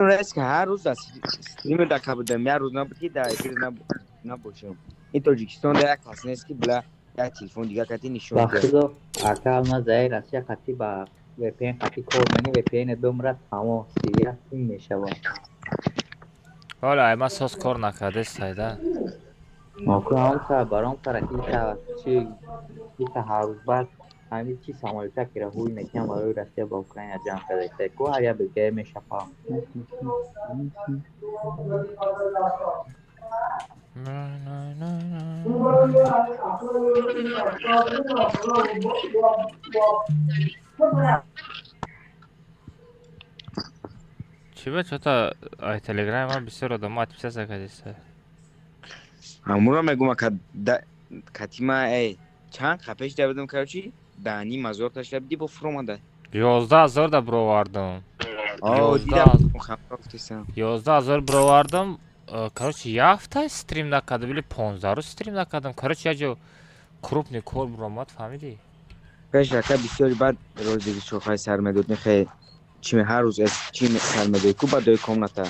رئیس که هر روز استریم دکه بودم یه روز نبود که در افیر نباشم این تاجیکستان در یک کس نیست که بلا یک تلفن دیگه کتی نشون ده وقتی اکا ما زیر است یا کتی با VPN کتی کور منی VPN دومره تمام سیریه این میشه با حالا ایما ساز کار نکرده سایده ماکو هم سر برام ترکی تا چی تا هر روز بعد همین چی سامالیتا که راهوی نکیم برای رسیه با اوکراین جمع کرده است کو هر یا بگه میشه پا چی به چطور تلگرام ما بسیار آدم اتفاق کردیسته همون میگم که کتی ما ای چند خپش دویدم که چی دانی مزار تشرب دی با فرومانده 11,000 دا бровардам. آه دیدم 11 خبر افتیسم 11000 бровардам. Короче, я хafta стрим накадам или 15 روز стрим накадам. Короче, я же крупный кор бромад фамилии. پیش که بسیاری بعد روز دیگه شوخای سر میدود نخی چی هر روز از چی سر میدود کو بعد دوی کم نتا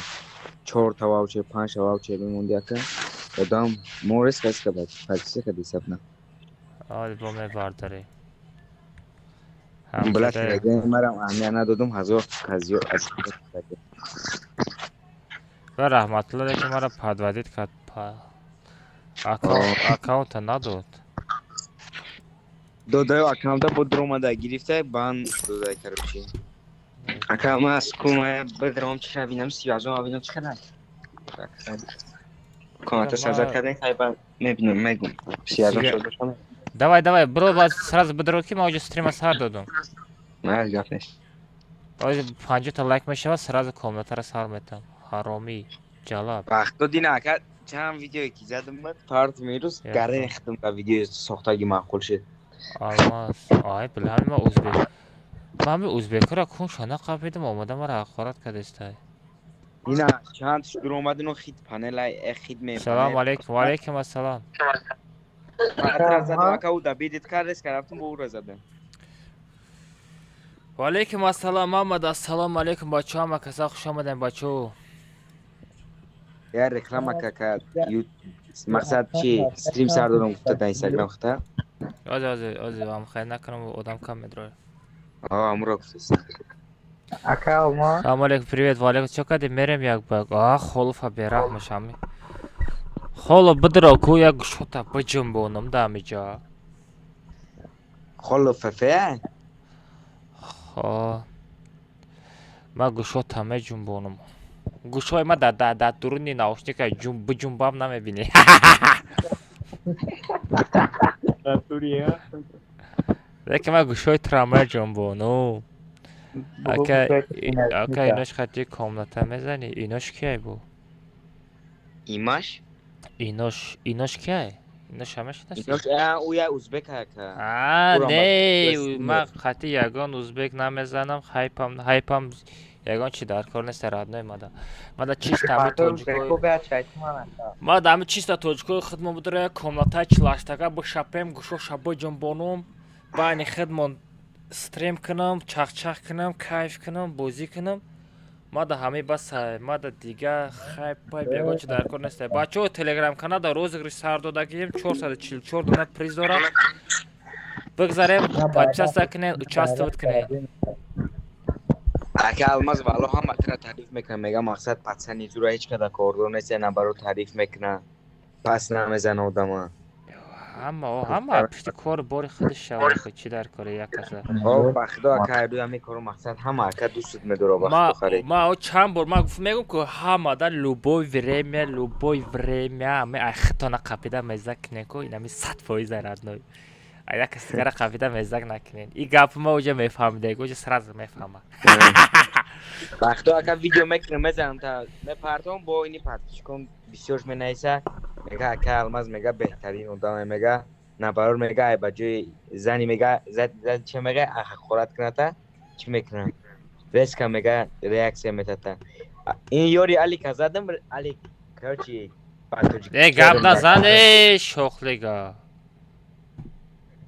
4 تا واوچه 5 واوچه میموندی که دادم مورس کس که بعد پرسه که دیساب نه آره با من بارداری. بلا همزده تلگرام مرا اهمیت ندادم هزار کزیو از و رحمت الله که مرا پدودید کرد اکاونت نداد. دادای اکانتا بود اومده گرفته بان دادای کروچی اکا ما از کومه بدرام چه ببینم سیازم ببینم چه کنم کانتا سازا کردن خیلی میبینم میگم سیازم شده شما Давай, бро, сразу بدرو ما уже стрима сар дадум. نه گپ نیست Ой, 50 تا лайк мешава, сразу комментара сар метам. Хароми, ҷалаб. وقتا دینا اکا چند ویدیویی که زدم من پارت میروز گره ختم که ویدیو ساختگی معقول شد Алмаз. Ай, била ҳами ма узбек. Ма ҳами узбекара кун шона қабидам омада мара ҳақорат кардестай. دینا چند در اومدن و خید پانل خید می Салом پانل алейкум, ва алейкум ассалом. اترا زدم اکا او دبیدت کردش که رفتم با او را زدم Ва алейкум ассалом, Мамад, ассалому алейкум, бачаҳо, ма каса хуш омадем, бачаҳо. یا реклама که مقصد چی استریم سر دادم گفته در اینستاگرام خطا Ози, ам хайр накунам, одам кам медрояд. امرو گفتست اکا ما Салом алейкум, привет, ва алейкум, чо кардем, мерем як баг. Холуфа бераҳмаш ҳами. Холо бидро ку як гӯшота биҷунбонам да амиҷа. خلو ففه Хо. Ма гӯшота меҷунбонам. Гӯшҳои ма дар дуруни наушника биҷунбам намебинӣ. Лекин ма гӯшҳои тра меҷунбонам. Ака инош хати комната мезанӣ? Инош кияй бу? ایماش Инош кияй? Инош ҳама шинаси? ایناش او یا ازبک که Не, ма хати ягон узбек намезанам, ҳайпам ягон чи дар кор нест родной мада. Мада чиста ҳами тоҷикои мада ҳами чиста тоҷикои худмон будара комнатаи чилаштага бишапем гӯшоша биҷунбонам байни худмон стрим кунам, чахчах кунам, кайф кунам, бозӣ кунам. Мада ҳами басай, мада дига хайпай ягон чи дар кор нест. Бачаҳо телеграм каналда розыгриш сар додагием 444 дона приз дорам. بگذاریم پادکست کنین участвовать کنین اکا الماز والو هم اترا تعریف میکنه میگه مقصد پسنی زورا هیچ کده کردو نیست نه برو تعریف میکنه پس نمیزنه آدم همه پشت کار باری خودش شود خود چی در کاره یک کسا بخدا اکا دو همی کارو مقصد همه اکا دوستت میدورا بخدا خرید ما چند بار ما میگم که همه در لوبوی ورمیا همه اختانه قپیده مزک نکو این همی 100% ردنوی اگه کسی گره قفیده مزدک نکنین این گپ ما اوجه میفهمیده اوجه سرز میفهمه وقتا اکا ویدیو میکنه میزنم تا میپرتم با اینی پرتش کن بسیارش می نیسه میگه اکا الماز میگه بهترین اوندا میگه نبرار میگه ای بجای زنی میگه زد چه میگه اخ خورد کنه تا چی میکنه ریسکا میگه ریاکسی میتتا این یوری علی که زدم علی کرچی ای گپ نزنه شوخلیگا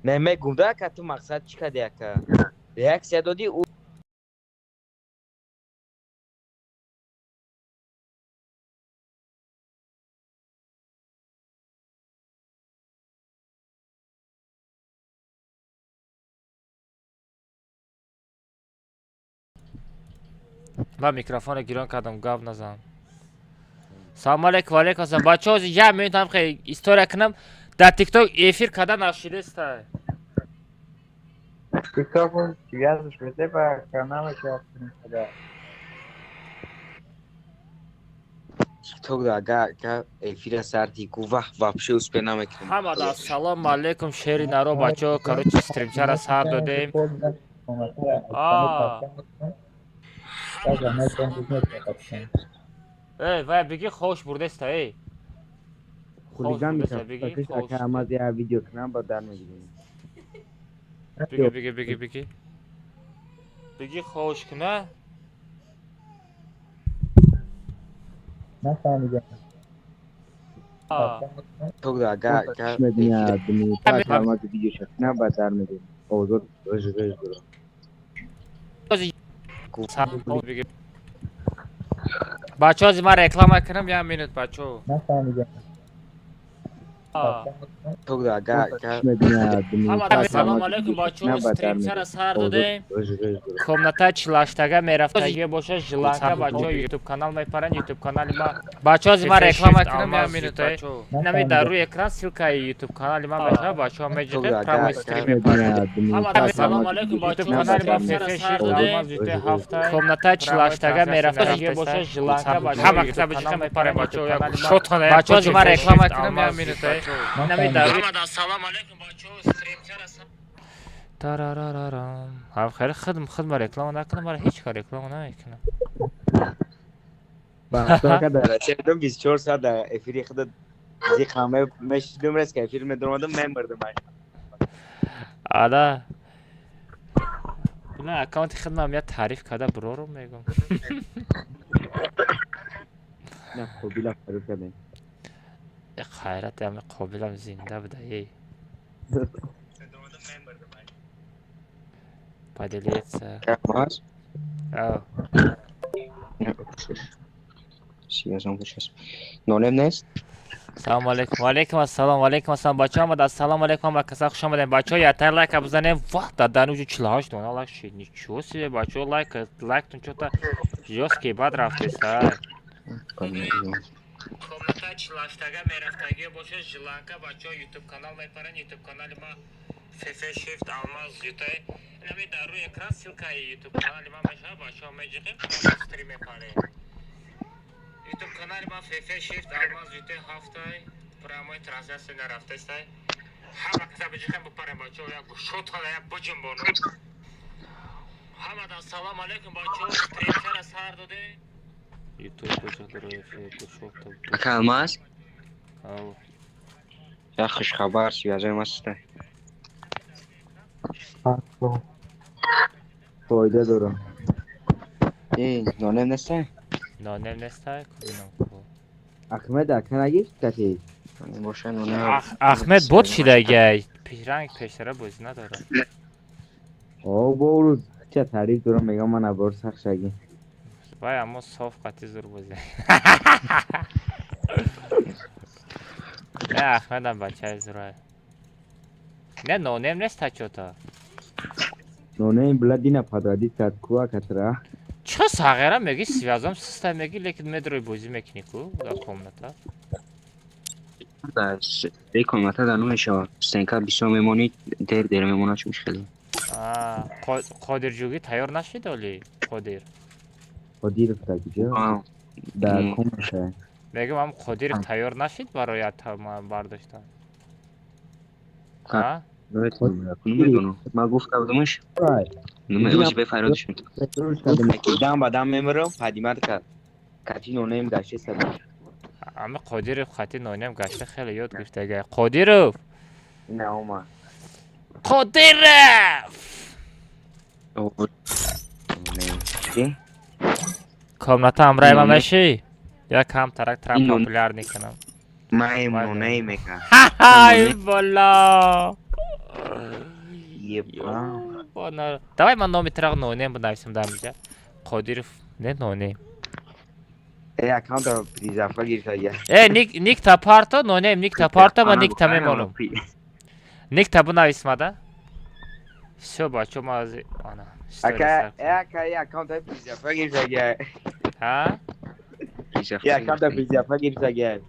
نه میگم که تو مقصد چی کردی که ریاکسی دادی من میکروفون گیران کردم گاو نزن. سلام علیکم و علیکم السلام. بچه‌ها جمع میتونم خیلی استوری کنم در تیک توک افیر کردن نشده است. Tiktok связываешь везде по каналу да. TikTok da aga efira sarti ku vah вообще успе намекрем. Hamad assalomu alaykum sheri naro bachao короче стримчара сар додем. Ey vay bigi xo'sh burdesta ey. Хулиган бigi aka amaz ya video کنم با در میگیریم. Bigi. Bigi xo'sh kina. نفهمیدم. TikTok da aga مدنیا دنی تا amaz video کنم با در میگیریم. اوزور رج برو. بچه‌ها ما رکلام کنم یه مینوت بچه‌ها. نفهمیدم. TikTok da aga مدنیا دنی تا سلام علیکم بچه‌ها استریم چرا سر دادیم комната чилаштага мерафтаги боша жиланка бачаҳо ютуб канал мепаранд ютуб канали ма бачаҳо ма реклама кунам я минута нами дар рӯи экран ссилкаи ютуб канали ма мешава бачаҳо меҷиқед прамо стрим мепаранд салом алейкум бачаҳо канали ма фефешир додем комната чилаштага мерафтаги боша жиланка бачаҳо ютуб канал мепаранд бачаҳо ма реклама кунам я минута нами дар рӯи салом алейкум бачаҳо стрим чара тарарарарам ҳам хайр хидма реклама накунам мара ҳеч кар реклама намекунам бахтока дара чедом 24 саат дар эфири худо зи хаме мешидум рас ки эфир медромадам мемардам ала бина аккаунти хидмам я таъриф карда бироро мегум на қобила фарӯ кардем хайрат ами қобилам зинда буда ей поделиться. Камаз? Ау. Связан сейчас. Нолем нест? Салом алейкум. Ва алейкум ассалом. Бачаҳо омад. Ассалому алейкум ва каса хуш омадем. Бачаҳо я тар лайк бизанем. Вах дадан уҷу 48 дона лайк шид. Ничего себе бачаҳо лайктун чота жёсткий бад рафтеста. Комната чилаштага мерафтаги боша жиланка бачаҳо ютуб канал мепаранд ютуб канали ма фефе шифт алмаз ютай нами дар рӯи экран ссилкаи ютуб канали ма мешава бачаҳо меҷиқем стрим мепарем ютуб канали ма фефе шифт алмаз ютай ҳафтай прамои транслясия нарафтестай ҳама каса биҷиқем бипарем бачаҳо як гӯшотала як буҷимбону ҳамадан салом алейкум бачаҳо стрим чара сар доде ютуб гӯшотал Камаз? ав я хушхабар связаем аста фоида дорам нонем нестай нонем нестай ахмед аканагиш кати боша нонем ахмед бот шидагай пиранг пешара бози надора о боруз ча тариф дорам мегам ман абор сахшаги вай аммо соф қати зур бози не ахмедам бачаи зурай не нонем неста чота нонем бладина пададит кад куа катра чо сағира меги связам систа меги лекин медрой бози мекини ку дар комната дар комната дар номешава стенка бисо мемонӣ дер мемона чӣ мушкиле қодирҷӯгӣ тайёр нашид оли қодиров такҷо дар комната мегум ам қодиров тайёр нашид барои бардоштан ма гуфта будамаш озибаи фарёдиш дам ба дам мемарам падимат кард кати нонем гаште сада ами қодиров хати нонем гашта хеле ёд гуфтага қодиров наома қодиров комната амрай ма меши як ҳам тарак трам популярни канам маем нонай мека ай бола давай ман номи тирак нонем бинависам дар инҷа қодиров не нонем аккаунта призафа гирифта никта парто нонем никта парто ва никта мемонам никта бинависмада Все, бачо, ма аз ана. Ака, я аккаунт пиззяфа гирсагай. Ха? Я аккаунт пиззяфа гирсагай.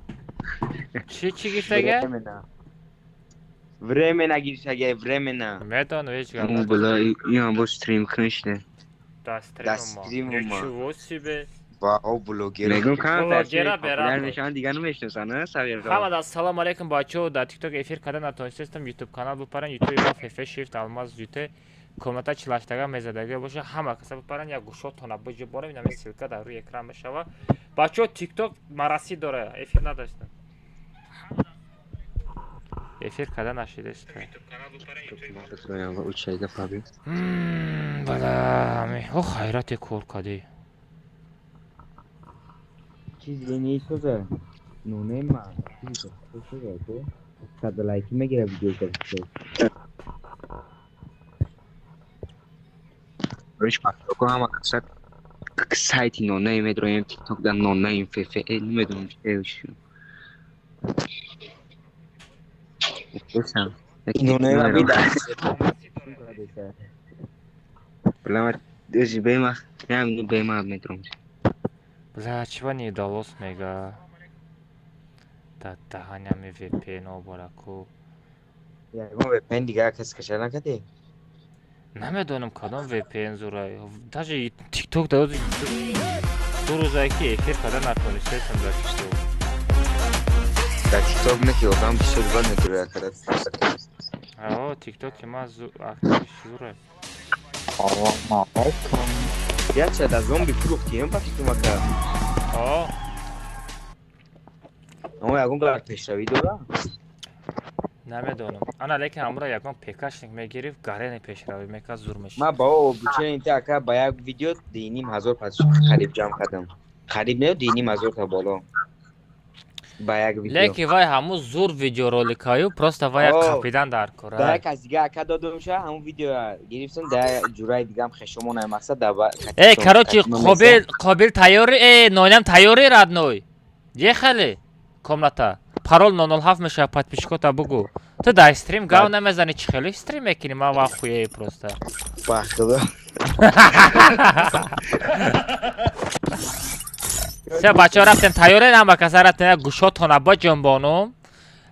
Чи гирсага? Временно гирсагай, временно. Метон веч Ну, гада. бля, я был стрим, конечно. Да, Да, стримом. стримом. Ничего себе. Вау, блогер. Мегам кам Блогера берам. нишан дигар мешнасана савир. Ҳамад ассалому алайкум бачаҳо. Дар TikTok эфир карда натонистам YouTube канал бипаран. YouTube ма FF Shift Алмаз жуте комната чилаштага мезадага боша. Ҳама каса бипаран як гӯшотона буҷи бора бинам силка дар рӯи экран мешава. Бачаҳо TikTok мараси дора. Эфир надоштам. Эфир карда нашидест. Учайда паби. Бала, о хайрате кор кади. چیزی نیست توزه نونه ما چیزی توزه تو صد لایکی میگیره ویدیو کرده Рыч паштоку ама касак сайти но не медроем TikTok да но не им фефе не медром эушу. Эсам. نونه ما بیده Проблема дези бема, я не бема медром. Бля, чего не удалось мега? Да, ҳанями VPN обораку. я гон VPN دیگه کس کشر نکده Намедонам кадом VPN зурай. Даже TikTok да ду рӯзае ки эфир карда натонистам дар TikTok. در تیکتاک نکی واقعا بسیار بد نداره اکرد Ао, TikTok ки ман активиш зурай. я ча да зомби фурухтием пас тумака О, اما ягон гар пешравӣ дора намедонам. Ана лекин амро ягон пекашник мегирифт, гарени пешравӣ мекард зур мешид. ма ба обучен инта ака ба як видео 2,500 пас қариб ҷамъ кардам қариб не 2,500 та боло ба як видео Лекин вай ҳамун зур видеороликаю просто вай як қапидан дар да кора. як аз дига ака додум ша ҳамун видео гирифтам да ҷураи дигам хешомона мақсад да Короче, Қобил тайёрӣ? Ноням тайёрӣ, родной? Ехали комната. Парол 007 мешава, подписчикота бугу. Ту да стрим гав намезани, чӣ хеле стрим мекунӣ? Ман вақт хуяи просто. ба худо Се бачаҳо рафтем тайёре нама каса рафтем гӯшотона ба ҷанбонум.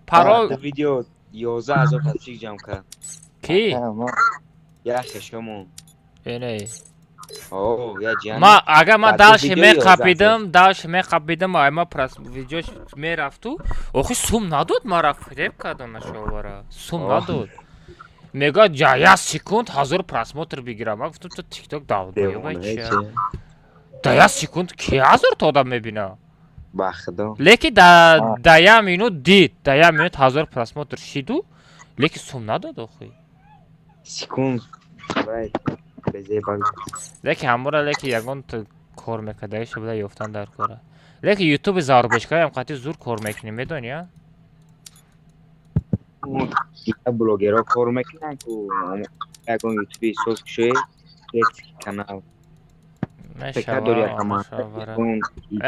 Парол видео 11000 подписчик ҷамъ кард ки? як хешомон Эне. о я ҷан Ма агар ман Баъд далши видео меқапидам ама видеош мерафту. Охи сум надод мара фреб кардам нашовара. Сум надод. Мега я секунд 1000 просмотр бигирам. Ман гуфтам то TikTok давдоёбай чи? Да я секунд ки 1000 та одам мебина. ба худо Леки да я минут дид. Да я минут 1000 просмотр шиду. Леки сум надод охи. секунд бай безебал Леки ҳамора леки ягон кор мекардаиша буда ёфтан дар кора. Леки YouTube зарбешкаам қати зур кор мекунӣ медони а? блогерҳо кор мекунанд ку ягон ютуби соз кушои як канал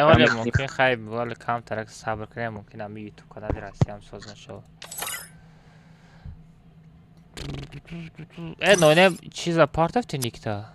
вале мумкин хай вале камтарак сабр кунем мумкин ами YouTube канали расиям соз нашава. Ноне чиза партафти никта?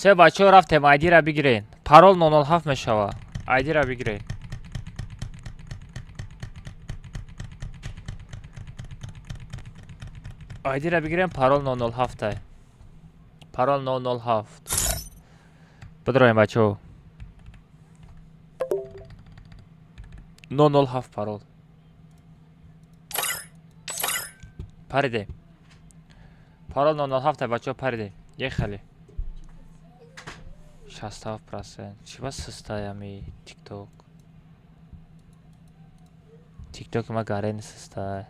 Се бачаҳо рафтем айдира бигирен. Парол 007 мешава. Айдира бигирен. Айдира бигирем парол 007. Парол 007. Бидроем бачаҳо. 007 парол. Паридем. Парол 007 бачаҳо паридем. Ехали. 67%. Чӣ ба систаями TikTok? TikTok ма гарени систая.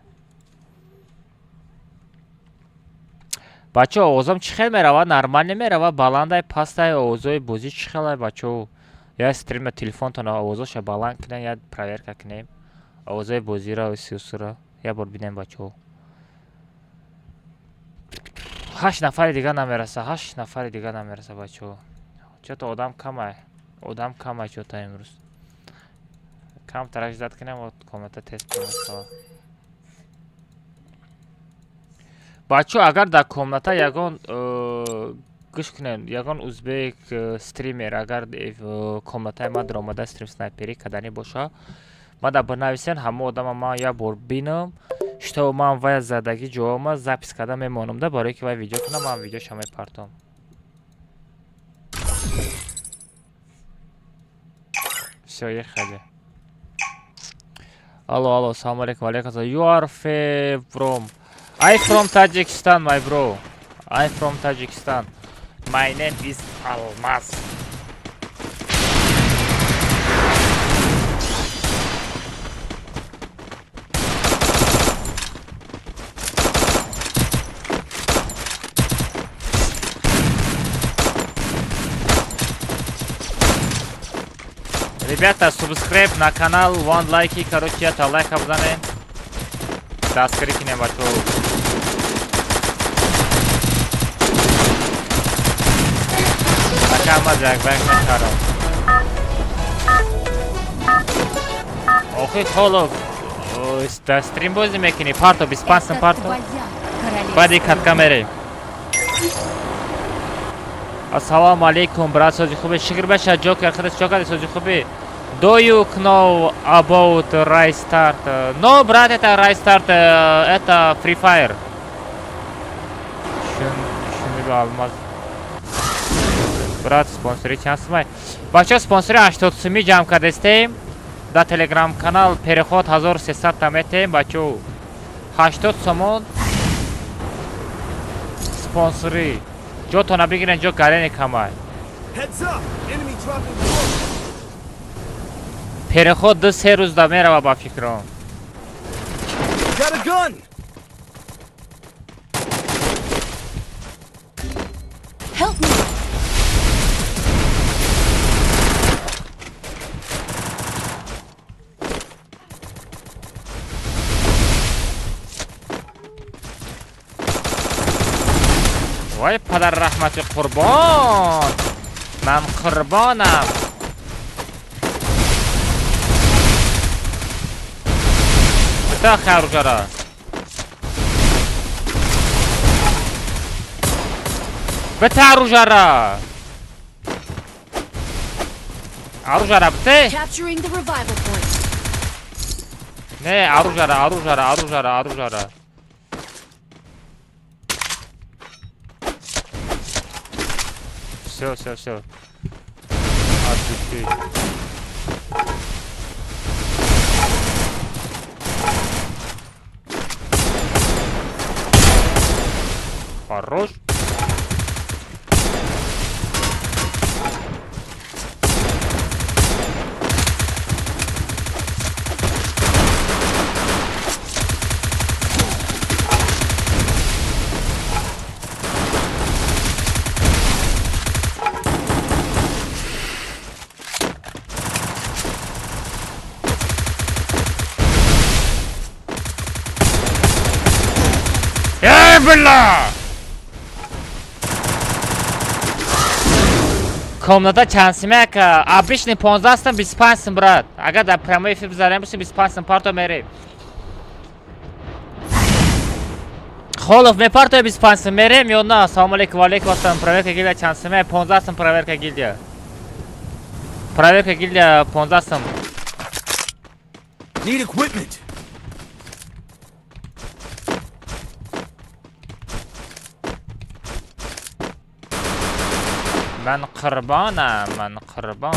бачаҳо овозам чӣ хел меравад? Нормал немеравад? Баландай, пастай овозои бозӣ чӣ хелай бачаҳо? Я стримна телефонтон овозоша баланд кунем, я проверка кунем. овозаи бозиро сиёсура як бор бинем бачаҳо. 8 нафари дига намераса, 8 нафари дига намераса бачаҳо. чото одам камай чото имрӯз. Кам тараш зад кинем ва комната тест кунем. бачаҳо агар дар комната ягон гӯш кунем, ягон узбек стример агар комнатаи ман даромада стрим снайперӣ карданӣ боша, мада бинависен ҳама одама ман як бор бинам, што ман вай задагӣ ҷавоба запис карда мемонам да, барое ки вай видео кунам, ман видеоша мепартам. Всё, ехали. Алло, салому алейкум, алейкум. You are from... I'm from Tajikistan, my bro. I'm from Tajikistan. My name is Almaz. Ребята, subscribe на канал, вон лайки, короче, это лайк обзаны. Да, скорики не бачу. Акама джагбэк мекарам. Охи холов. Да, стрим бози мекини, парто, беспансен парто. Пади кат камери. Ассаламу алейкум, брат, сози хуби. Шикр баша, Джокер, хадас чокади, сози хуби. Do you know about Restart? No, брат, это Restart, это Free Fire. Шуннига алмаз. Брат, спонсори чансмай. Бача, спонсори 87 ҷамъ кардастем. Да телеграм канал переход 1300 таметем, бачо. 80 сомон. Спонсори. ҷото набигирен, ҷо гарени камай. переход 2-3 рӯз да мерава ба фикрам. вай падар раҳмати қурбон, ман қурбонам. бита харужара. бита аружара. Аружара бите? Не, аружара. Всё. Отпусти. Хорош. Бля! Комната чансимек, обычный 15 25 брат. Агар да прямой эфир бизарем бисим 25 парто мере. Холов ме парто 25 мерем ё на? Салому алейкум, алейкум ассалам. Проверка гильдия чансимек 15 проверка гильдия. Проверка гильдия 15. Need equipment. من قربان.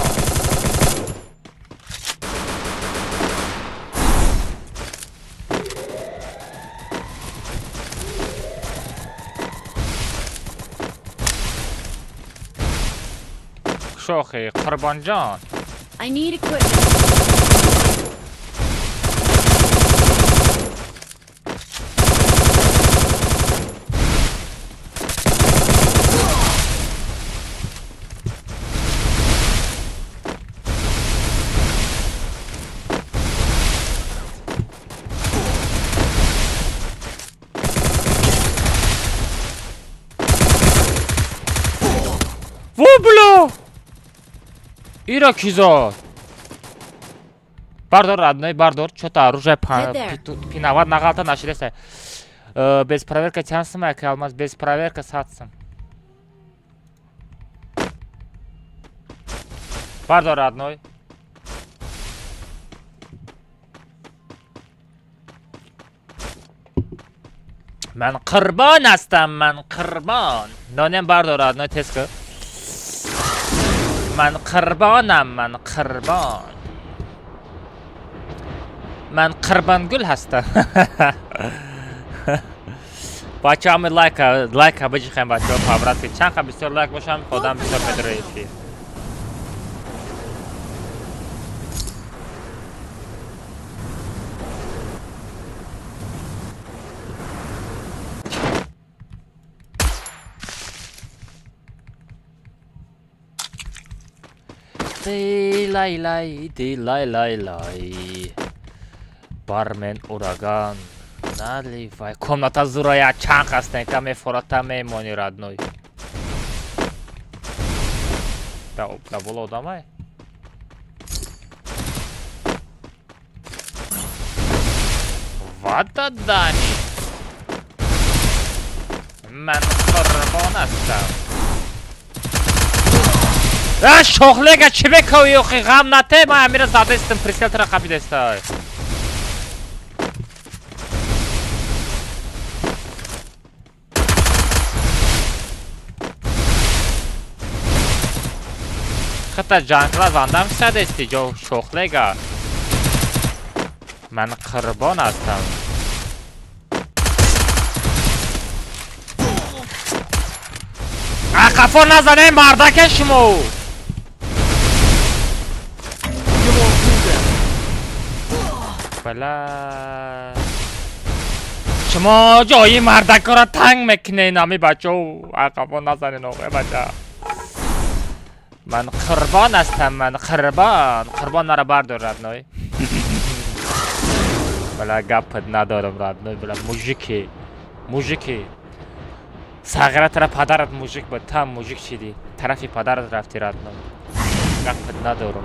شوخي قربان جان. I need equipment. Во бля! Ира киза. Бардор, родной, бардор. Что-то оружие пиноват нагалта нашли. Без проверки тянсом, як алмаз, без проверки сатсом. Бардор, родной. من قربان هستم من قربان نانم بردار ادنای تست کن من قربانم من قربان من قربان گل هستم بچه همه لایک ها بجیخیم بچه ها پاورت که چند خواهد بسیار لایک باشم خودم بسیار پدرهیتی Лай. Бармен ураган. Наливай. Комната зурая чанг астен. Там фората мемони родной. Да было домой. Вода дани. Мен قربان هستم. شغله چی بکوی اخی غم نته ما امیر زاده استم پریسکل ترا قبیل استای خطا جانکلا زندم ساده استی جو شغله گا من قربان هستم اقفا نزنه مردک شمو بلا شما جایی مردک را تنگ میکنه نامی بچه و عقبا نزنه نوقه بچه من قربان هستم من قربان نرا بردار ردنای بلا گپت ندارم ردنای بلا موژیکی ساغره طرف پدرت موژیک بود تا موژیک چیدی طرفی پدرت رفتی ردنای گپت ندارم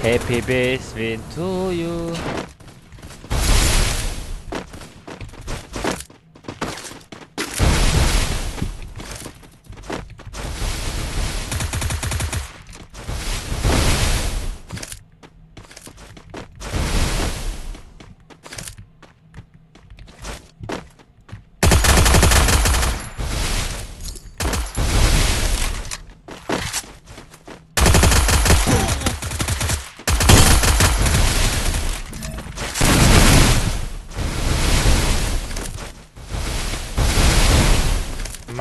Happy birthday to you.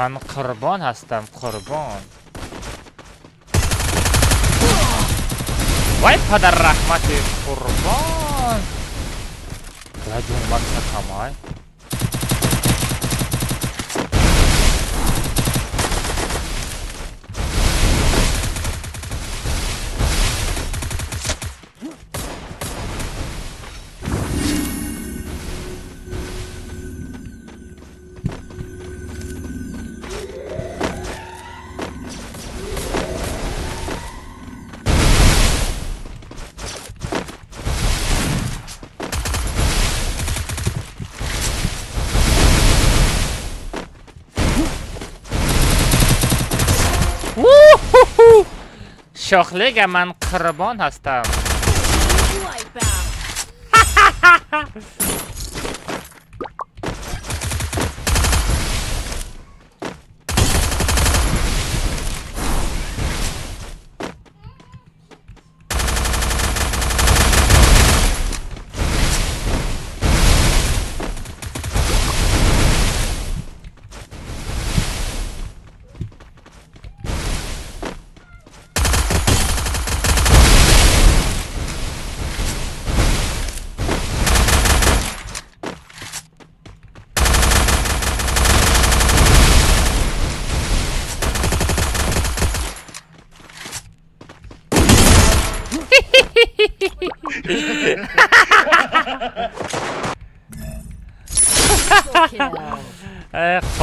من قربان هستم قربان وای پدر رحمت قربان راجون مکس کمای شاخلگه من قربان هستم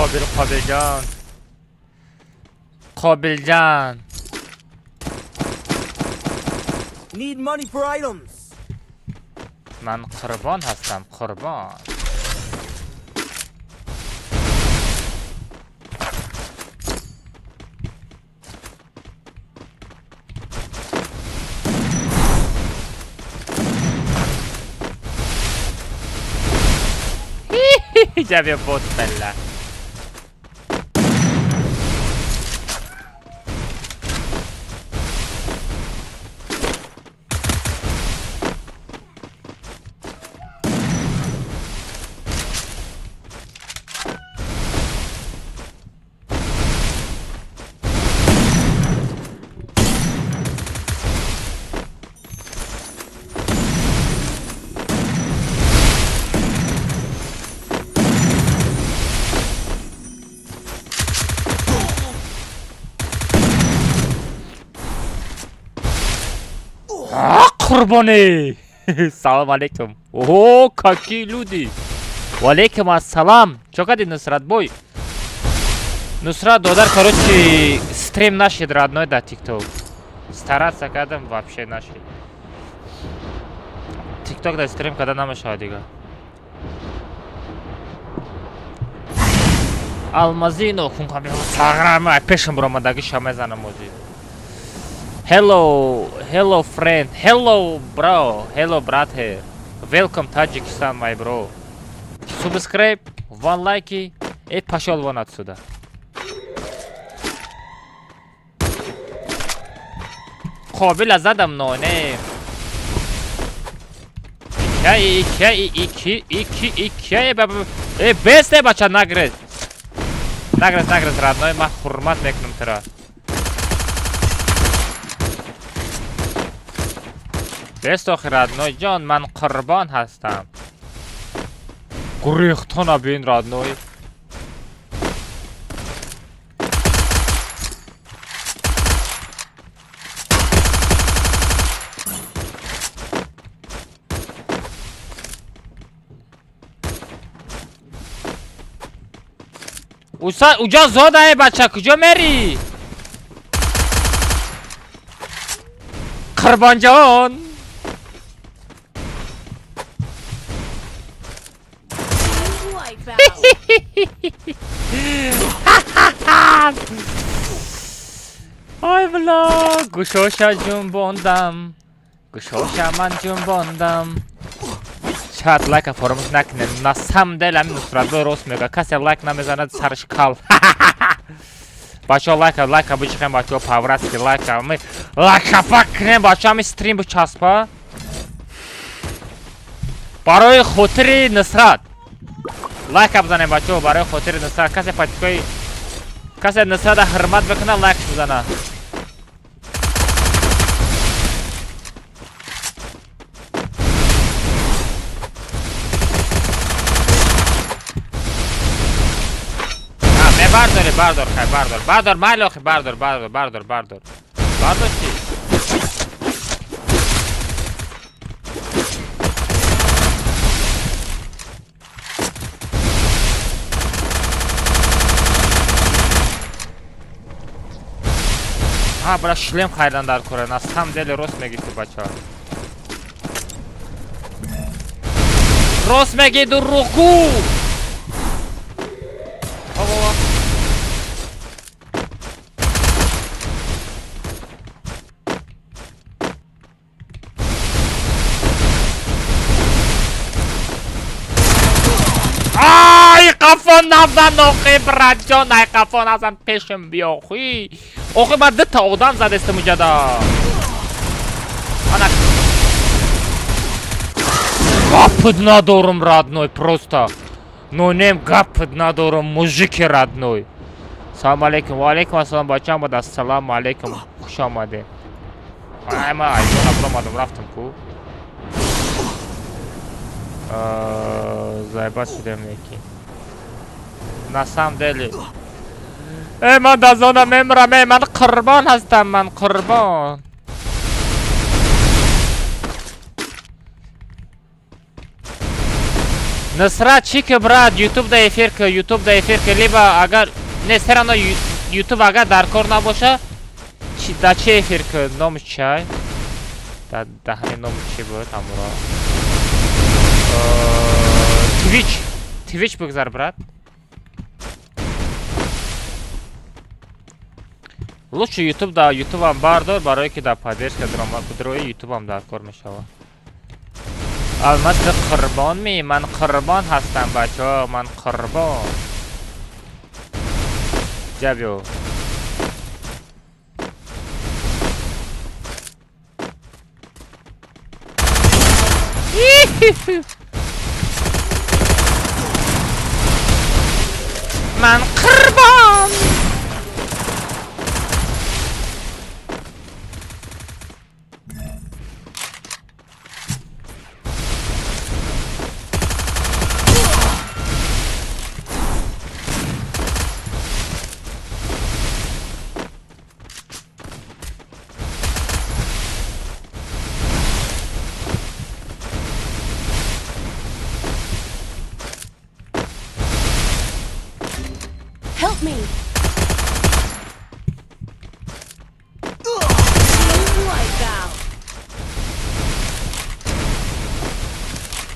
قابل جان قابل جان Need money for items. من قربان هستم قربان جاب بوت بله قربانی سلام علیکم اوه کاکی لودی و علیکم السلام چقدر نصرت بوی نصرت دادر короче стрим нашид родной да тикток стараться кадам вообще нашид тикток да стрим когда намешава дига алмазино хунками саграма пешим бромадаги шамезанам мози Hello friend, hello bro, hello brother. Welcome Tajikistan my bro. Subscribe, one like и пошел вон отсюда. Кобила задам, но не. Икя, баба. Бесте бача нагрез. Нагрез, родной, ма хурмат мекнум тера. بستخ رادنوی جان من قربان هستم گریختان بین رادنوی اوجا زاده بچه کجا میری قربان جان آی بلا گوشوشا جنباندم گوشوشا من جنباندم چت لایک فراموش نکنین نسم دلم نصرت درست میگه کسی لایک نمیزند سرش کال بچه لایک بچخیم بچه پاورست که لایک فکرین بچه همی ستریم بچسبه برای خاطر نصرت لایک بزنیم بچه برای خاطر نصرت کسی نصرت حرمت بکنه لایک بزنه بردار مالاخی بردار چی برای شلم خیران در کره از هم دل راست میگی تو بچه ها راست میگی در رکو قفا نزن آخی برد جان ای قفا نزن پیشم بیا آخی من 2 تا آدم زد است مجدا гапд надорум родной просто но нем гапд надорум мужики родной салам алейкум ва алейкум ассалам бачам бад ассаламу алейкум хуш омадед ма айзон абромадам рафтам ку заебат шудем неки на самом деле من دزانا ممرم من قربان هستم من قربان Нусрат чӣ ки брат YouTube да эфир ки либо агар не все равно YouTube агар дар кор набоша да чӣ эфир ки номиш чай да ҳамин номиш чӣ буд амуро Twitch бигзар брат лучше YouTube да YouTube-ам бардор барое ки да поддержка дрои YouTube-ам дар кор мешава алмаз қурбон ми ман қурбон ҳастам бачаҳо ман қурбон ҷабё ман қурбон Help me! Wipe out!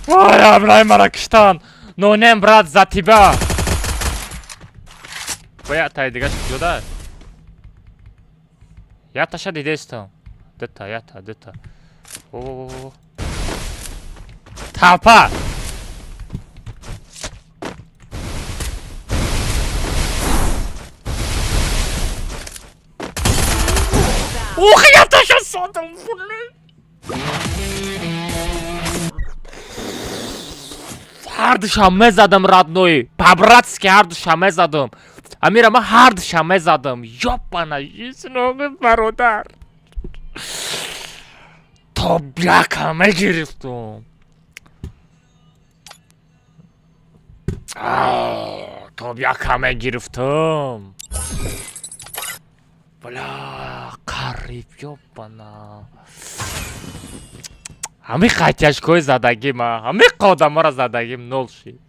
Vay Abray Marakistan! No name брат за тебя! Бая тайдига шуда. Я таша дидестам. Дета, дета. О. Тапа! Ух, я таша садам! Ҳардушам мезадам родной. По-братски ҳардушам мезадам. Амира ман ҳардушам мезадам. Ёпана, исноми бародар. Тобяка мегирифтам. Тобяка мегирифтам. Бля, қариб ёпана. Ҳами қайтяшкои задагим ҳами қодамара задагим нол шид.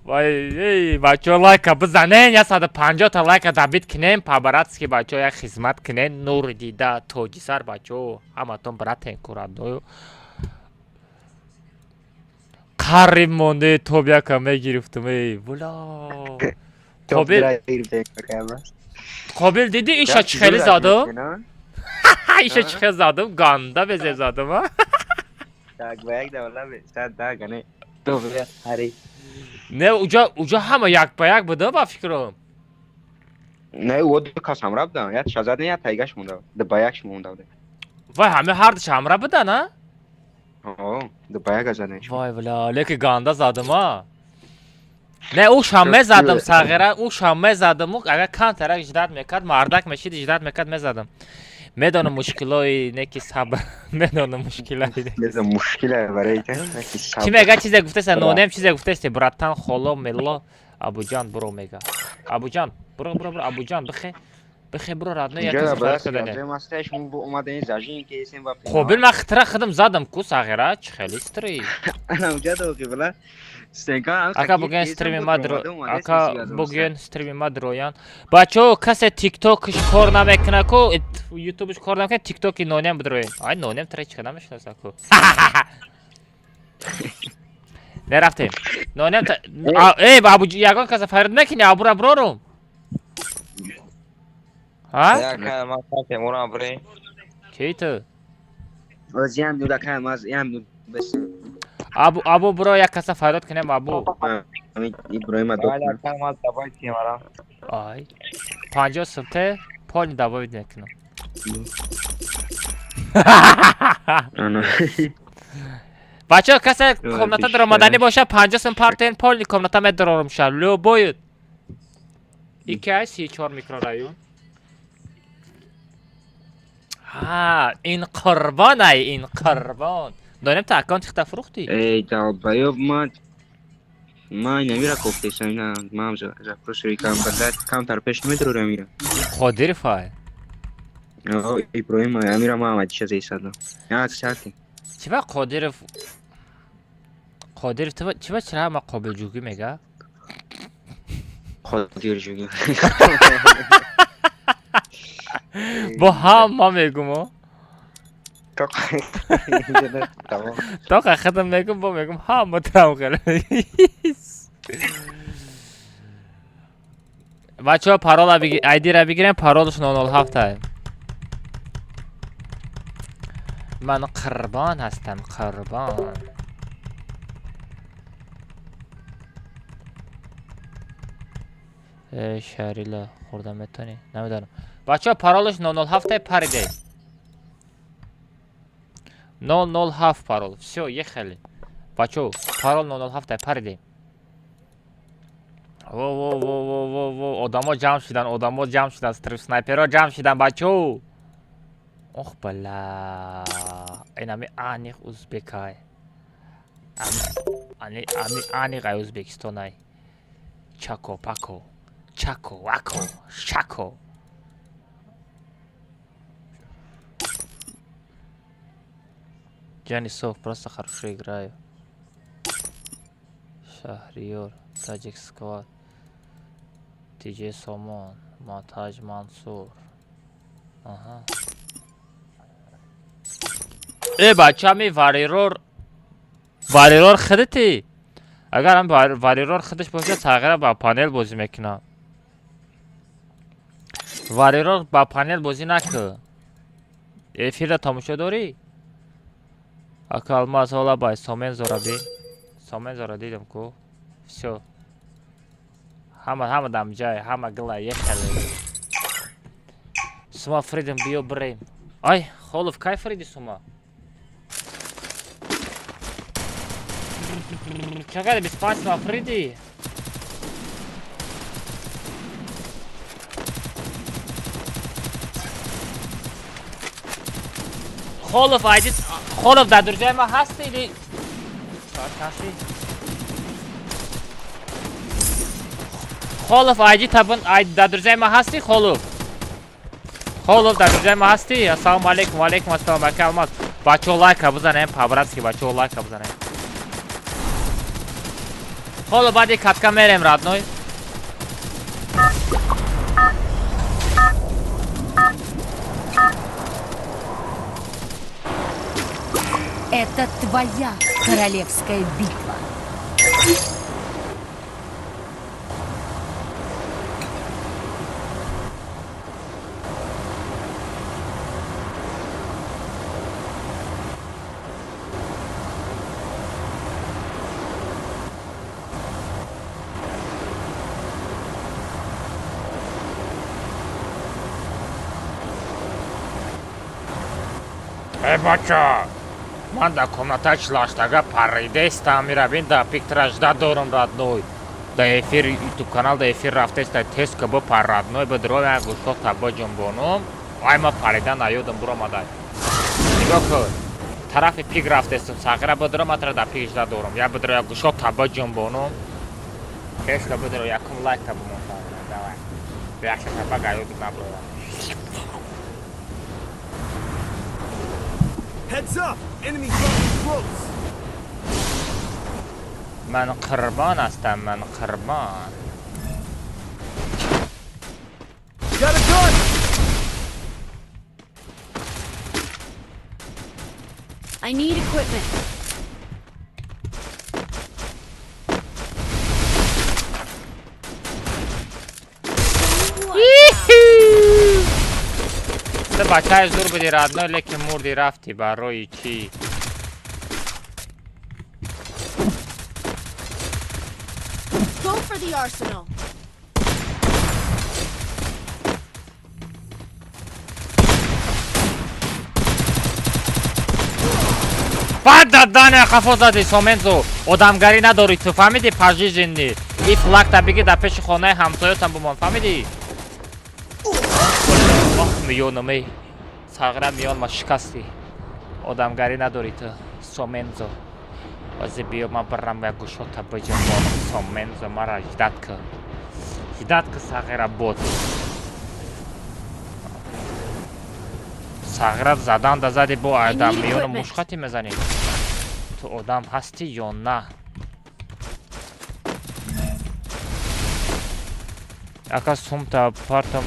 Вай эй бачо лайка бизанен 150 та лайка дабит кинем по-братски бачо як хизмат кинен нур дида тоҷисар бачо ҳаматон братен курадою қариб монде тобяка мегирифтум эй бля қобил диди иша чӣ хеле задам иша чӣ хеле задам ганда безе задам не уҷа ҳама як ба як буда ба фикрам Не, вот касам рабда. Я шазад не тайгаш мунда. Да баякш мунда. Вай ҳама ҳард шамра буда на? О, да баяк заден. Вай бля, леки ганда задам а. Не у шаме задам сағира, у шаме задам, агар кам тарак иждат мекард, мардак мешид иждат мекард мезадам. Медонам мушкилои неки сабр, медонам мушкилои. Медонам мушкилои варейте. Чи мега чизе гуфтеса, нонем чизе гуфтеси, братан, холо, мелло, Абуҷан буро мега. Абуҷан, буро, Абуҷан, бихе буро родной я кис фарқ кадане. Қобил ма хитра хидам задам ку сағира, чи хели стри. Ака буген стриме ма дроян. Бачо касе тиктокш кор намекуна ку, ютубш кор намекуна, тиктоки нонем бидроян. Ай нонем тра чиқа намешнаса ку. Нерафтем. Нонем та... Эй, Абуҷан, ягон каса фарид мекини, абура брорум. ها؟ ما فهمت مرا بري. كيتو؟ وزيام دودا كام از يام بس. ابو برو یک کس فایدات کنیم ابو. همین ابراهیم دو. ولی کام از دبای چی مرا؟ آی. 50 سبته پول دبای نکنم. بچه کسی کامنتا در آمدنی باشه 50 سم پارتین پول کامنتا میدارم شد. لو باید. یکی از 34 میکرورایون. ها این قربان ای این قربان دارم تا اکانت خطا فروختی ای دا بایو ما نمیره کوفتیش اینا ما هم پروشوی کام بدل کام تر پیش میدرو میره خودیر فای ابراهیم امیر ما آمد چه زی صدا یا چاکی چه با قادر قادر تو چی چرا ما قابل جوگی میگه قادر جوگی با هم ما میگم تا ختم میگم با میگم ها مترام خیلی بچه ها پارول ایدی را بگیریم پارولش 907 هست من قربان هستم قربان شهریلا خوردم میتونی نمیدارم بچه ها پارولش 907 پریده 907 пароль. Все, ехали. Бачо, пароль 007 пардем. Во. Одамо ҷамъ шудан. Снайперо ҷамъ шудан, бачо. Ох, бала. Инами аниқ узбекай. Аниқай Узбекистонай. Чако, пако. Чако, вако, шако. Янисов просто хорошо играю. Шахриёр, Таҷик Сквад, Диҷей Сомон, Матаҷ Мансур. Аҳа. бачами варирор хидити. Агар ҳам варирор хидиш бошад, тағйира ба панел бозӣ мекунам. Варирор ба панел бозӣ накун. Эфирда тамошо дорӣ? Акалмаз ҳола бай сомен зораби. Сомен зора дидам ку. Всё. Ҳама дам ҷай, ҳама гила ехали. Сума Фридим биё бирем. Ай, Холов кай Фриди сума? Чақар 25 сума Фриди? Холов айди. Холов дар дурҷаи ма ҳасти или? Холов айди табун дар дурҷаи ма ҳасти Холов? Холов дар дурҷаи ма ҳасти? Ассалому алайкум. Ва алайкум ассалом. Акалмаз. Бачаҳо лайка бизанем, по-братски бачаҳо лайка бизанем. Холов баъди катка мерем радной. Это твоя королевская битва. Бача! Ман дар комнатаи 48 паридестам, миравин дар пиктражда дорам радной. Дар эфир ютуб канал дар эфир рафтеста тест ка бипар радной бидроя гӯшто таба ҷунбонум. Ай ма парида наёдам буромадай. Нигоҳ кун. Тарафи пик рафтестам сағира бидром атра дар пиктажда дорам. Я бидроя гӯшто таба ҷунбонум. Тест ка бидро якум лайк ка бимонтам. Давай. Якша таба гаёдик наброям. Heads up! Enemy dropping close! من قربان هستم من قربان. Got a gun! I need equipment. تو بچه زور بدی radno, lekin murdi rafti baroi chi. Go for the arsenal. بعد دادن خفا زدی سومنزو آدمگری نداری تو فهمیدی پرژی زندی این فلک تا بگی در پیش خانه همسایتم بمان فهمیدی میونمی ساغره میان ما شکستی آدمگری نداری تو سومنزو بازی بیا ما برم و گوشو تا بجم بانم سومنزو مرا هدایت که ساغره بود ساغره زدن دا زدی با آدم میون مشخطی میزنی تو آدم هستی یا نه Ака сумта партом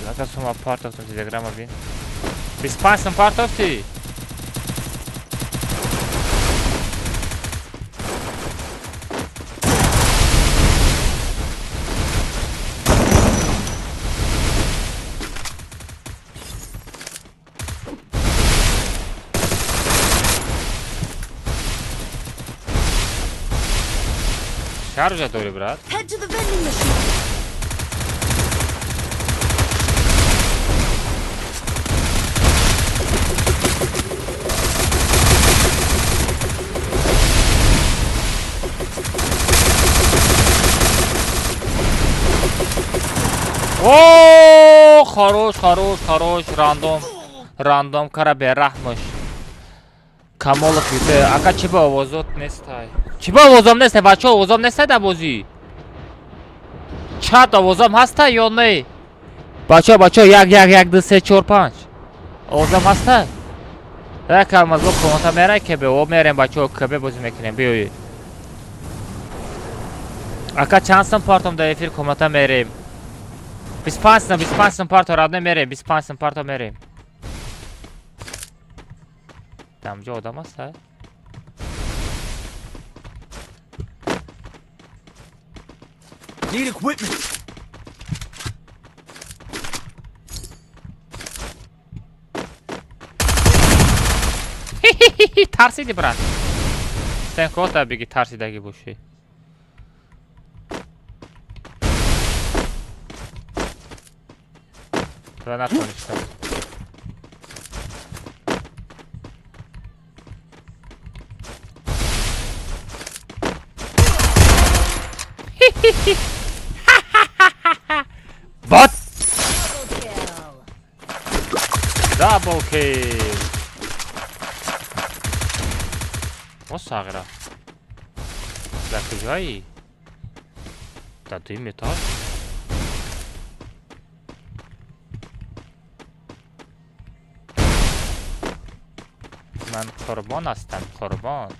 ака сума партов телеграма бин. 25 сум партов ти. Шаржа дори, брат. Head to the vending machine. О, хорош, рандом кара берахмаш. Камолов юте, ака чи ба овозот нестай. Чи ба овозам нестай, бача овозам нестай да бозӣ. Чат овозам ҳаста ё не? Бача 1 2 3 4 5. Овозам ҳаста? Як алмазо комата мерай ке бе, о мерем бача кб бозӣ мекунем, биёед. Ака чанд сум партам да эфир комата мерем. 25 сум парто радне мерем, 25 сум парто мерем. Дамҷо одам ҳаста? Need equipment. Тарсиди брат. Сен кота биги тарсидаги бошӣ. Ва натонистам. Bot! Double kill! Осагра. Да куҷои? Да дуи метал? Ман қурбон ҳастам, қурбон.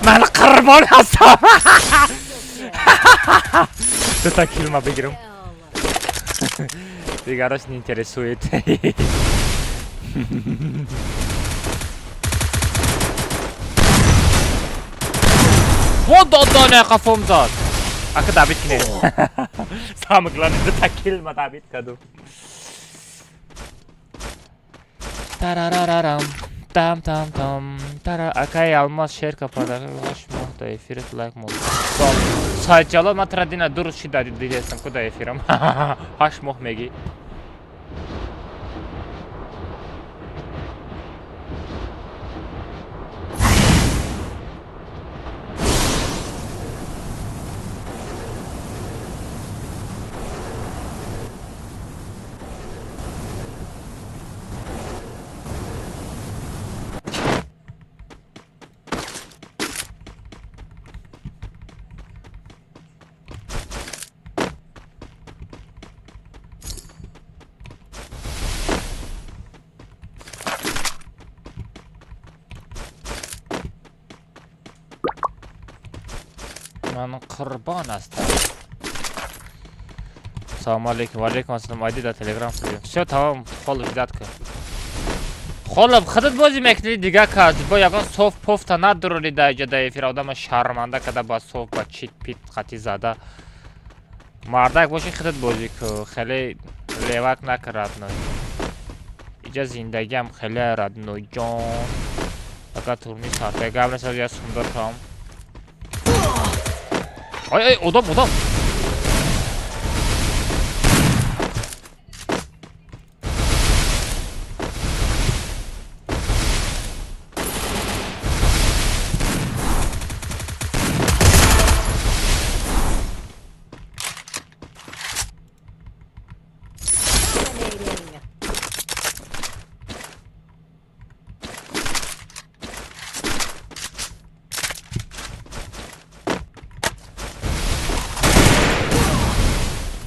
من قربان هستم. دو تا کیل ما بگیرم. دیگراش نینترسویت. خود دادانه قفم زد. اکه دابید کنه. سامگلانی دو تا کیل ما دابید کدو. ترارارارم. Там, тара, акай алмаз шер кападар, лаш мохта эфирет лайк мод. Сайчало матрадина дуруст ши дади дидесам куда эфирам. Хаш мох меги. من قربان هستم. السلام علیکم و علیکم السلام. آیدی در تلگرام فریم. все tamam خالو جداد کن. خالو خودت بازی میکنی دیگه که با یکان صوف پفتا ندرولی در اینجا در افیر آدم شرمنده که با صوف با چیت پیت خطی زده مردک باشی خودت بازی که خیلی لیوک نکرد نه اینجا زندگی هم خیلی ردنو جان فقط تورنی ساعته قبل از یه سندر کام ای ادام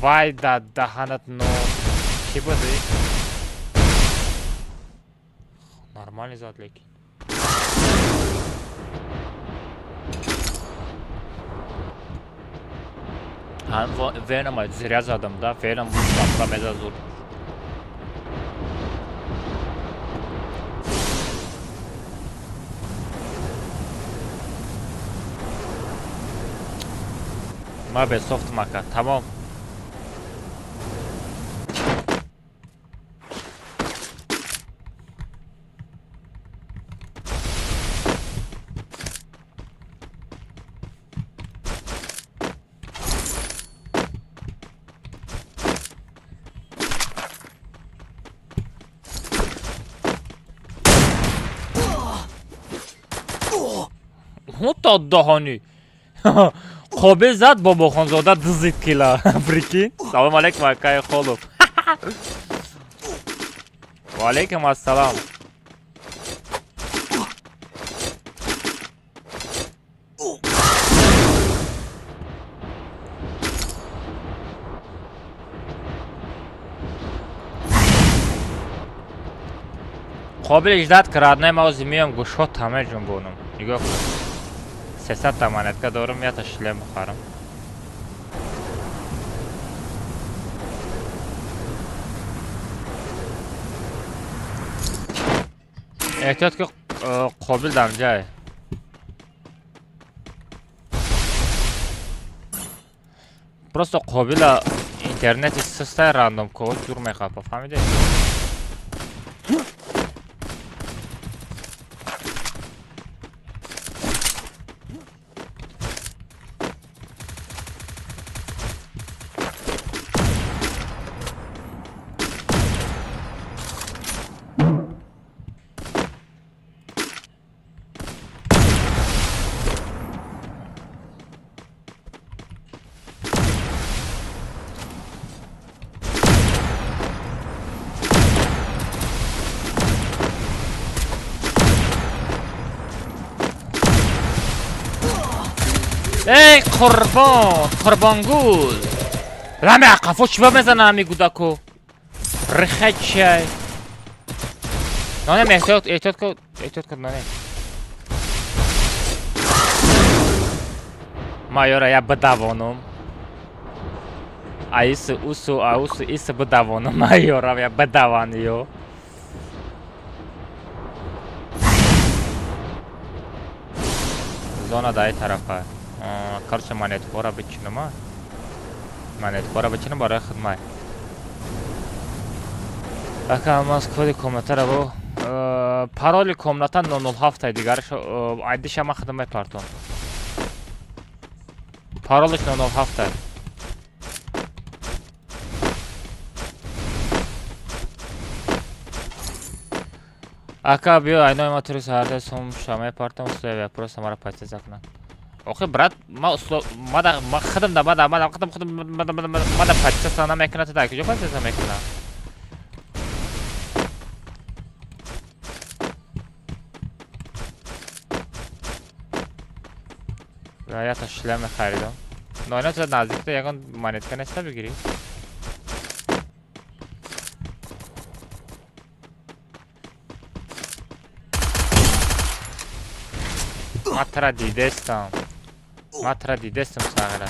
وای دهنت نو چی بودی؟ نرمالی زاد لیکن هم وینم زیریا زدم دا وینم بود شامرا مزا زور ما به سوفت مکه تمام تا دهانی خوبه زد بابا خانزاده دزید کلا برکین سلام علیکم اکای خالوف و علیکم السلام قابل اجداد کردنه ما زمیم گوشات همه جنبونم نگاه کنم 300 تمانت دارم یا تشله مخارم احتیاط که قابل دم جای просто قابل اینترنت سسته راندوم کود جور میخواه فهمیده ای قربانگوز رمی اقفو چی با میزنه همی گوداکو رخد چی نانم احتیاط کن نانم ما یارا یا بدوانم ایس اوسو ایس بدوانم ما یارا یا بدوانیو زونا دای طرفه کارش منیت خورا بچینم برای خدمت اکم از کودی کامنتر رو پارولی کامنتا 007 دیگرش ایدیش هم خدمت پارتون پارولش 007 اکا بیا اینو ما توی ساعته سوم شامه پارتون سوی پروست همارا پایسته زکنن اوخی برات ما خدم دا ما پایسته سانه میکنه تا دا کجا پایسته میکنه یا تا شلم خریدم ناینا تو نزدیک تو یکان مانیت کنسته بگیری ما ترا دیدستم ساغره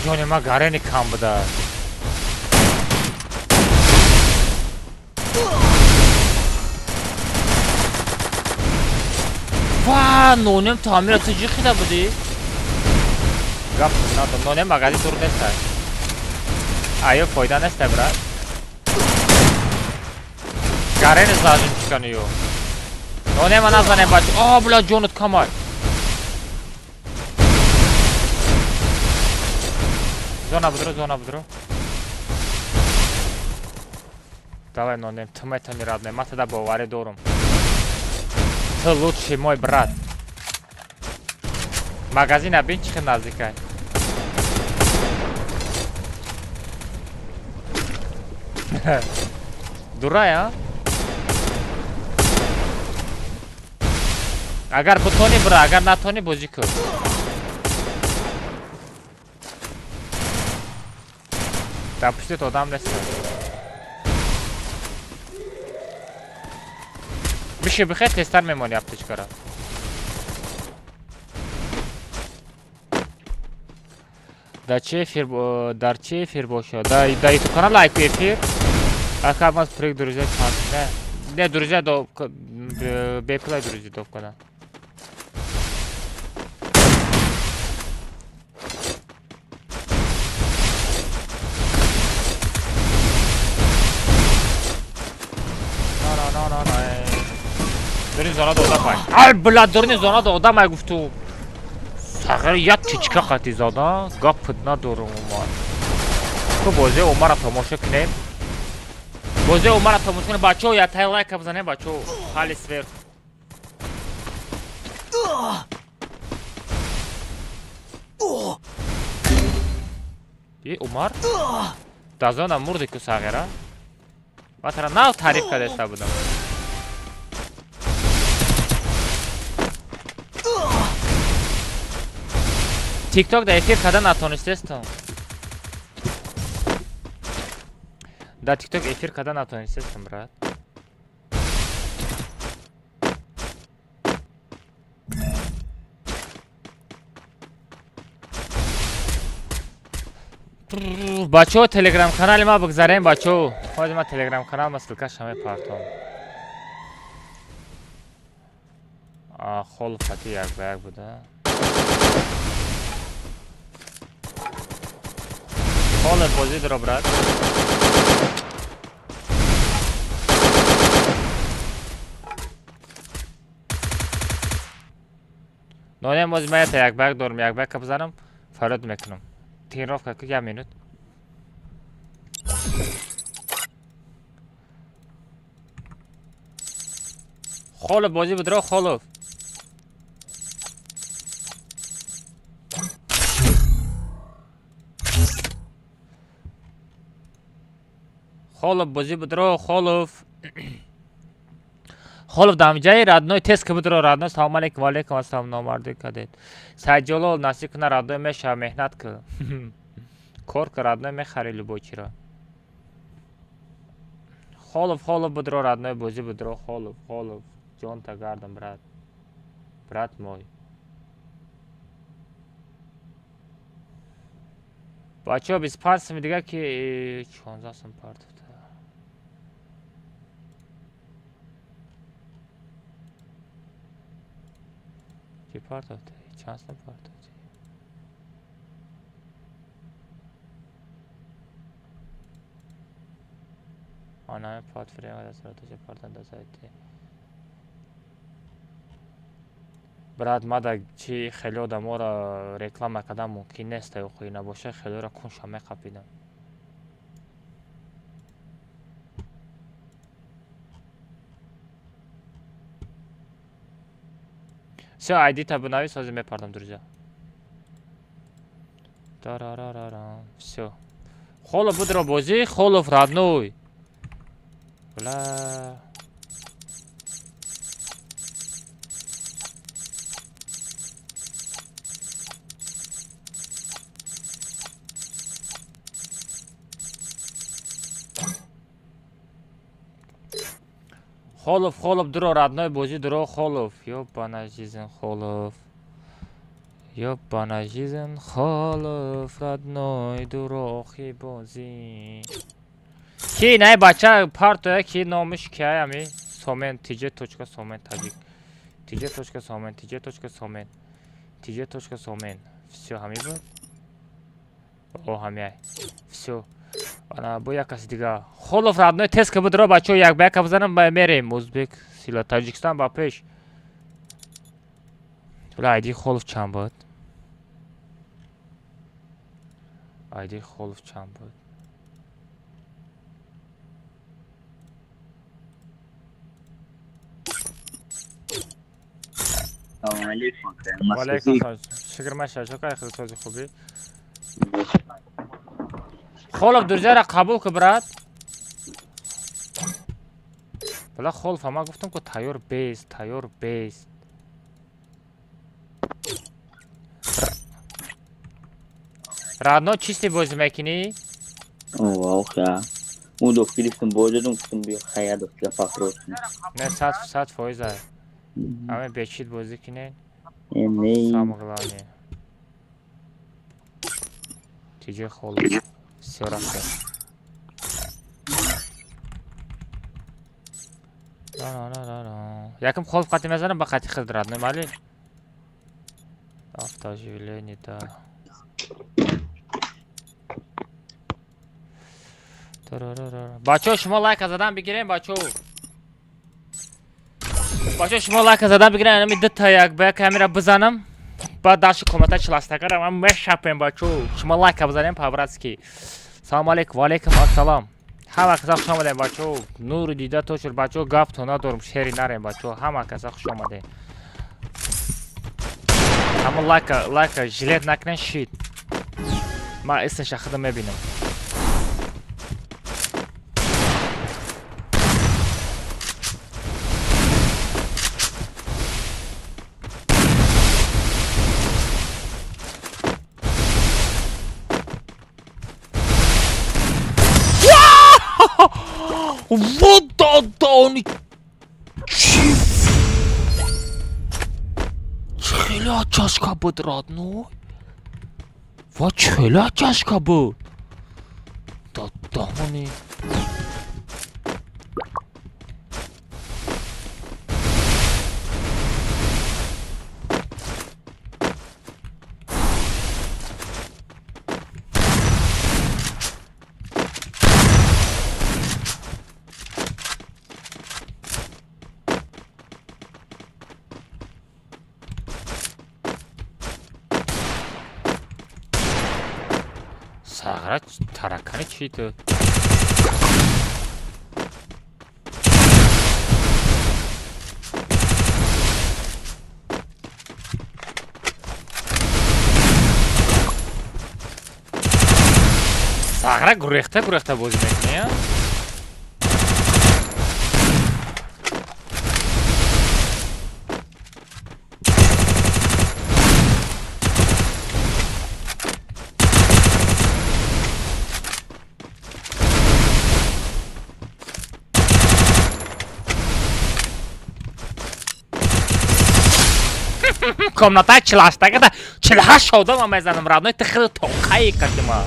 جونی ما گارنی کام بوده واه نونم تعمیر تو چی خیلی بودی؟ گفت نه نونم مغازی دور نیست آیا فایده نیست برات؟ گارن زازم چیکانیو نونم نزنم بچه آه بلا جونت کامای زونا بدرو давай нонем ты не родной я тогда бовари дорум ты лучший мой брат магазин абин чихи наздикай дурай а агар бутони бра агар натони бозӣ кун дар пуштит одам нест биши бихай тестар мемонӣ аптечкара дар чи эфир бошад дар ютуб канал лайку эфир акамаз проект друзья не друзья беплай друзья доп кунам دورین زانا داده پای ای بلد دورین زانا داده مای گفتو ساغر یک تیچکه قطی زاده گپت ندارم اومد تو بازی اومد را تماشا کنیم بازی اومد را تماشا کنیم بچه ها یک تای لایک بزنیم بچه ها حالی سویر ای عمر دازانم مردی که ساغره و ترا نو تعریف کرده بودم تیک تاک در افیر کردن نتونستم در تیک تاک افیر کردن نتونستم برات بچه ها تلگرام کانال ما بگذاریم بچه ها خواهد ما تلگرام کانال ما سلکش همه پارتون خول فتی یک به یک بوده خول بازی درو برد نونه موز مایت یک به یک دارم یک به یک بزنم فراد میکنم تین راف که یک مینوت خول بازی بدرو خولو خولو بازی بدرو خولو خولو دامجای رادنوی تست که بدرو رادنوی سلام علیکم و علیکم السلام نامردی کدید سجلو ناسی کنه رادنوی میشه مهنت که کار که رادنوی میخری لبوچی را خولو بدرو رادنوی بازی بدرو خولو جان تا گردم برات موی بچه ها 25 سمی دیگه که 16 سم پارت بوده چی پارت بوده؟ چند سم پارت بوده؟ آنها پارت فریم از صورت چه پارت اندازه ایتی برات ما دا چی خیلی آدم ها را رکلام کردن ممکن نیست و خوی نباشه خیلی را کنش همه قپیدم سه آیدی تا بناوی سازی میپردم درجا все خولو بود را بازی خولو فرادنوی بلا Холов, дро, родной, бози, дро, холов. Ёбана жизнь, холов. Ёбана жизнь холов родной дурохи бозин. Ки не бача партия ки номиш кия ами сомен tj.somen таджик tj.somen tj.somen tj.somen всё ҳами буд о ҳами всё ана бо як каси дига холов родной тест ки будро бачо як бяка бизанам мерем узбек сила таҷикистон ба пеш вала айди холов чанд буд айди холов чанд буд سلام علیکم وعلیکم السلام شکر ماشا چوکای خیلی سازی خوبی خولف درجه را قبول که برات بلا خولف ما گفتم که تایور بیست رادنو چیستی بازی میکنی؟ واو خیا اون دکتریستم بودم گفتم بیا خیا دکتر فقروت نه 100% همه بچید بازی کنین نه سامغلانی تیجه خولف سیارخته یکم خولف قطعی میزنم با قطعی خیلی درد نمالی автоживление да бачо шумо лайка задан бигирем бачо шумо лайка задан бигирем ами дута як ба камера бизанам ба даши коммента чластакара ман мешапем бачо шумо лайка бизанем по-братски салом алейкум ва алейкум ассалом ҳама каса хуш омадем бачо нури дида то шуд бачо гап то надорум шери нарем бачо ҳама каса хуш омадем ҳама лайка жилет накунен шид ман эсен шахида мебинам Вот да он чиф. Чхеля чашка буд родной. Вот чхеля чашка буд. Да они. сағра таракани чиді сағра гурехта бозі мекне комната чилаштагада 48 одам мезанам родной ты хеле тоқай кардима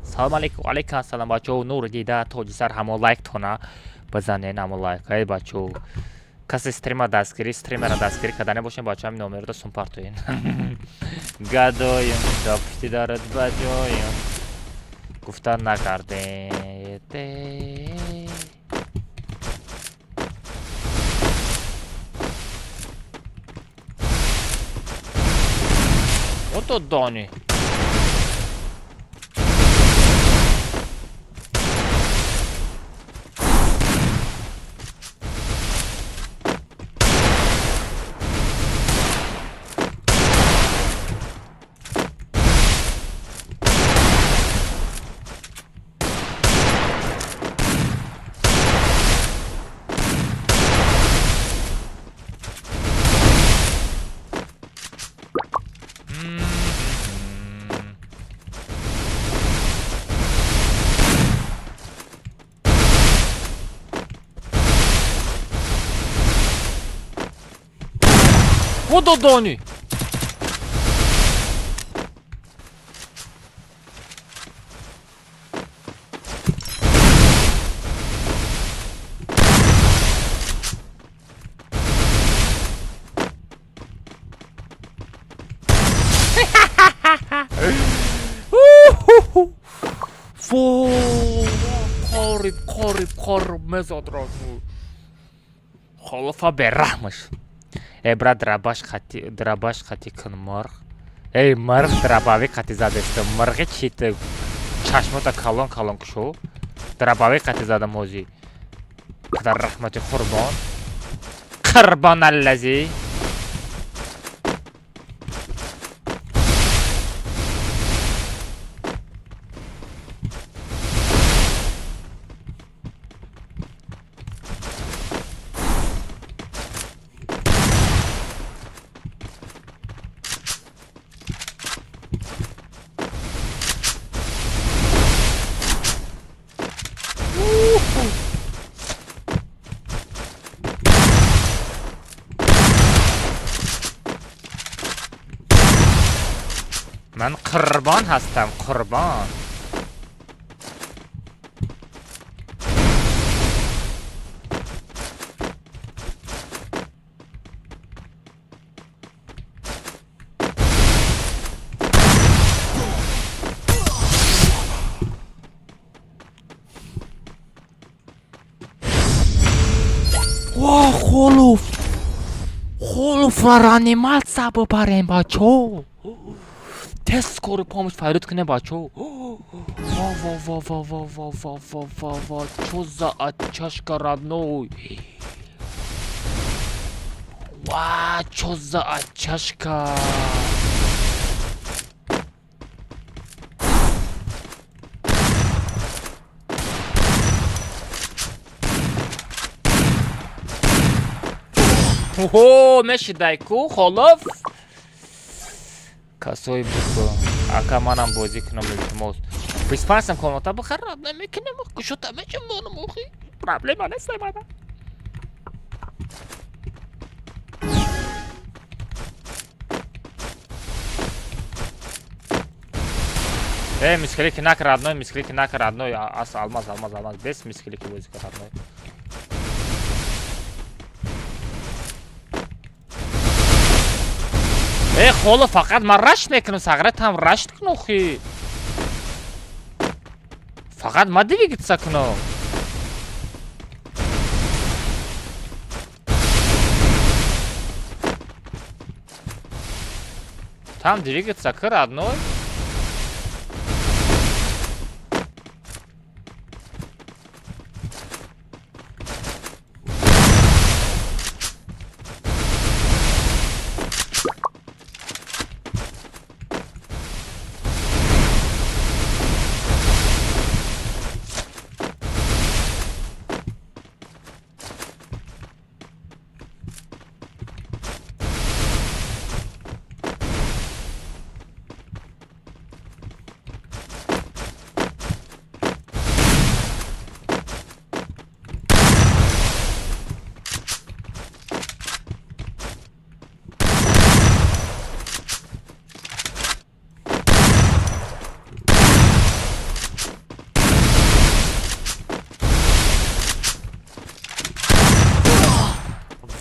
салом алейкум алейкум ассалом бачо нур дида тоҷи сар ҳамо лайк тона бизанен ҳамо лайк ай бачо каси стримера дастгирӣ карда небошем бачо ҳамин номерро сумпартоен гадоем допусти дорад баҷоем гуфтан накардем ото дони ото дони پر مزاد را نو خلافا برحمش ای برا درباش خطی کن مرغ ای مرغ درباوی خطی زده است مرغ چیت چشمتا کالون کشو درباوی خطی زده موزی در رحمت قربان اللذی من قربان هستم قربان وا خلوف رانیماتسا ببریم بچو تست کور پامش فریاد کنه بچو وا چو زاعت چشکا رادنوی وا چو زاعت چشکا اوه مشی دایکو خلاف کسایی بود اکا منم بازی کنم التماس بسپارسم کامنتا بخرم نمیکنم کشوتا میشم بانم اوخی پرابلم نیست مادا میسکلیک نکرد نوی اصلا الماس بس میسکلیک بازی کرد نوی ای خالو فقط من رشت میکنم سغرت هم رشت کنو خی فقط ما دیگه گیت سکنم там двигаться к родной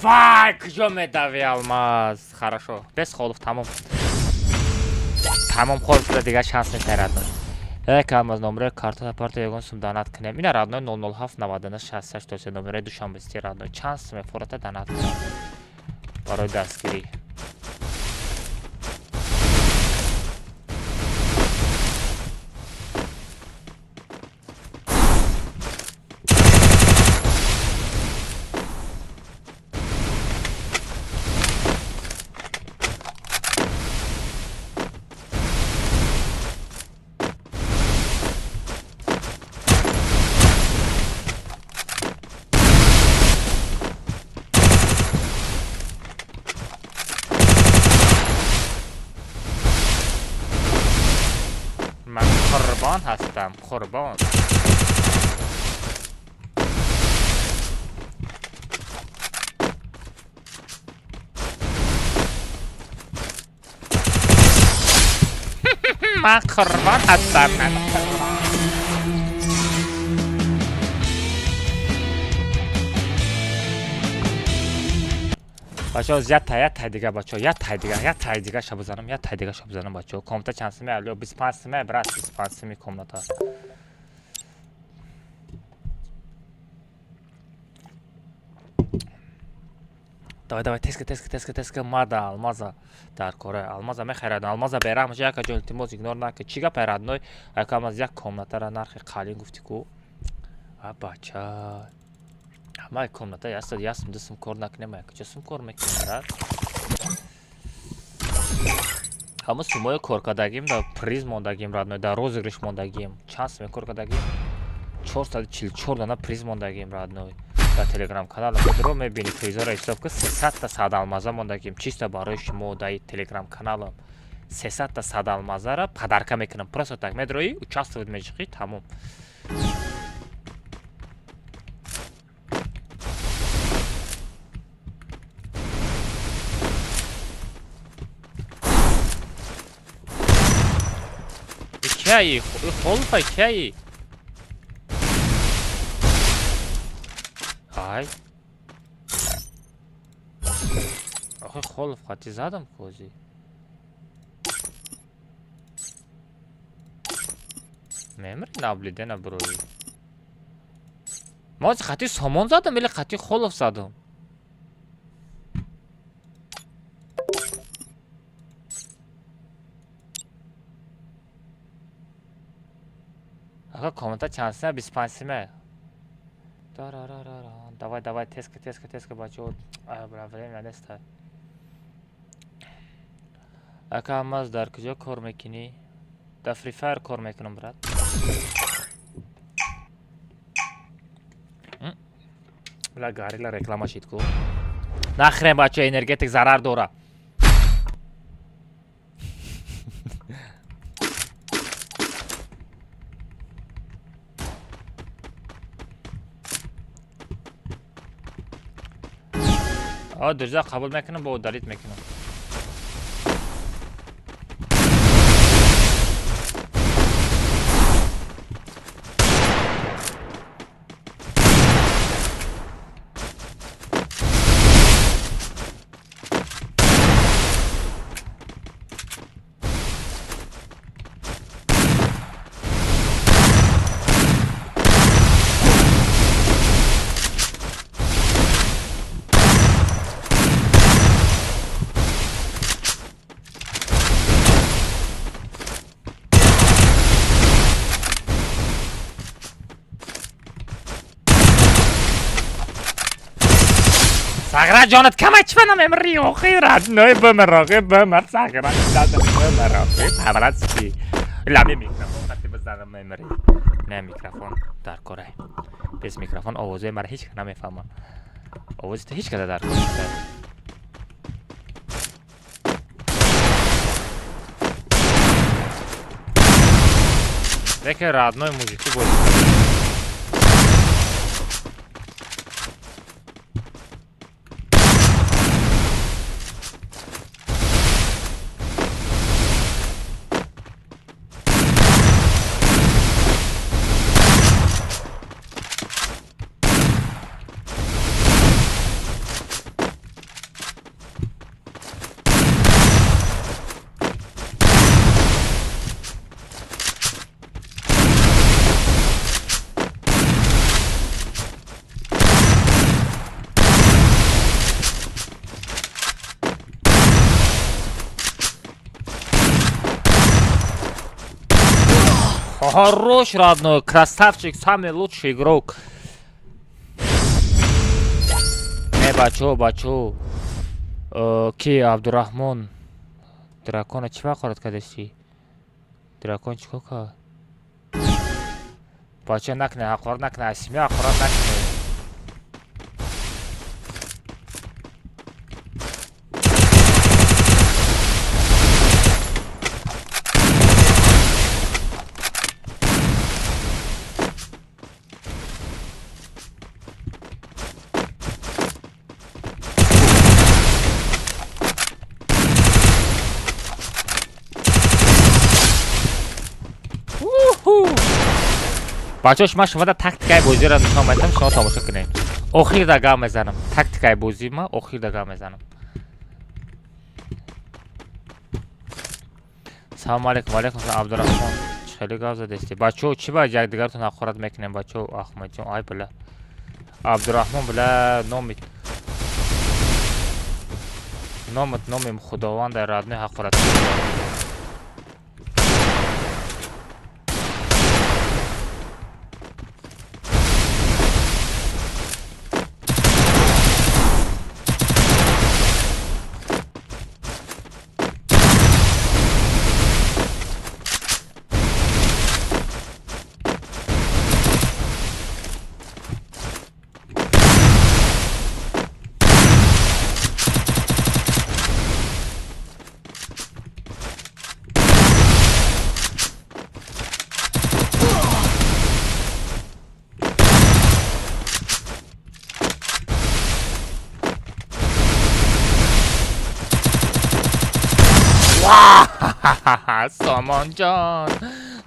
Вай, кжо медави алмаз. Хорошо. Без холов тамом. Тамом холов да дига шанс нетарад. Як алмаз номер карта парта ягон сум данат кинем. Ина радной 007 99 68 то номер душанбе сти радной шанс ме фората данат кинем. Барои дастгирӣ. من قربان هستم قربان من قربان هستم بچه‌ها زیاد دیگه بچه‌ها یه تای دیگه شب بزنم بچه‌ها کامنت چانس می الو 25 می برات 25 می کامنت давай, теска, мада, алмаза. Дар кора, алмаза мехайрад, алмаза берам, яка ҷо илтимос игнор накӣ. Чига пайрадной, якам аз як комнатара нархи қалин гуфти ку. А бача. Ама комната ястым дистим кор накунем, як ҷасим кор мекунем брат. Ҳама сумои кор кардагим да приз мондагим радной, да розыгрыш мондагим. Чанд сум кор кардагим? 444 дона приз мондагим радной. Дар телеграм канал худро мебинед, призора ҳисоб ки 300 та садалмаза мондагим. Чисто барои шумо дар телеграм каналам 300 та садалмазара падарка мекунам. Просто так медрои, участвовать мешиқи, тамом. Кяи, холфа кяи. Ай. Охи холф хати задам кози. Мемри наблидена брои. Мо хати сомон задам или хати холф задам? Ага, комната чансна 25 симе. Давай, теска, бачо. Ай, бра, время нест. Ака амаз дар куҷо кор мекунӣ? Дар Free Fire кор мекунам, брат. Бля, Гарила реклама шид ку. Нахрем, бачо, энергетик зарар дора. درجا قبول میکنم با دلیت میکنم. ساغرا جانت کمک فنم امری آخی ردنای بمر ساغرا دادم بمر آخی پرستی لمی میکروفون خطی بزنم امری نه میکروفون در کاره بس میکروفون آوازه مرا هیچ که نمیفهمم آوازی تو هیچ که در کاره دیگه ردنای موزیکی بود Хорош, родной, красавчик, самый лучший игрок. Бачо. Ки Абдурахмон. Дракона чива хорат кадешти? Дракон чико ка? Бачо накне, ахор накне, асими ахорат накне. بچه‌ها من شما در تاکتیکای بازی را نشون میدم شما تماشا کنید. آخر دگاه میزنم. تاکتیکای بازی ما آخر دگاه میزنم. سلام علیکم. علیکم سلام عبدالرحمن. خیلی گاز دستی. بچه‌ها چی باید یک دیگرتون آخرت میکنیم بچه‌ها احمد جان آی بله. عبدالرحمن بله نامید. номим худованд родной ҳақорат мекунад.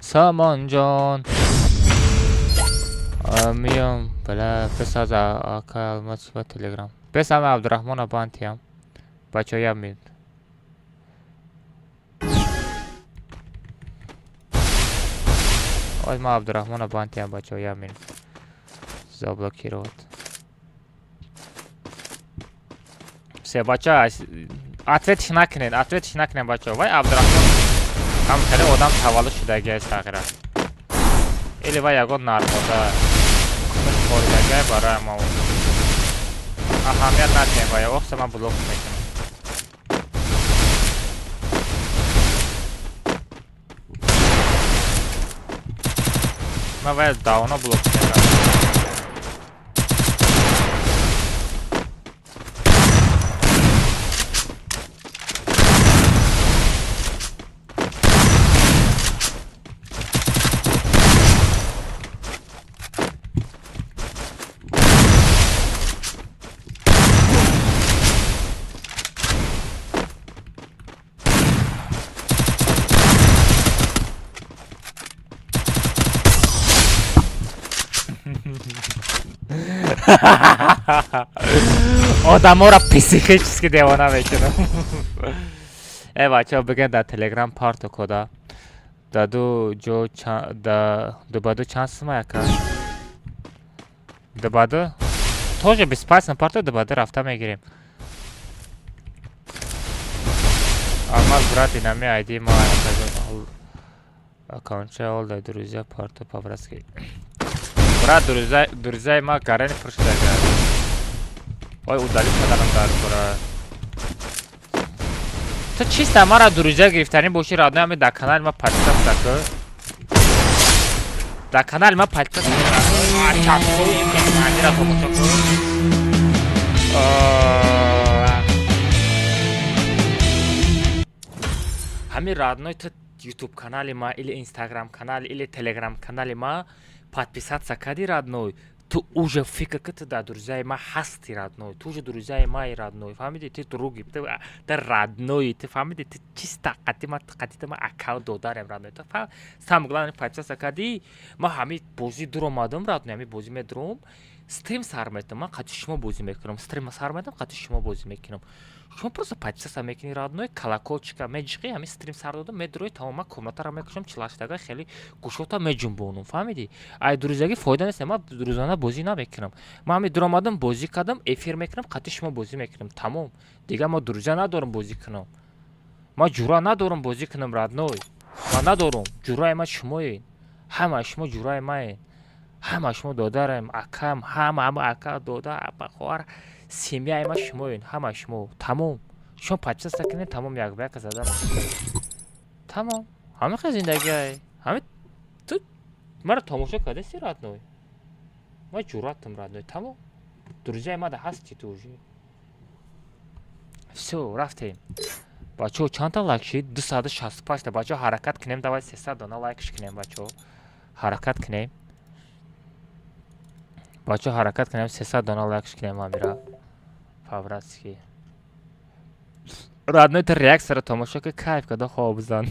سامان جان میام بله پس از آکا الماس و تلگرام پس هم عبدالرحمن بانتی هم بچه های مید آج ما عبدالرحمن بانتی هم بچه های مید زبلاکی رو سه بچه ответش نکنین بچه وای عبدالرحمن همتره آدم تولد شدگی است تغییره ایلی وای یکون نرموده کمش خوردگی برای ما اهمیت نکنین وای اخص من بلوک میکنم من وای داونا بلوک میکنم آدم را پسیخیچسکی دیوانه میکنم ای بچه ها بگن در تلگرام پارت کدا دو بدو چند سمه یکا دو بدو توجه 25 پارت دو بدو رفته میگیریم اما برات اینمی ایدی ما аккаунтча олда друзья парта по-братски брат друзья ма гарани пуршидага ой удалить каданам дар бора то чисто мара друзья гирифтани боши родной ами да канал ма подписаться тако да канал ма подписаться ҳами родной то YouTube канали ма или Instagram канал или Telegram канали ма подписаться кади родной ты уже фикр ты да друзья ма хасти родной ты уже друзья мои родной фамилия ты други ты родной ты фамилия ты чисто катима аккаунт додарем родной ты самое главное подписаться кади ма ҳами бози дуромадам родной ҳами бози медром стрим сар метам ма қати шумо бози мекунам стрим сар метам қати шумо бози мекунам شما просто подписаться мекунӣ родной колокольчика меҷиқӣ ҳамин стрим сар дода медрои тамома комнатаро мекушам чилаштага хеле гушота меҷунбонам фаҳмидӣ ай друзиягӣ фоида нест ман рӯзона бозӣ намекунам ман ҳамин дуромадам бозӣ кардам эфир мекунам қати шумо бозӣ мекунам тамом дига мо друзия надорам бозӣ кунам ман ҷуръа надорам бозӣ кунам родной ман надорам ҷуръаи ман шумоед ҳама шумо ҷуръаи маед ҳама шумо додарем акам ҳама ака дода апа хоҳар семьяи ма шумоед ҳама шумо тамом шумо подписаться кунед тамом якбаяка зада тамом ҳамиқа зиндагиае ҳами ту маро тамошо кардеси родной ма ҷуръатам родной тамом друзьяи мада ҳасти ту уже всё рафтем бачаҳо чанда лайк шид 265 бачаҳо ҳаракат кунем давай 300 дона лайкш кунем бачаҳо ҳаракат кунем бачаҳо ҳаракат кунем 300 дона лайкш кунем амира по-братски родной ты реакцияро тамошо ки кайф када хоб зан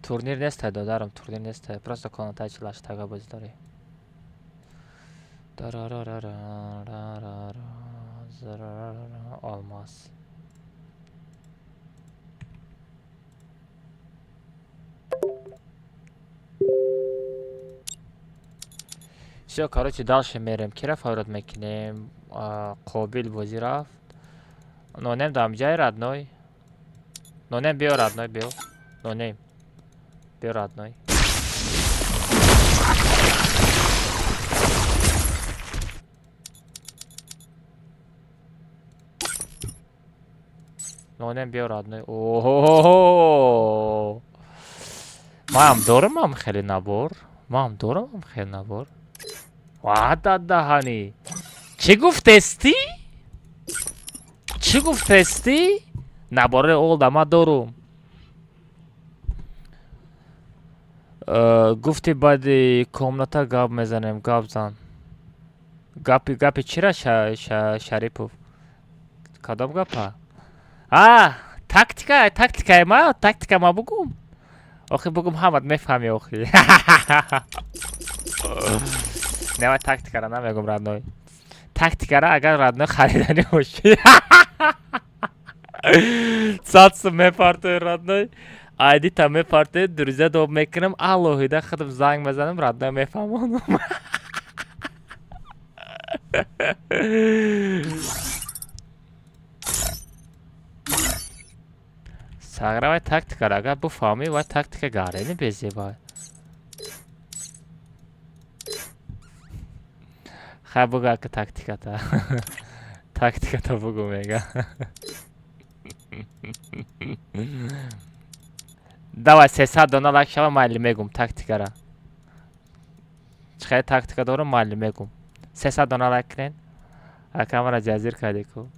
турнир нестай додарам турнир нестай просто комнатаи чилаштага бозӣ дорӣ алмаз Все, короче, дальше мерим. Кира фаворит мекинем. Қобил бозӣ рафт. Нонем дам ҷай родной. Нонем биё родной биё. Нонем. Биё родной. Нонем биё родной. О-хо-хо-хо. Мам дорам хеле набор. Мам дорам хеле набор. Вада дахани. Чӣ гуфтести? Чӣ гуфтести? Набораи олдама дорум. Гуфти баъди комната гап мезанем, гап зан. Гапи чира Шарипов? Кадом гапа? Тактика ма бугум. Охи бугум ҳамат мефаҳми охи. Нема тактикара намегум родной. Тактикара агар родной харидани боши. 100 сум мепартои родной. Айди та мепартои дуруза доб мекунам. Аллоҳида худам занг мезанам родной мефаҳмонам. Сагра вай тактикара агар буфаҳмӣ вай тактика гарени безебай. Хай бугу ака тактиката. Тактиката бугу мега. Давай 300 дона лайк шава майли мегум тактикара. Чихай тактика дорум майли мегум. 300 дона лайк кунен. Ака мара ҷазир кардику.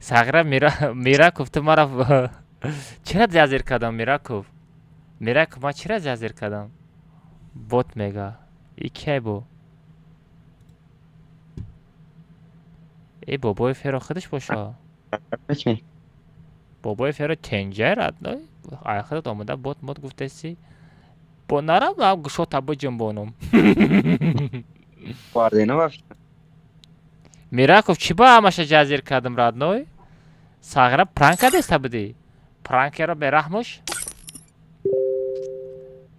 Сагра Мираков ту мара чира ҷазир кардам Мираков? Мираков ма чира ҷазир кардам? Бот мега. И кай бу? бобои феро худаш боша. бобои феро тенҷай родной. Ай худат омада бот мод гуфтаси. Бо нарам гушота буҷунбонум. Мираков чӣ ба ҳамаша ҷазир кардам родной? Сагра пранка деста будӣ? Пранкеро бераҳмуш?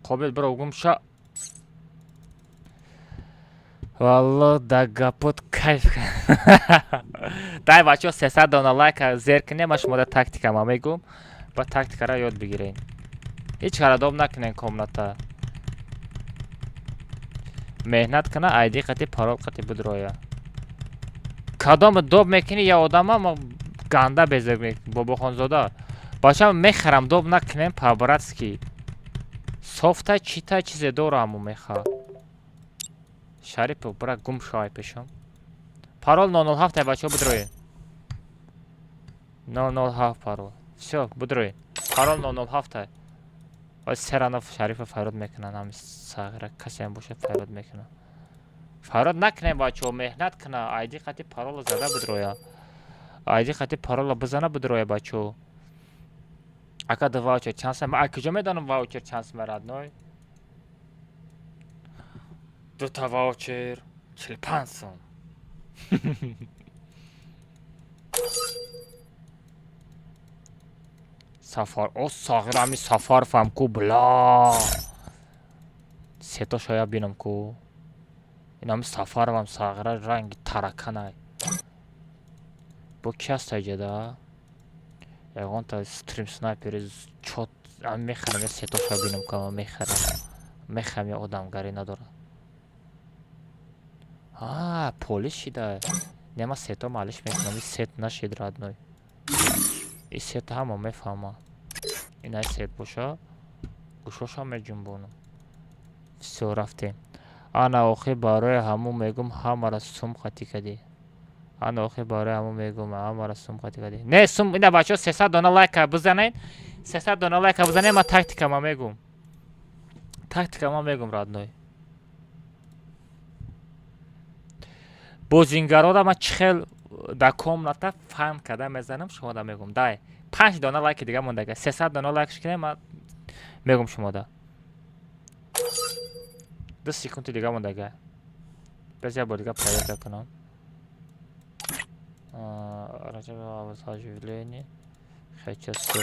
Қобил биро гумша. Валло да гапот кайф. Дай бачо 300 дона лайк зер кунем, ма шумода тактикама мегум. Ба тактикара ёд бигирен. Ҳеҷ кара доб накунен комната. Меҳнат куна айди қати парол қати будроя. Кадом доб мекунӣ я одама ганда безак мекунӣ Бобохонзода. Бача мехарам доб накунем по-братски. Софта чита чизе дораму меха. Шарипов бра гум шавай пешам. Парол 007 бачо будрои. 007 парол. Всё, будрои. Парол 007. Ва Серанов Шарипов фарод мекунан ам сагра касем боша фарод мекунан. Фарод накунем бачо меҳнат куна айди қати парол зада будроя. Айди қати парол бизана будроя бачо. Ака да ваучер чанс ма акҷо медонам ваучер чанс ма родной. Дута ваучер 45 сум. Сафар о саграми сафар фам ку бла. Сето шоя бинам ку. Инам сафар вам сагра ранги тараканай. Бо ки аста ҷада? Ягон та стрим снайпер чот ам мехарам я сето шоя бинам ку мехарам. Мехам я одамгари надора. Полис шида. Нема сето малиш мекунам. И сет нашид родной. И сет ҳама мефаҳма. Инай сет боша. гушоша меҷунбонам. Всё рафтем. Ана охир барои ҳамун мегум ҳамара сум қатӣ кадӣ. Ана охир барои ҳамун мегум ҳамара сум қатӣ кадӣ. Не сум ина бачо 300 дона лайка бизанед. 300 дона лайка бизанед ма тактикама мегум. Тактикама мегум родной. бо зингарода ма чӣ хел дар комната фан карда мезанам шумода мегум. Дай 5 дона лайки дига мондага. 300 дона лайкш кунем ма мегум шумода. 2 секунди дига мондага. Без я бо дига проверка кунам. Раҷаба оживление. Хача су.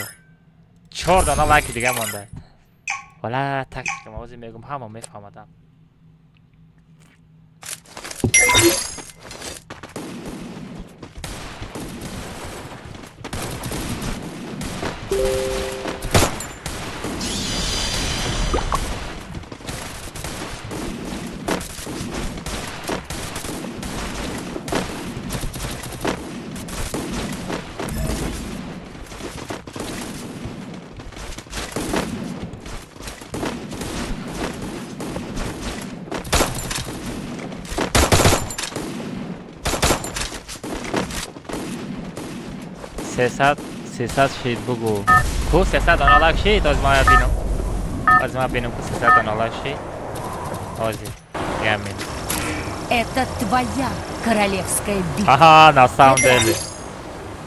4 дона лайки дига монда. Вала тактика ма ози мегум ҳама мефаҳмадам. سیصد شید بگو کو 300 آنالог شید از ما بینم کو 300 آنالог شید ازی ямин Это твоя королевская битва. ага на самом деле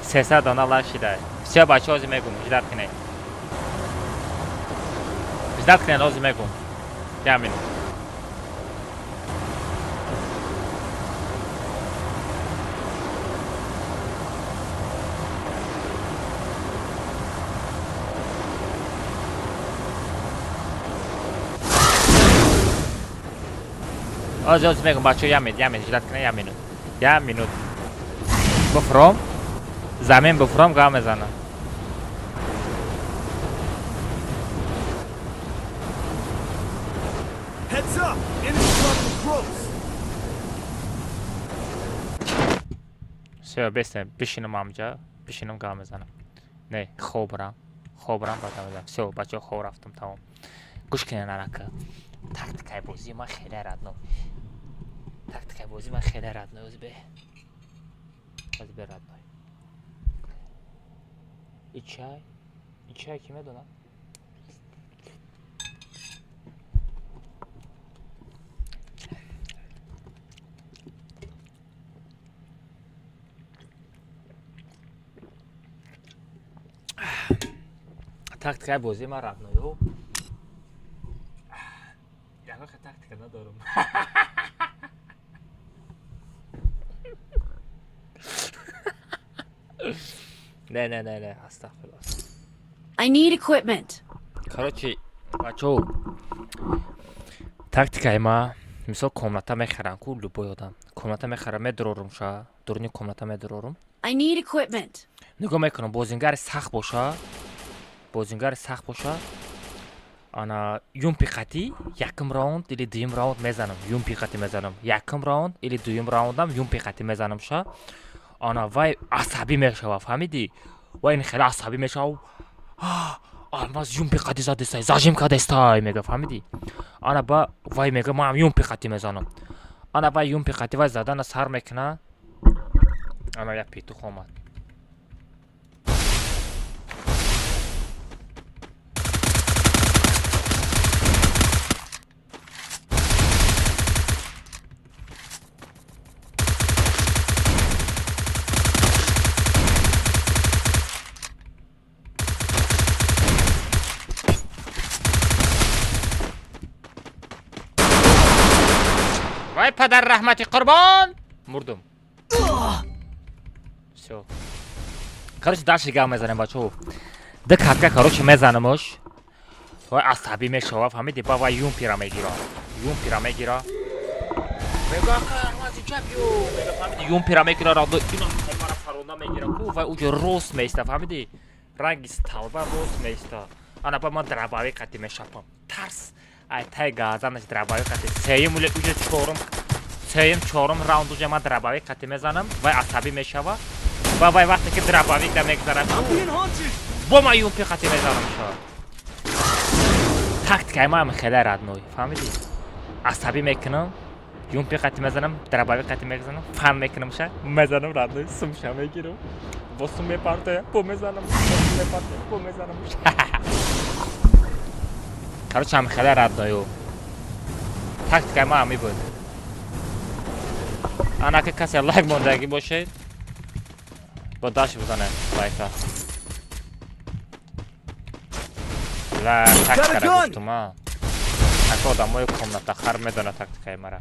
300 آنالог شده все бача озі мегум ждат кинен озі мегум ямин از میگم بچه یه جلت کنه یه مینوت بفرام زمین بفرام گام میزنم Heads up! Enemy dropping close! بشینم آمجا بشینم گام میزنم نه خوب رم بعد میزنم سه بچه خوب رفتم تمام گوش کنه نرکه تاکتیکای بازی من خیلی ردنم از به ردنم این چای کی میدونم تاکتیکای بازی من ردنم یه وقت تاکتیک ندارم نه استغفرالله I need equipment. короче бачо тактикаи ма мисол комната мехарам ку любой одам комната мехарам медурорум ша дурни комната медурорум I need equipment. нигоҳ мекунам бозингари сахт боша ана юм пиқати якм раунд или дуюм раунд мезанам юм пиқати мезанам якм раунд или дуюм раундам юм пиқати мезанам ша ана вай асабӣ мешава фаҳмидӣ вай ин хеле асабӣ мешава маз юм пиқати задестай зажим кадестай мега фаҳмидӣ ана ба вай мега ман юм пиқати мезанам ана вай юм пиқати вай задана сар мекуна ана як петух омад вай падар раҳмати қурбон мурдум всё короче дальше гам мезанем бачо да катка короче мезанамош вай асабӣ мешава фаҳмидӣ ба вай юмпира мегира мега мази ҷабё мега фаҳмидӣ юмпира мегира радо ино мара фаронда мегира ку вай уҷо рост меиста фаҳмидӣ ранги сталба рост меиста ана ба ман драбавӣ қати мешапам тарс ай тай газанаш драбавӣ қати сеюм чорум раунд уҷа ман драбавӣ қати мезанам вай асабӣ мешава ва вай вақте ки драбавӣ да мегзарад бо ман юмпи қати мезанам шо тактикаи ман хеле радной фаҳмидӣ асабӣ мекунам юмпи қати мезанам драбавӣ қати мезанам фан мекунам ша мезанам радной сумша мегирам бо сум мепартоям бо мезанам короче ҳам хеле радною тактикаи ман ҳамин буд ана ки касе лайк мондагӣ бошед бо даш бизане лайка тактикара гуфтума ака одамои комната хар медона тактикаи мара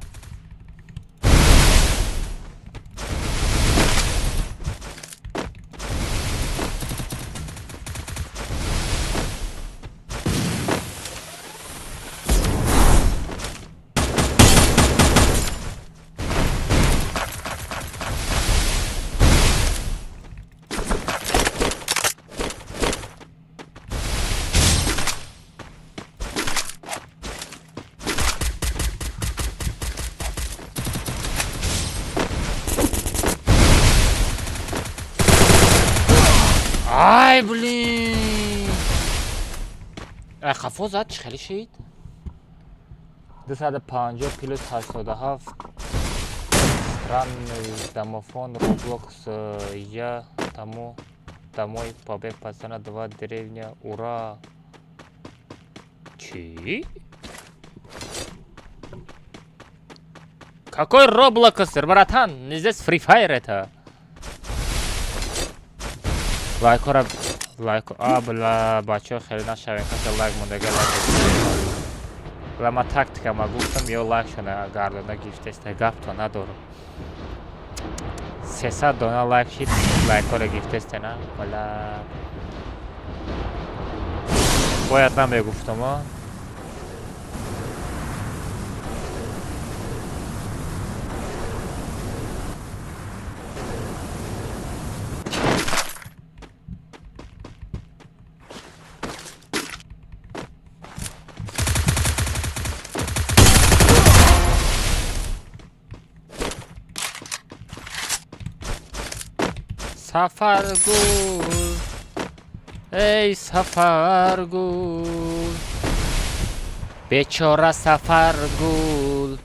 ай блин خفا زد چه خیلی شید 250 پلوس 87 странный домофон Roblox я тому домой побег пацана 2 деревня ура Чи? Какой Roblox, братан? Здесь Free Fire это. Лайкора, бля, бачо, хели нашавен, как лайк мондега лайк. Лама тактика могу там ее лайк шона гарда на гифтесте гафто надору. 300 дона лайк шит лайкора гифтесте на, бля. Бояд намегуфтам, а? Safargul Ey Safargul Bechora Safargul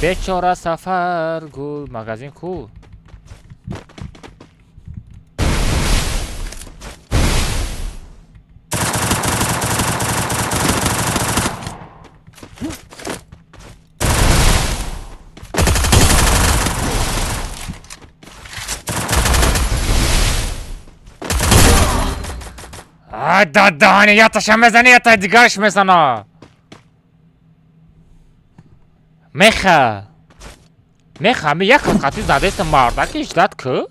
Bechora Safargul Magazin cool دادانی یا تشم بزنی یا تا دیگرش میزنه میخه می یک خطی زده است مردک اجداد که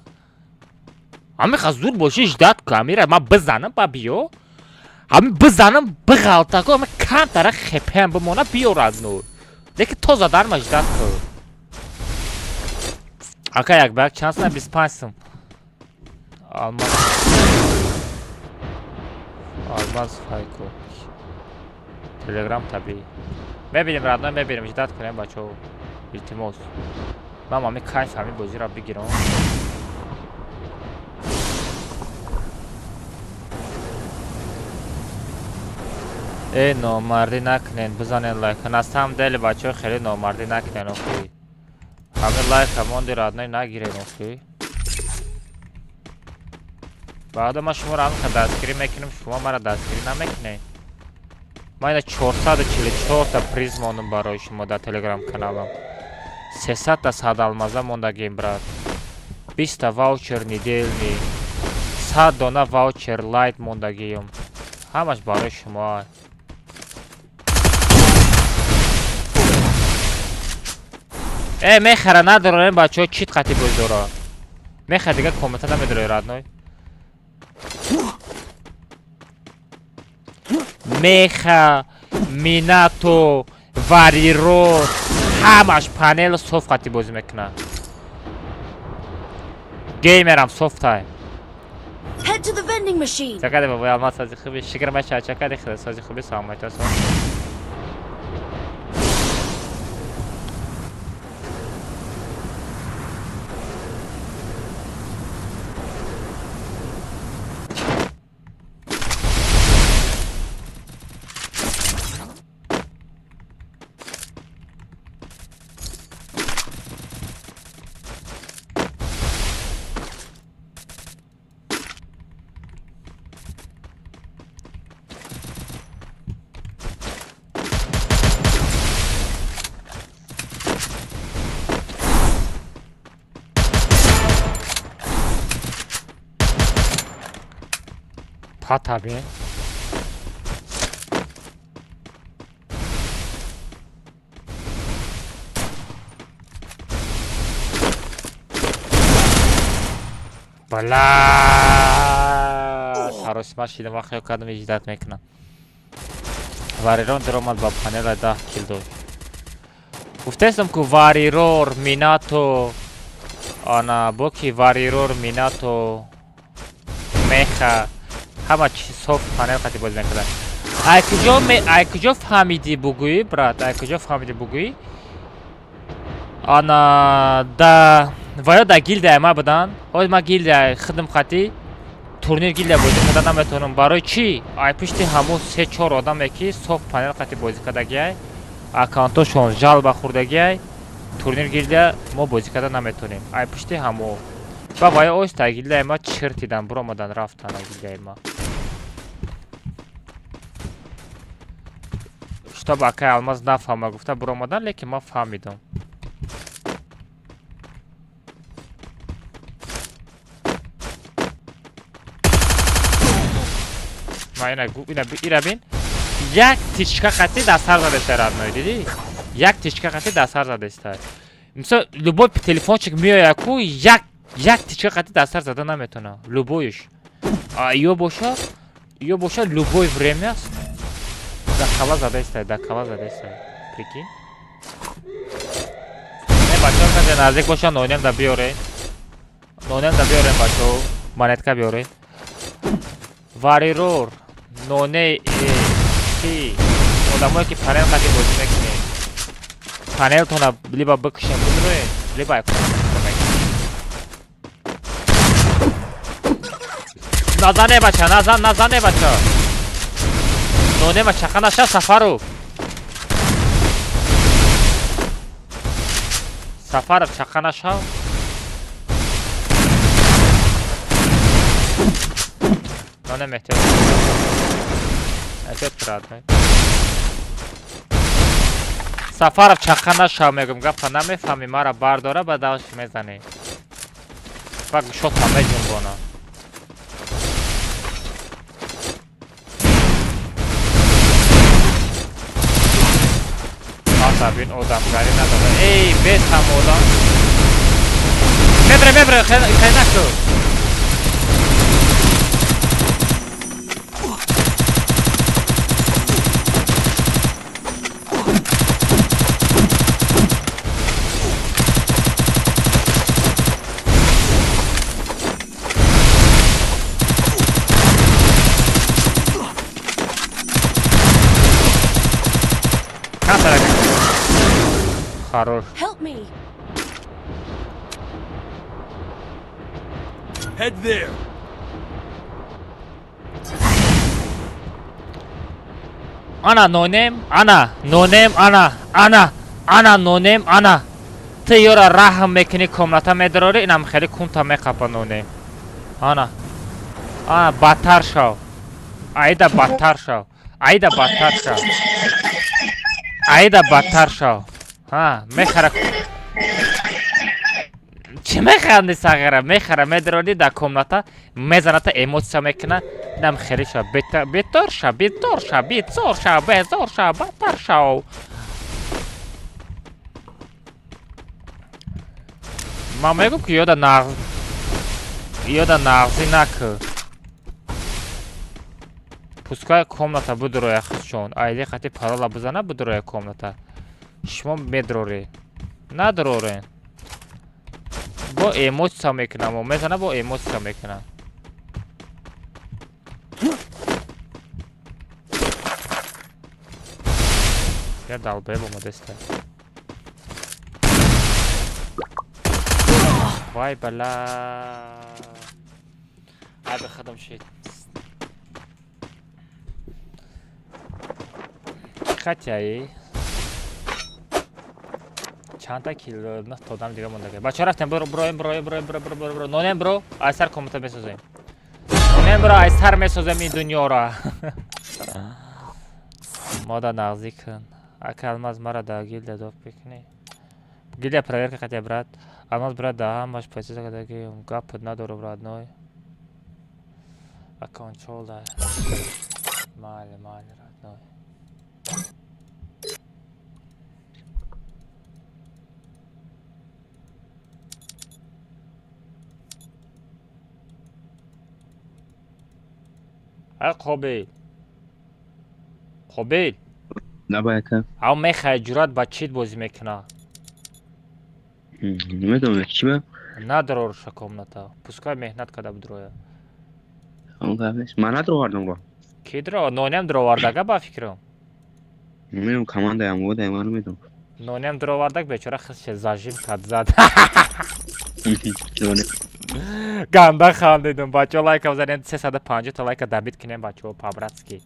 همی خزور باشه اجداد که میره ما بزنم با بیو همی بزنم بغلطه که همی کم تره خپیم بمونه بیور از نور لیکن تو زدن ما اجداد که اکا یک بک چانس نه 25 سم آلماز فایکو تلگرام طبیعی ببینیم رادنای ببینیم اجداد کنیم بچه ها التماس من همی کایف همی بازی را بگیرم ای نامردی نکنین بزنین لایکن از هم دل بچه ها خیلی نامردی نکنین اخوی همه لایک همون دی رادنای نگیرین اخوی بعد ما شما را هم دستگیری میکنیم شما مرا دستگیری نمیکنین ما اینا 444 تا پریز موندم برای شما در تلگرام کانالم 300 تا صد المازه موندگیم برات 20 تا واوچر ندیلنی 100 دونه واوچر لایت موندگیم همش برای شما میخره نداره این بچه ها چیت قطعی بزداره میخره دیگه کومنت نمیداره رادنای میخه میناتو واریرو همش پانل صوف قطعی بازی میکنه گیمرم صوف تایم Head to the vending machine. چکده بابای آلمان سازی خوبی شکر مشه چکده خیلی سازی خوبی سلامت هست tabii. Bala! Sarosma și de mă că nu mi-ai dat mecna. Variron de romat ba panela da kill do. Uftesam cu variror minato ana boki variror minato mecha همه چی صاف پنل خطی باز میکنن ای کجا فهمیدی بگویی برات ای کجا فهمیدی بگویی آنا دا و یا در گیلد ما بدن های ما گیلد خدم خطی تورنیر گیلد بازی کردن نمیتونم برای چی؟ ای پشتی همون 3-4 آدم که صاف پنل خطی بازی کردگی اکانتوشون جال بخوردگی تورنیر گیلد ما بازی کردن نمیتونیم ای پشتی همون با وای اوش در گیلد ما چرتیدن برو مدن رفتن گیلد ما شتا با که الماز نفهمه گفته برو مدن لیکن ما فهمیدم ما اینا بین یک تیشکا خطی دست سر زده سر ادنای دیدی؟ یک تیشکا خطی دست سر زده است مثلا لوبوی تلفن چک میای کو یک تیشکا خطی دست سر زده نمیتونه لوبویش یا باشه لوبوی ورمی است دکالا زده است دکالا زده است پریکی نه بچه ها نزدیک باشه نونیم دا بیاره بچه ها مانتکا بیاره واریرور نونه چی آدمایی که پنل خطی بازی میکنه پنل تونه لیبا بکشن بودروی لیبا اکنه نزنه بچه نونه ما چخنه شا سفرو چخنه شا نونه محتیاج سفر چخنه شا میگم گفت نمیفهمی مرا برداره به داش میزنی فقط شد همه جنبانه بین آدمگاری نداره ای بیت هم آدم ببره خیلی نشد Help me. Head there. Ana no name ana no name ana ty göra rahm mekini komnata medrori inam kheli kunta me qapa no name ana battar shaw aida battar shaw ها میخره چی میخنده ساغره میخره میدرونی در کمناتا میزنه تا ایموتسا میکنه نم خیلی شو بیتر شو بدتر شو ما میگم که یادا نغزی نکه پوسکای کمناتا بود روی خودشون ایده خطی پرالا بزنه بود روی کمناتا شما میدروری ندروره با ایموت سا میکنم و میزنه با ایموت سا میکنم یا دلبه با مدسته وای بلا ای بخدم شید خطی هایی چند تا کیل نه تادم دیگه مونده بچه رفتم برو نونم برو ایسر کامنت بسازیم نونم برو ایسر میسازیم این دنیا را مادا نغزی کن اکه الماز مرا دا گیل داف بکنی گیل پرگر که خطی برد الماز برد دا همش پیسیزه که داگی گپت نداره برد نوی اکانچول دا مالی رد نوی قابل نباید که او میخواه جرات با چیت بازی میکنه نمیدونم چی با نداره روش کامنتا پوسکای مهنت کده بود رویا اون قبلش من ندرو واردم با کی درو نونیم درو واردگه با فکرم نمیدونم کمان دایم بود ایمان نمیدونم نونیم درو واردگ بیچاره خیلی زاجیم کد زد گنده خندیدم بچه ها لایک بزنین 350 تا لایک دبیت کنین بچه ها پابراتسکی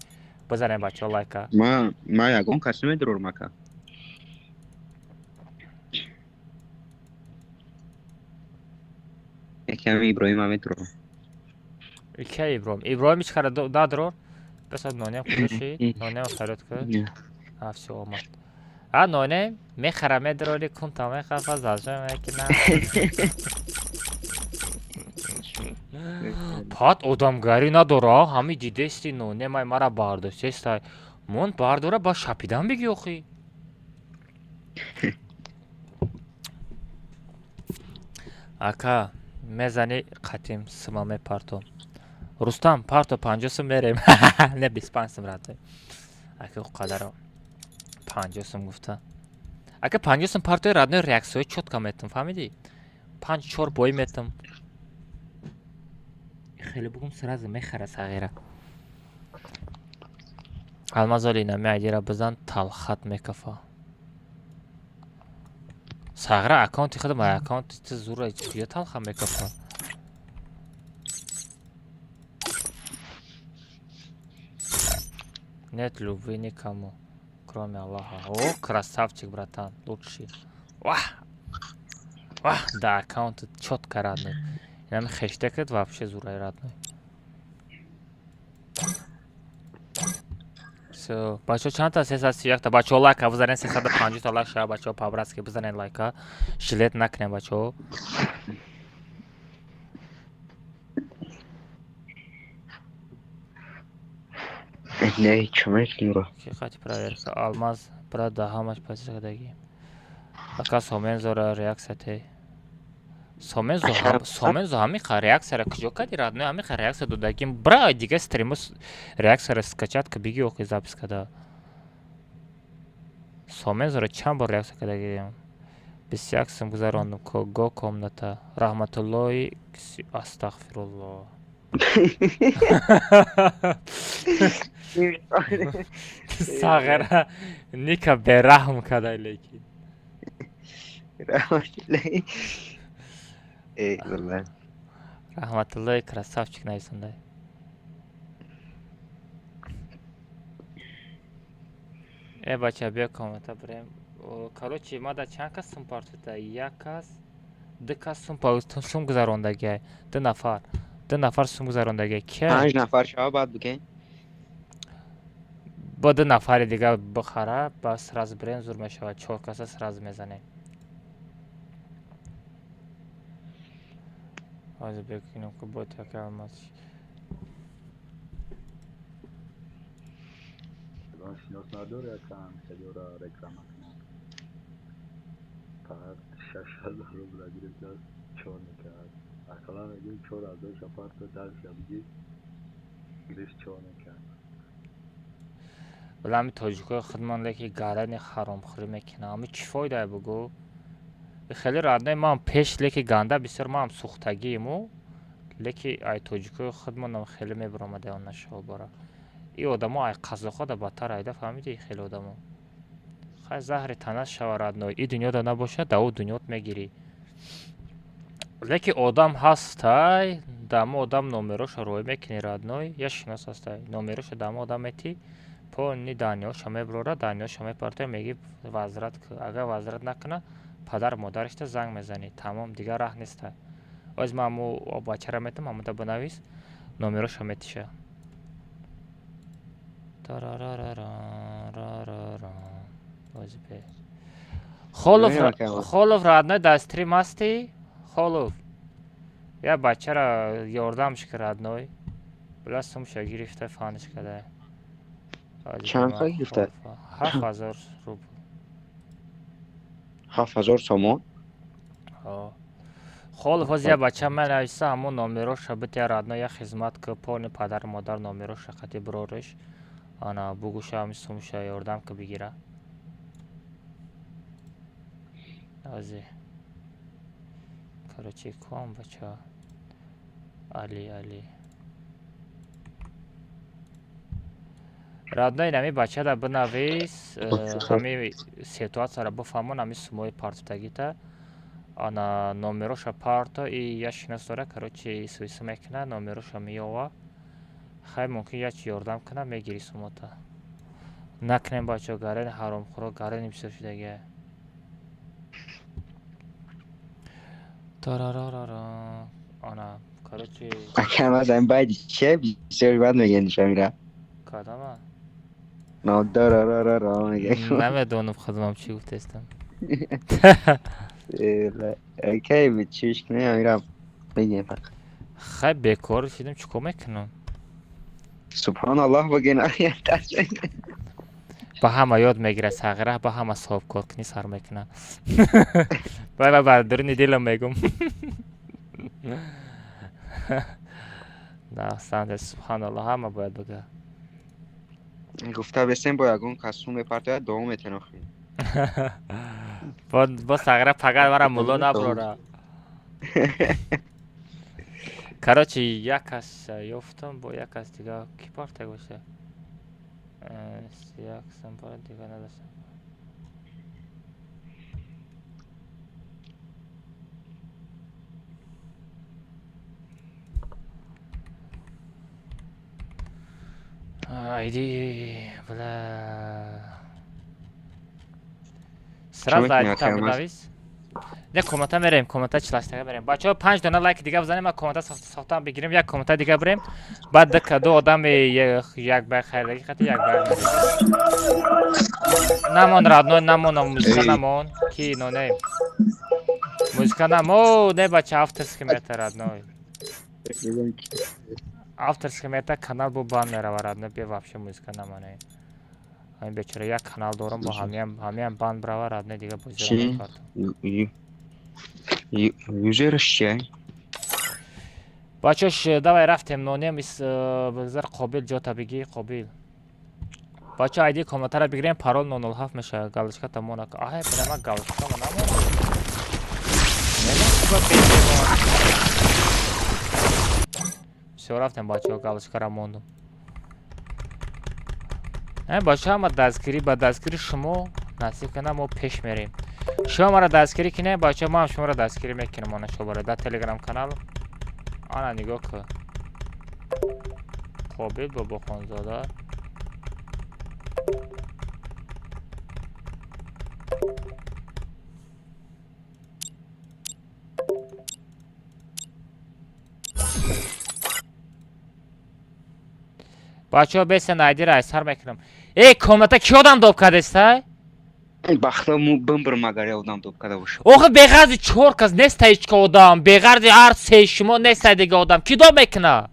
بزنین بچه ها لایک ما یگان کسی میدرور مکه یکمی ابراهیم هم میدرور کی ابراهیم هیچ کار دادرور بس نونیم کدوشی نونیم خرید کرد افسی اومد نونیم میخرم میدروری کن تا میخواه زاجه میکنه پات ادامگاری نداره همی دیدستی نونه مای مرا بارداشته مون بارداره با شپیدن بگی اخی اکا میزنی قطیم سمامه پارتو رستم پارتو 50 سم بریم نه 25 سم راته اکا قدرم 50 سم گفته اکا 50 سم پارتو رادنه ریاکسیون چوتکا میتم فهمیدی 5-4 بوی میتم خیلی بگم سراز میخره صغیره المازالی نمیادی را بزن تلخت میکفه صغیره اکانتی خودم اکانتی زوره بیا تلخت میکفه нет любви никому кроме Аллаха о красавчик братан лучший вах да аккаунт четко родной инами хэштег это вообще зурай родной все бачо чанд та 330 та бачо лайк бзарен 350 та лайк ша бачо пабратски бзарен лайка жилет накне бачо не чумек нуро кихати проверка алмаз брат хамаш пасадаги ака сомен зора реаксия сомен зо ҳами реаксияра куҷо кади радной ҳами реаксия додагим бра дига стримус реаксияра скачат ка биги оқи запис када сомен зора чанд бор реаксия кадагидем 21 сум гузарондум го комната раҳматуллои астағфирулло сағира ника бераҳм кадай лекин раҳматуллои красавчик нависондай бача бия коммента бирем короче мада чанд кас сум партита як кас ду кас сум гузарондагия ду нафар сум гузарондагия ки 5 нафар шава баъд бикен با 2 نفر دیگه بخره با سراز برین زور میشود 4 کس سراز میزنه از بکنم که با تکرار ماست شناس نداره یکم سلیورا رکلام کنم فقط 6,000 روبل گرفت دست چور نکرد اصلا میگیم چور ازش اپارت درس بگید گریش چور نکرد ولی همی تاجیکای خودمان لیکی گرن خرام خوری میکنه همی چی فایده بگو خیلی رادنای ما هم پیش لیکی گنده بسیار ما هم سوختگیمو لیکی ای تاجیکای خودمان هم خیلی میبرامده آن نشو باره ای آدم ها ای قضا خود بدتر ایده فهمیده خیلی آدم ها خیلی زهر تنش شو رادنای ای دنیا دا نباشه دا او دنیات میگیری لیکی آدم هستای دم آدم نومروش روی میکنی رادنای یا شناس هستای نومروش دم آدم میتی پونی دانیو شما برورا دانیو شما پارتای میگی وزارت که اگر وزارت نکنه پدر مادرش تا زنگ میزنی تمام دیگه راه نیست از مامو بچه را میتم مامو تا بنویس نومرو شما تیشه خولوف رادنای دا استریم هستی خولوف یا بچه را یاردمش که رادنای بلا سومش گرفته فانش کده چند خواهی گرفته؟ 7,000 روبل 7,000 سومون؟ خالف از یه بچه من نویسته همون نامروش بتی رادنای خدمت که پون پدر مادر نامروش خطی برورش آنا بگوشه همی سومش یاردم که بگیره ازی کروچی کام بچه علی رادنای نمی بچه دا بنویس همی سیتوات سر بفهمون همی سموی پارتتگی تا Она номероша парто и я шинасора, короче, свиса мекна, номероша миёва. Хай мумкин я чи ёрдам кунам мегири сумота. Накнем бачо гарен ҳаромхӯро гарен бисёр шудага. Тарарарара. Ана, короче. Акам аз ам байди че бисёр бад меген шамира. Кадама? Но дарарарара меген. Намедонам худам чи гуфтестам. Окей, бичиш не амира меген фақат. Хай бекор шидам чикор мекунам? Субҳаналлоҳ бигин аят. Ба ҳама ёд мегирад сағира, ба ҳама соҳибкор кунӣ сар мекуна. Ба дуруни дилам мегум. На, санде субҳаналлоҳ ҳама бояд бага. Гуфта бесем бо ягон касум мепартояд давом метенохи. Бо сағира фақат мара мулло наброра. Короче, як кас ёфтам, бо як кас дига ки партия боша? Як сампара дига надастам. Айди, бля. Сразу айди там навис. Не коммента мерем, коммента чилаштага мерем. Бачаҳо 5 дона лайк дига бзанем, ма коммента сохтам бигирем, як коммента дига берем. Баъд ду одам як бай хайрдаги хати як бай. Намон радной, намон музыка намон. Ки но не. Музыка намон, не бача авторский мета радной. Авторский мета канал бу бан мерава радной, бе вообще музыка намоне. Ҳамин бечора як канал дорам бо ҳамиам бан брава радной дига бозира мекардам. Юзерш чия? Бачош, давай рафтем нонем бигзар Қобил ҷота биги Қобил. Бачо айди комментара бигирем, парол 007 меша, галочка тамона. Аҳай, прямо галочка ма намон. Всё рафтем бачо, галочкара мондум. Бачо ҳама дастгирӣ ба дастгири шумо насиб кунам, мо пеш мерем. Шумо мара дастгирӣ кине, бачо мо ҳам шуморо дастгирӣ мекунем, ана шобара дар телеграм канал. Ана нигоҳ кун. Қобил Бобохонзода. Бачо бесен айди рай сар мекунам. Коммента ки одам доб кардестай? Бахтаму бимбир магаре одам доб карда боша. Охи беғарзи 4 кас нестай ичка одам, беғарзи ҳар се шумо нестай дига одам. Ки доб мекуна?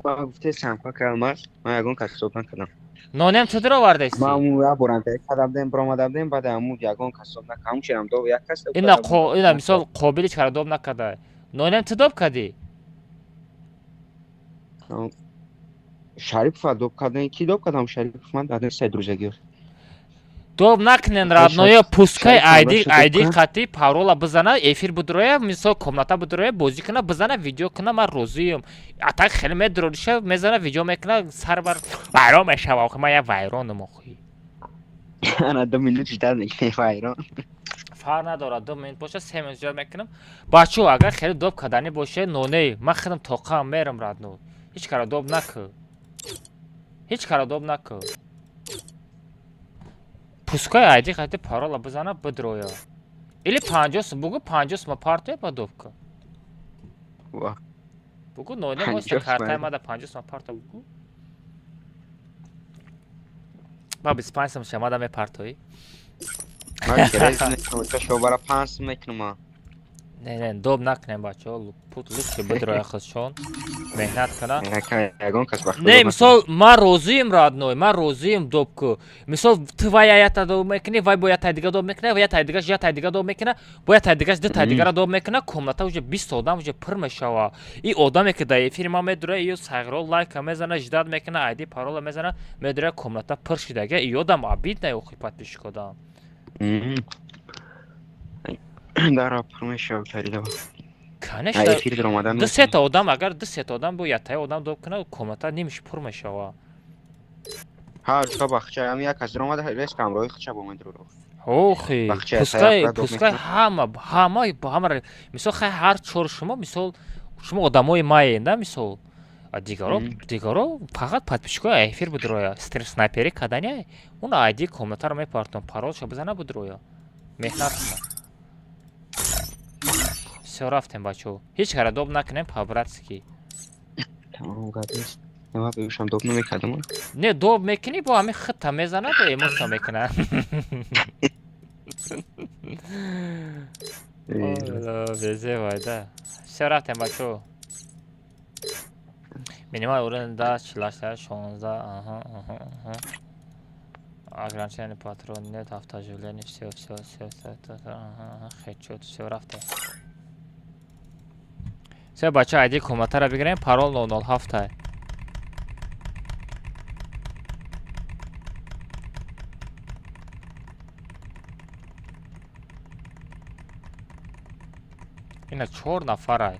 Ба гуфте самка калмас, ман ягон кас доб накардам. Нонем чӣ дар овардасти? Ман я боранта кадабдем бромадабдем баъд аму ягон кас доб накардам, чирам доб як кас доб. Ина мисол Қобил ич кара доб накарда. Нонем чӣ доб кардӣ? Шарипов доб кардем, ки доб кардам Шарипов ман дар нестай друзагӣ. Доб накунен радноё, пускай айди хати парола бизана, эфир будроя, мисол комната будроя, бозӣ куна, бизана, видео куна, ман розиам. Атак хеле медрориша, мезана, видео мекуна, сарбар вайрон мешава, охи ман як вайронам охи. Ана 2 минут житар мекунем вайрон. Фарқ надорад, 2 минут боша, 3 минут ҷоя мекунам. Бачо, агар хеле доб кардани боша, ноне, ман худам тоқам мерам радно. Ҳеҷ кара доб накун. Ҳеҷ кара доб накун. Пускай айди хати парола бизана бидроя. Или 50 бугу 50 ма партия ба добка. Ва. Бугу ноне моста картай мада 50 ма парта бугу. Ба 25 сам шамада ме партои. Ман керез не шобара 5 мекунам. Не, доб накунем бачо, пут лучше бидроя худшон. Меҳнат кана. Ягон кас вақт. Не, мисол ман розиам радной, ман розиам доб ку. Мисол ту вай аята доб мекунӣ, вай бо ята дига доб мекуна, вай ята дига доб мекуна, бо ята дигаш ду дигара доб мекуна, комната уже 20 одам уже пур мешава. И одаме ки дар эфири ман медура, ё сағиро лайка мезана, ждат мекуна, айди парола мезана, медура комната пур шудага. И одам обидна охи подписчикодам. Дара промешав карида. Конечно. Эфир дар омадан. 2 одам, агар 2 одам бо ятаи одам доб куна, комната нимш пур мешава. Ҳар то бахча ам як аз дар омада рес камрои хича бо мен дуро. اوخی بخچه پوسکای سیاه پوسکای همه مثال خیلی هر چهار شما مثال شما آدمای مایه نه مثال دیگرو فقط подписчикой ефир بود رویا снайпери кадания اون айди комната رو میپارتون паролشو بزنه بود رویا مهنت کنه все رفتیم بچو هیچ کار دوب نکنیم по-братски تمام قدش نما بگوشم دوب نمیکردم نه دوب میکنی با همین خط میزنه و ایموسا میکنه بزه وایده все رفتیم بچو Minimal oranında silahlar 16 ограничение патрон нет автоживление все хедшот все рафте все бача айди комната ра бигирем парол 007 ина 4 нафарай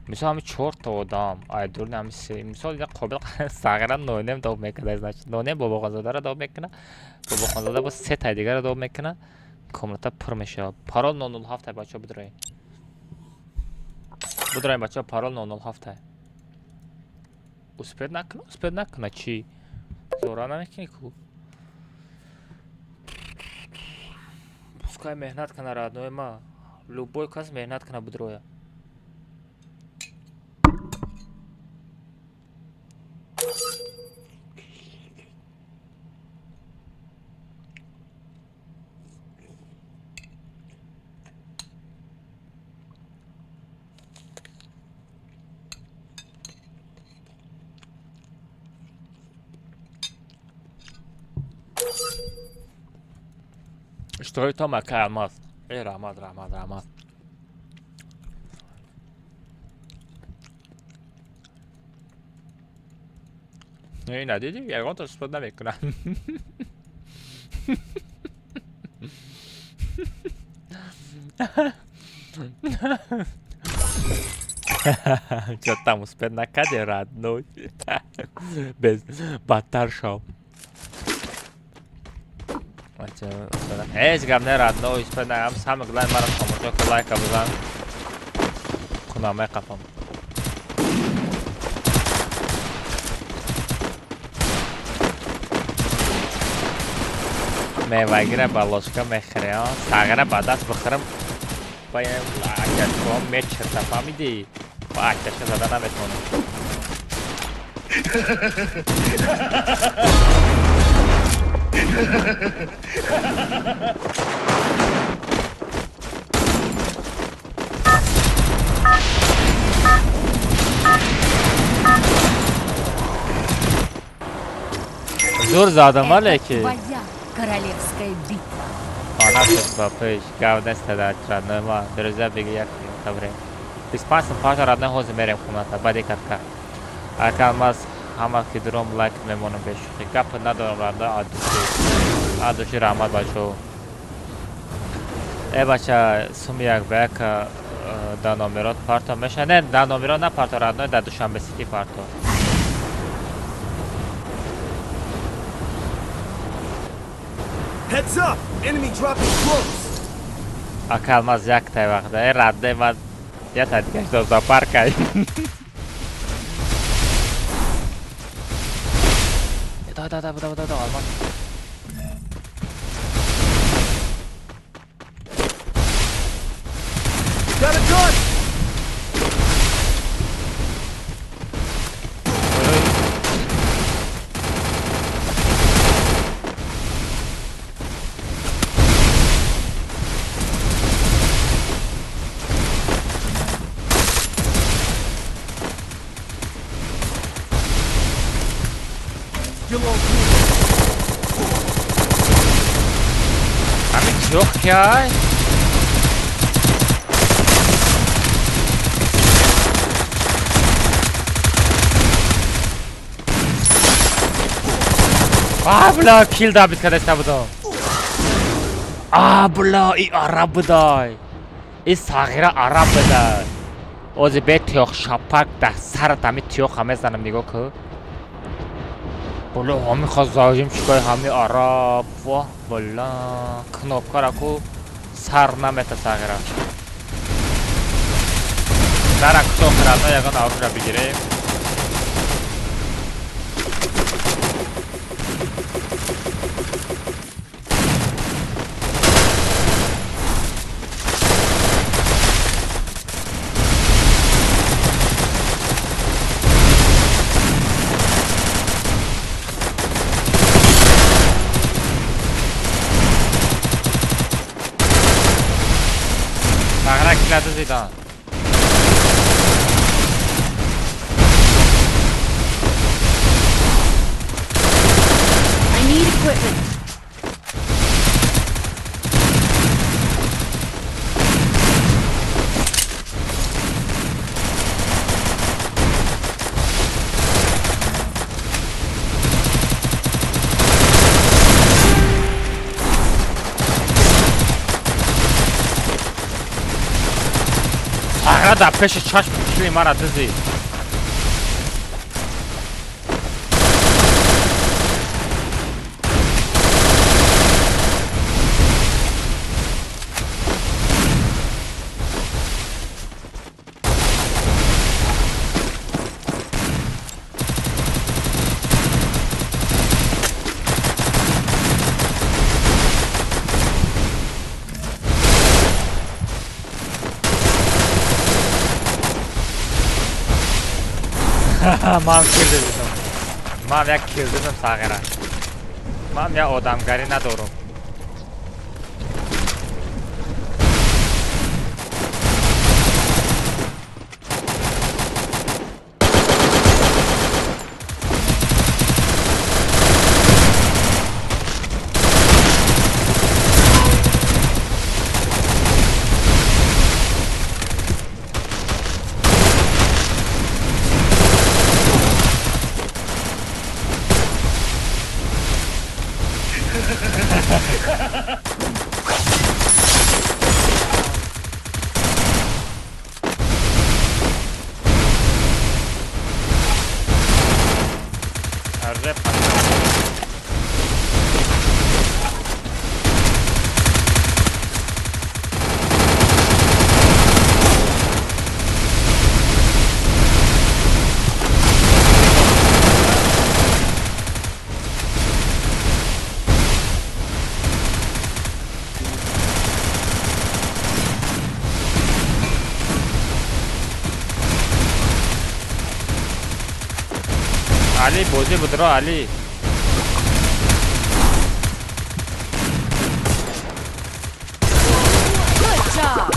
مثلا همین 4 تا آدم ایدول همین سه مثلا اینا قابل صغیرا نونم دوب میکنه значит نونم بابا خانزاده را دوب میکنه بابا خانزاده با 3 تا دیگه را دوب میکنه کاملا پر میشه پارول 007 بچا بدرای بچا پارول 007 اسپید نکنه چی زورا نمیکنی کو пускай мехнат کنه родной ما любой кас мехнат کنه بدروя Что это макамас? Рамад. نه دیدی یگان تا سپرد نمیکنم چه там успеть накаде родной без بدتر شو هیچ گم نه родной успеть نگم سهم گلای مرا کامونجا که لایک بزن کنامه قفم میوگیره با لاشکا میخریم ساگره با دست بخورم با یه اکش با میچرته فهمیدی با اکش زده نمیتونم زور زدم ولی که королевская битва. Она тут попыш, говно стадать, родной ма, друзья бегают в это время. Ты спасен, пожар, родной хоз мерем комната, бади катка. А калмаз, хама кидром лайк мемоном беш. Кап надором родной, а души рамад бачо. бача сумияк бека да номерот парто меша, не да номерот на парто родной, да Душанбе сити парто. Heads up! Enemy dropping close! Akalmaz yaktay vaqda, radde va yatadigan so'zda parkay. Da, olmaz. Got a gun! Yok ya. бля, kill да бит когда буду. бля, и араб будай. И сагира араб будай. Ози бет тёх шапак да сар тами тёх хамезанам нигоҳ ку. بله همین خواست زاجیم چیکای همین عرب و بله کنوبکا را کو سر نمیته ساغره در اکتو خرادنا یکان آروم را بگیریم ساغره کلاد زیدان I need equipment. ساغره در پیش چشم کشلی مرا دزید من کیل دیدم من یک کیل دیدم ساغره من یک آدمگری ندارم عرضه علی بازی بدرا علی Good job.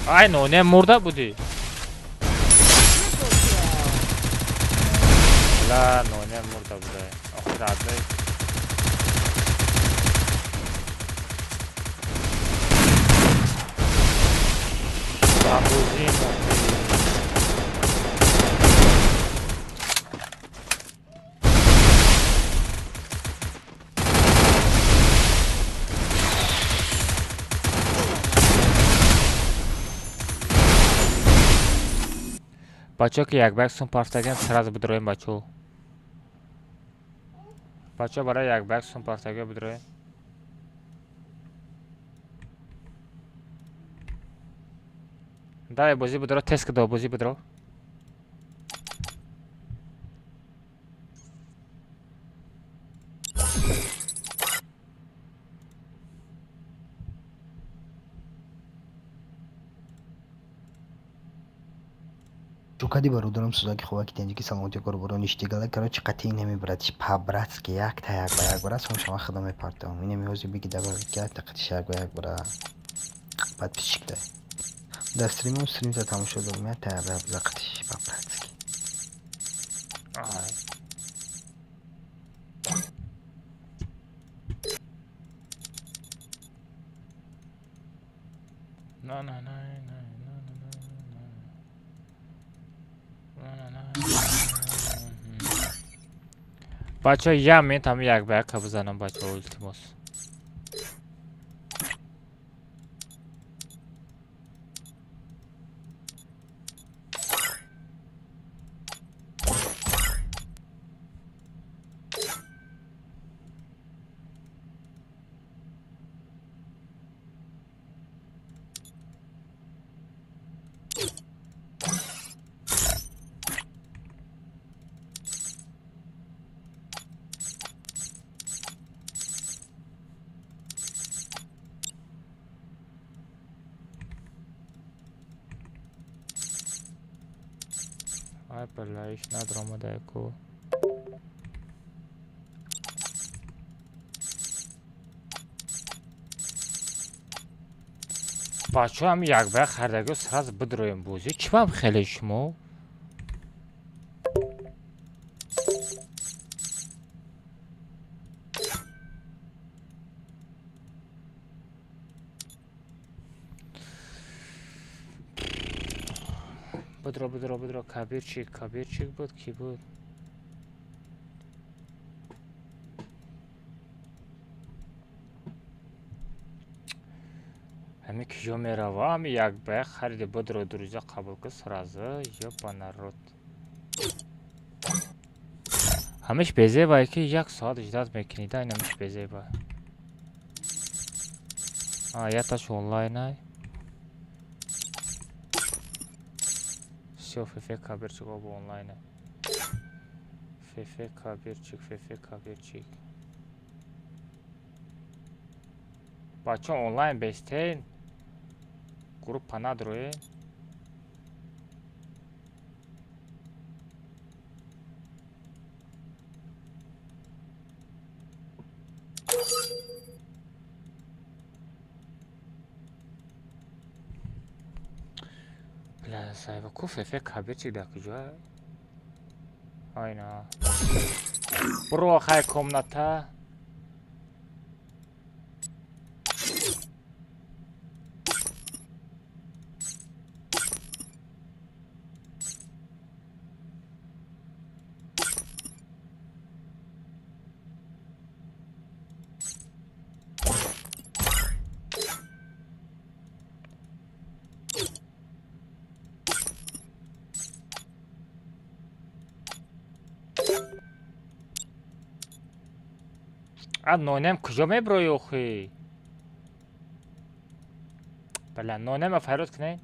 ای نونه مرده بودی لا نونه مرده بوده آخر عدله بابوزی بچه که یک بگ سون پارستگین سراز بدرویم بچه بچه برای یک بگ سون پارستگی بدرویم دای بازی بدرو تست که دو بازی بدرو Шукади бародарам сузаки хуваки тенҷики саломоти корборон иштигала карочи қатъи намебарадиш пабратски як та як ба як бара сон шама хадам мепартам ине меози биги дабар як та қатиш як ба як бара подписчикда дар стримам стримта тамошо дорам як та як ба як бара қатиш пабратски نه نه نه بچه یم میتونم یک به یک بزنم بچه اولتیموس Ай, бля, иш надрам одаку. Бачо ҳам якбай хардагиро сразу бидроем бозӣ. Чӣ бам хеле шумо? Бидро, кабирчик буд, ки буд? Ҳами киҷо мерава, ҳами якбай хариди бидро друзя қабул кӣ сразу, ёба народ. Ҳамиш безебае ки 1 соат ждат мекунид, айн ҳамиш безебае. Яташ онлайнай. Всё, фефе кабирчик оба онлайнай. Фефе кабирчик. Бачо онлайн бестен. Группа надроен. Бля, сайва ку фефе кабирчик дар куҷоа? Айна. Бро хай комната. Нонем куҷо меброи охи? Бала, нонема файрод кунен?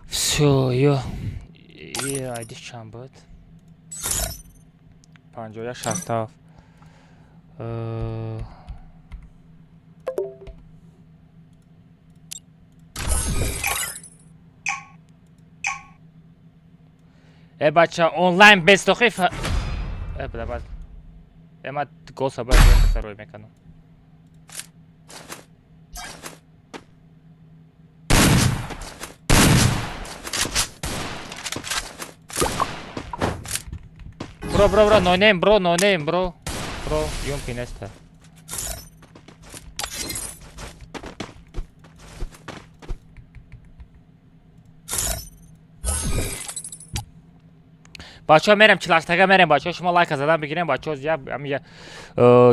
Всё, ё. Айдиш чанд буд? 51 67. бача онлайн бестохи бля, ман голоса бояд рой мекунам. Бро, нонейм, бро. Ёмки неста. бачаҳо мерем 48 мерем бачаҳо, шумо лайка задан бигирем бачаҳо,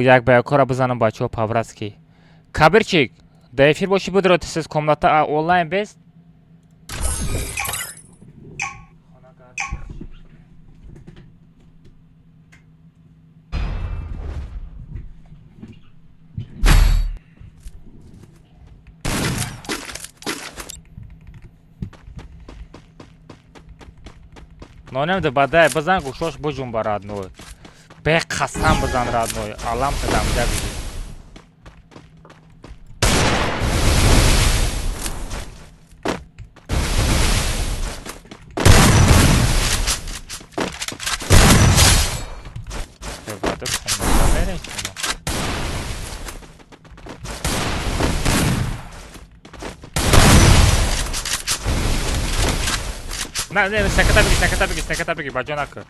як ба якора бизанам бачаҳо павразки. Кабирчик, да эфир боши бидро сез комната онлайн бест. нонем да бадай бизан гӯшош буҷунба радной. Беқасам бизан радной. Алам кадам да бизи. Беваде комната мерем шумо. Не, снеката беги, баҷо накӯ.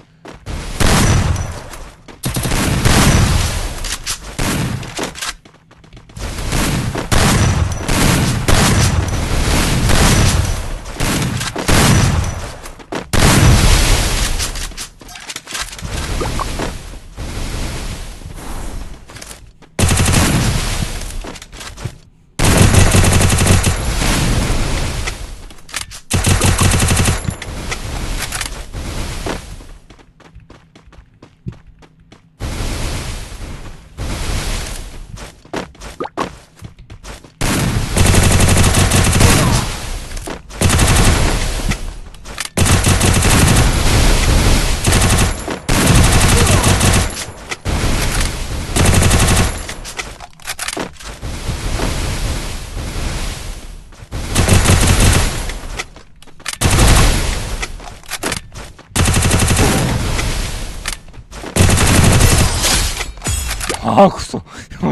Haklısın.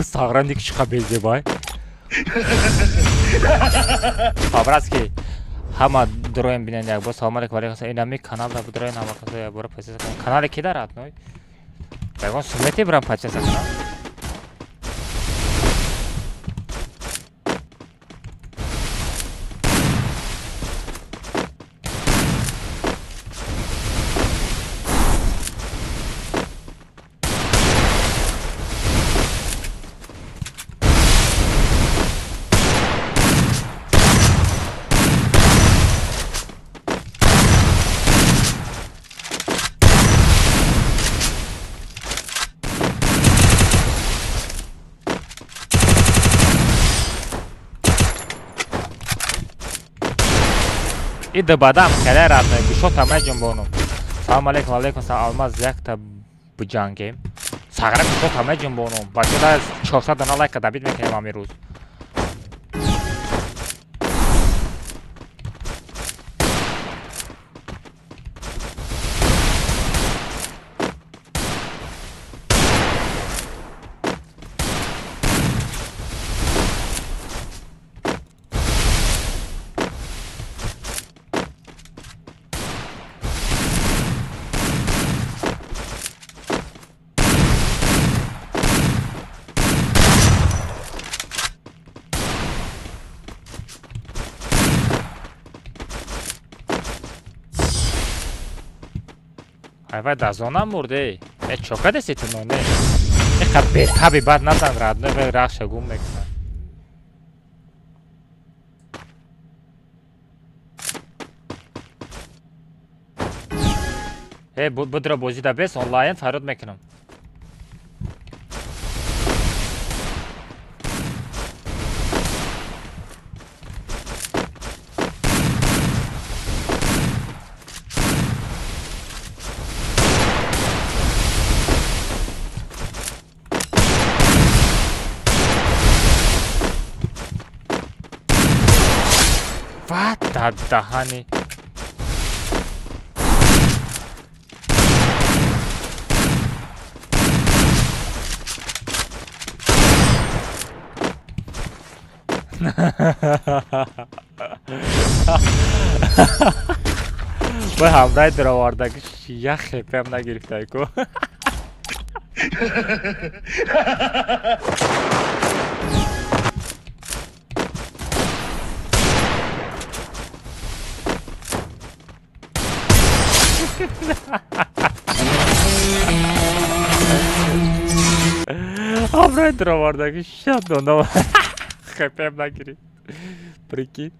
Sağran dik çıka bezdi bay. Abrazki. Hama droyim binen ya. Bu salamalek var ya. İnanmi kanalda bu droyim hamakası ya. Bura paçası. Kanal iki de rahat noy. Begon sümmeti buram paçası kanal. İdi badam keler adına güşot amacım bunu. Salam aleykum aleykum sen almaz yak da bu can game. Sağırım güşot amacım bunu. Başka da çoksa dana like da bitmek hem amiruz. Hayvan da zona murde. Çoka da setin o ne? Tabi bad nazan radne ve rakşa gummekna. Bu dra bozi da bes online farod mekinam. Da hani bu hamday dravardaki ya hepemna girftay ko. Hamday dravardaki şat onda hepemna girift. Prikid.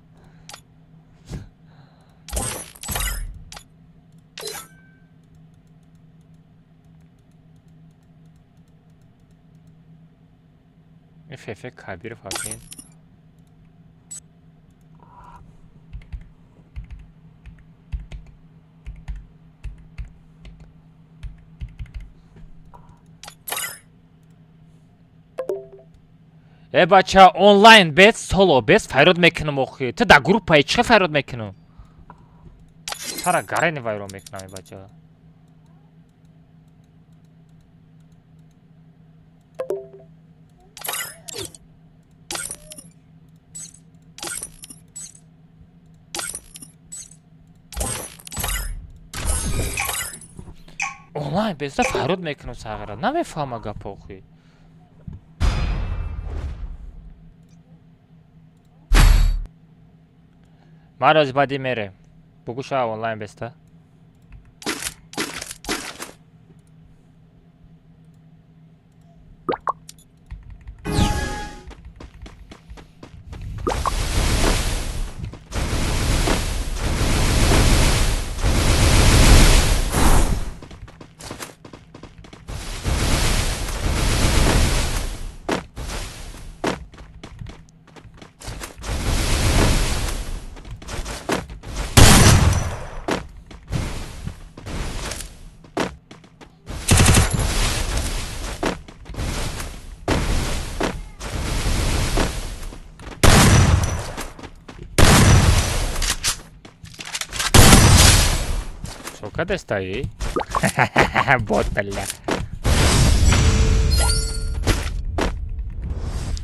FF kabir fakir. Bacha online bet solo bet Farod mekinum oxuyor. Ты da группа içi Farod mekinum. Sara gareni vayro mekinam bacha. Online bet Farod mekinum sagara. Namefahma gap oxuyor. Maroz badi mere. Buguşa online besta. Cadê está aí? Bota lá.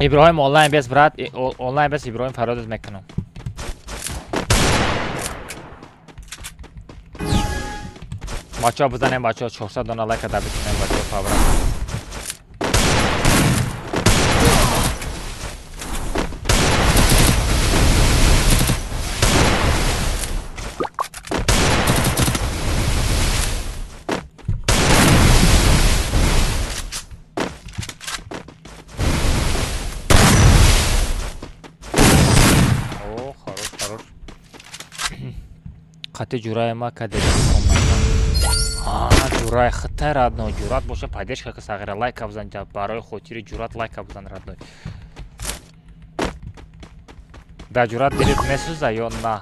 иброҳим онлайн бес брат, онлайн бес иброҳим фародат мекунам. бачаҳо бизанем, бачаҳо 400 дона лайка да битунем, бачаҳо фаврат. қати ҷурае ма каде ҷурае хитай радной ҷурат боша падешка ка сағира лайка бизан барои хотири ҷурат лайка бизан радной да ҷурат дилит месӯза ё на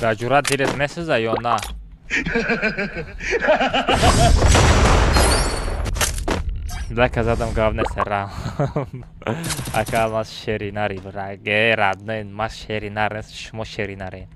да ҷурат дилит месӯза ё на лайка задам гав несера ака мас шеринари раге радной мас шеринар нест шумо шеринарен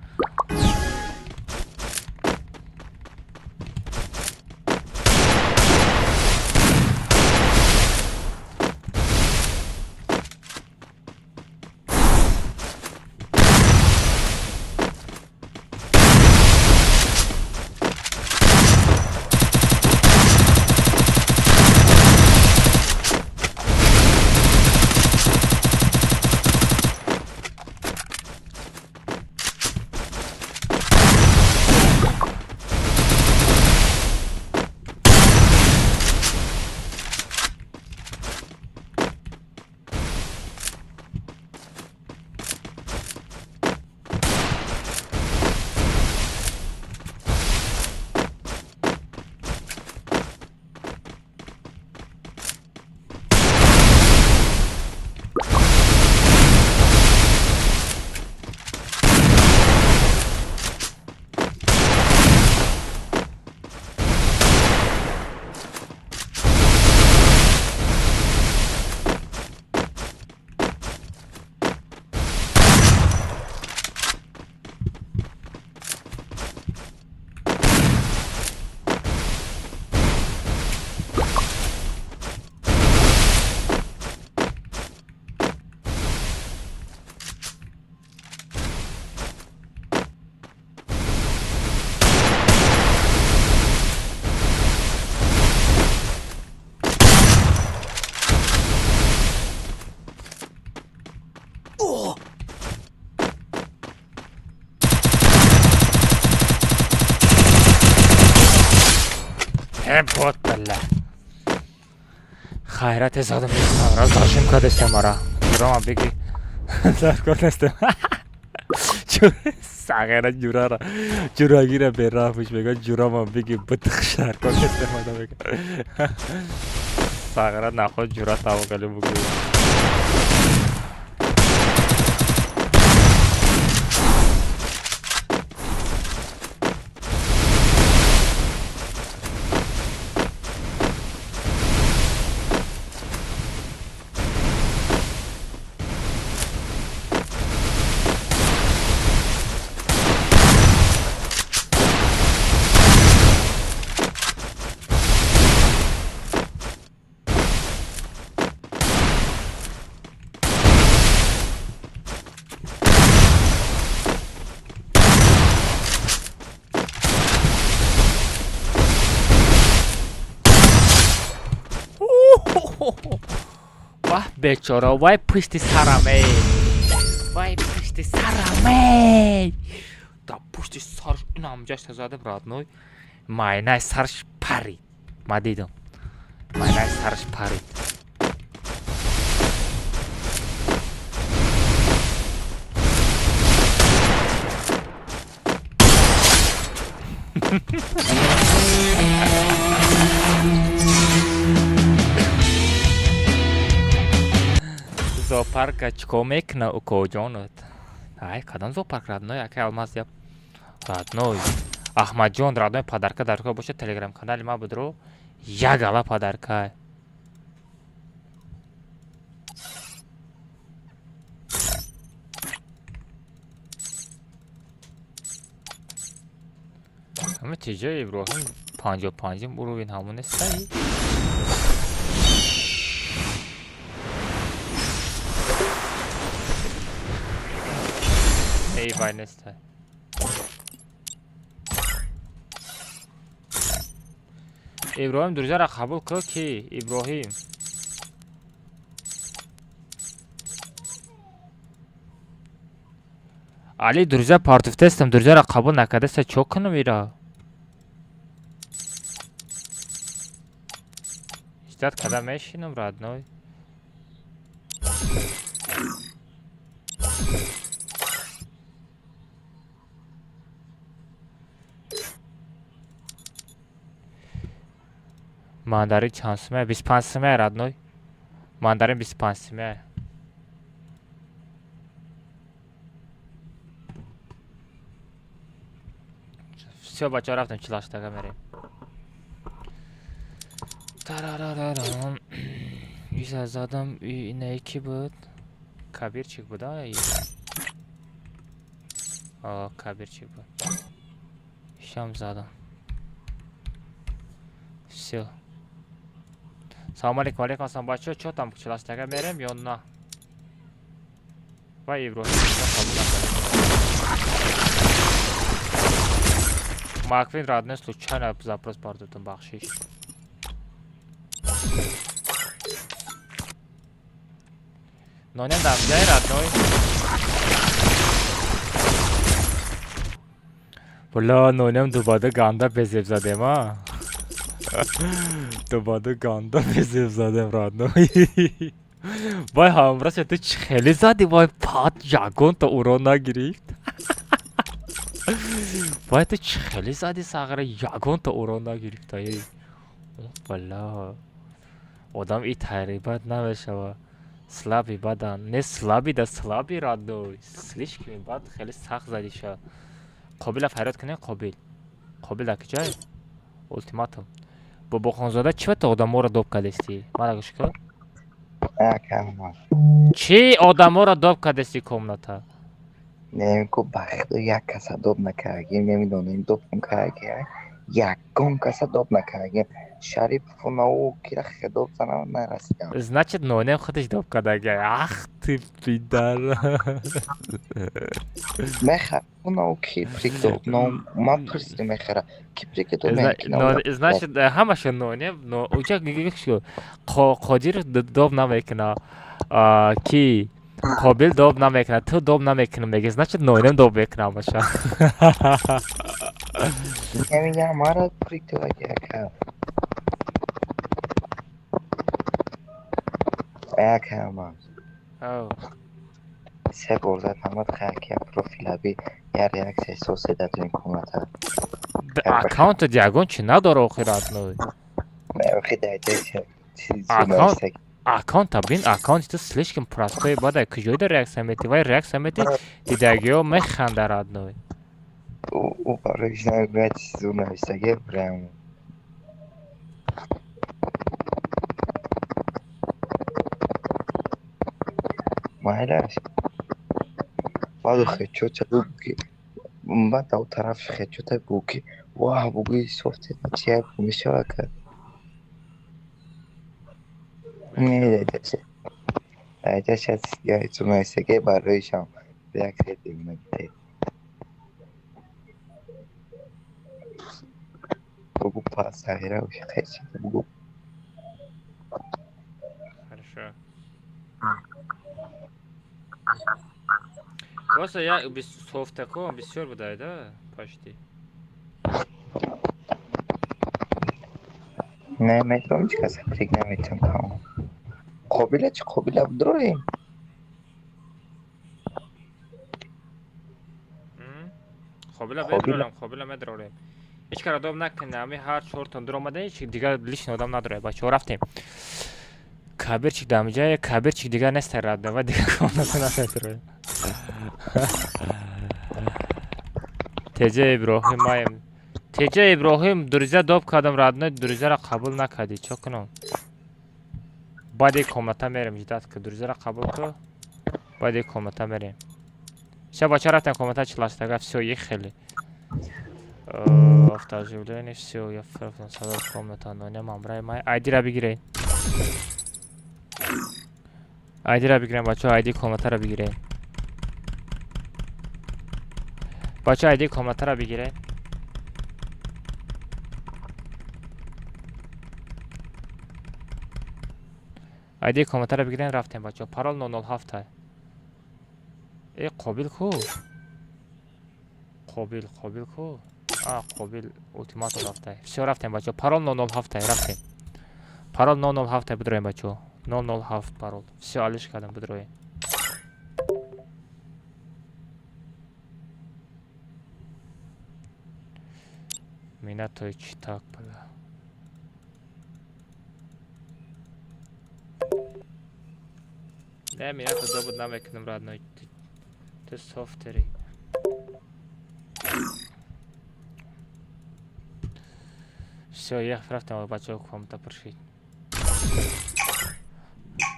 бот балла хайрате задам разашим кадестем ара ҷурама биги даркор нестем сағира ҷурара ҷурагира берафуш мега ҷурама биги битхш даркор нестем ада мега сағира наход ҷура тавокали буги вай бечора вай пушти сараме вай пушти сараме да пушти сарш инам ҷашта задем радной майнай сарш парид ма дидам майнай сарш парид зоопарка чико мекна укоҷонот? Ай, кадом зоопарк родной, ака алмаз яп. Родной. Ахмадҷон родной падарка дарка боша телеграм канали ма будро. Як ала падарка. ҳама тиҷои Иброҳим 55 уровень ҳамон нестай? Эй, вай нестай. Иброҳим друзяра қабул кӯ ки? Иброҳим. Али друзя партифтестам друзяра қабул накардаста чо кунам ира? Ждат када мешинам родной. Мандарин чанд сумая? 25 сумая родной. Мандарин 25 сумая. Всё, бача, рафтем чилаштага мерем. Тарарарарам. Виза задам, ине ки буд? Кабирчик буд, а? О, кабирчик буд. Шам задам. Всё. Салом алейкум, алейкум ассалам, бача, чё там чилаштага мерем ё на? Вай Иброҳим, Маквин родной случайно запрос пардотам бахшиш. Нонем дам ҷай родной. Бля, нонем дубада ганда безеб задем, а? Дубада ганда безеб задем родной. Вай ҳамраша ту хеле зади, вай пат ягон та уро нагирифт. Вай ту хеле зади сағара ягон та уро нагирифта. Бля. Одам и тайрибат намешава. Слаби бадан. Не слаби да слаби родной. Слишком бад хеле сахт задиша. Қобила файрат кунем Қобил. Қобил ак ҷай? Ултиматум. Бобохонзода чӣ вақт одаморо доб кардести? Мара гӯш кун. Чӣ одаморо доб кардести комната? Немику бахту як каса доб накардагим, немидонем доб кун кардагим. Ягон каса доб накардагим. Шарипу наукира хедоб занам нарасидам. Значит, нонем худаш доб кардагим. Ах ты пидар. Мехар, науки прикдоб, но ма пирсиди мехара. Ки прикдоб мекунам. Значит, ҳамаша нонем, но уҷа гигишо Қодир доб намекуна. Ки Қобил доб намекуна, ту доб намекуна меги. Значит, нонем доб мекуна ҳамаша. Немигам мара прикдоб ака. Ака ма. Se borda tamad khaki profilabi yar reaksiya sosida tu in komata. Аккаунт диагон чи надоре охират ной. Аккаунт абин аккаунт то слишком простой бада кujода реакция мети вай реакция мети дидагио механдарад ной. У барышна гать журналистаге прям. Майдаш. Баду хечо чабуки. Бад ав тараф хечо табуки. Вау, буги софт чип мишака. Не дайте. Дайте сейчас я журналистаге барышам реакция демекте. Бугу пасагира уж хечо бугу. Хорошо. Просто я без софтако бисёр будай, да? Почти. Не, метром чика сафрик неметром тамам. Қобила чи қобила будроим? Қобила медрорем. Ҳеҷ кар одам накунем, ҳами ҳар чортон дуромада ҳеҷ дигар лишн одам надорем. Бачаҳо рафтем. кабирчик дамҷа кабирчик дигар нест радда ва дигар комната наметро теҷа иброҳим маем теҷа иброҳим дуриза доб кардам радной дуризаро қабул накарди чо кунам баъди комната мерем жидат ки дуризаро қабул ку баъди комната мерем все бача рафтем комната чилаштага все ехали автооживление все я фрафтам садо комната но немам брай май айдиро бигиред айдиро бигирем бачаҳо айди комнатаро бигиред бачаҳо айди комнатаро бигиред айди комнатаро бигирен рафтем бачаҳо парол 007 қобил ку қобил ку қобил ултиматум рафта все рафтем бачаҳо парол 007 рафтем парол 007 бидроем бачаҳо 007 парол все алиш кардам бидроем минатойчи так бала не минато добуд намекунам родной ты софтери все я рафтам бачаҳо комната пуршид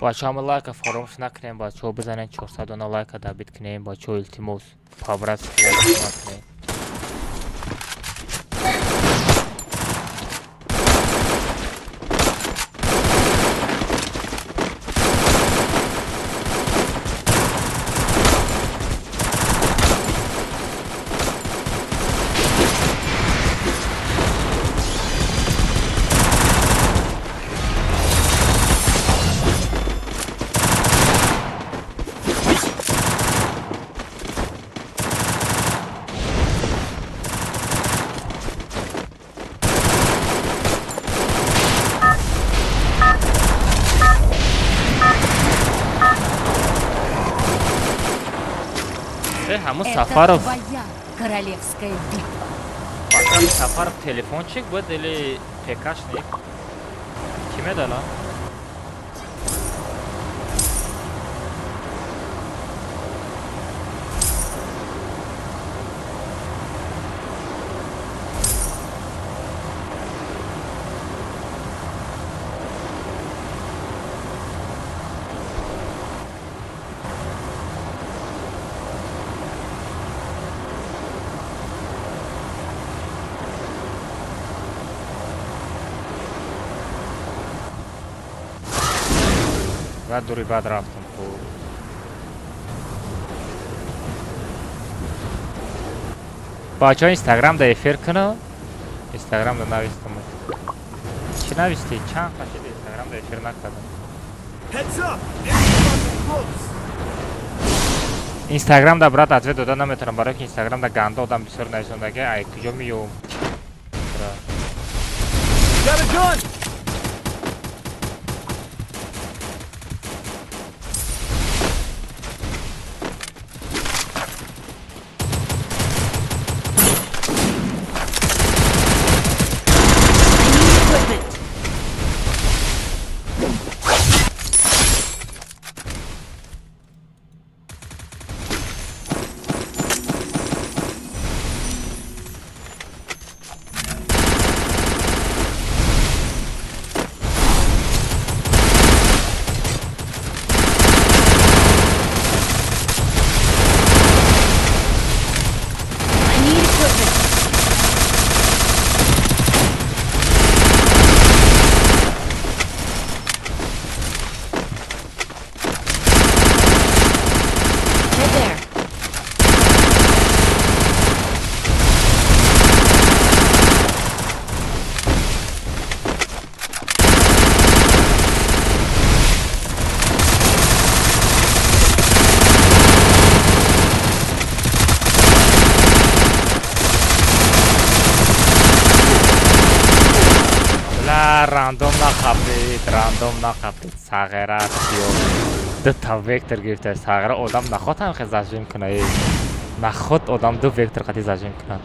бачаҳо лайка фаромӯш накунем бачаҳо бизанем 400 дона лайка дабит кунем бачаҳо илтимос пабрат накунем ҳамун сафаров королевская битва. Пока Сафаров телефончик будет или ПКшник? Киме дала? و دوری بعد رفتم خوب بچه ها اینستاگرام دا افیر کنه اینستاگرام دا نویستم چی نویستی؟ چند خشید اینستاگرام دا افیر نکردم اینستاگرام دا برات ادوه داده نمیتونم برای که اینستاگرام دا گنده آدم بسیار نویسندگه ای کجا میوم راندوم نخفتید ساغره سیو دو تا وکتر گرفته ساغره آدم نخواد هم خیلی زجیم کنه نخواد آدم دو وکتر قطعی زجیم کنه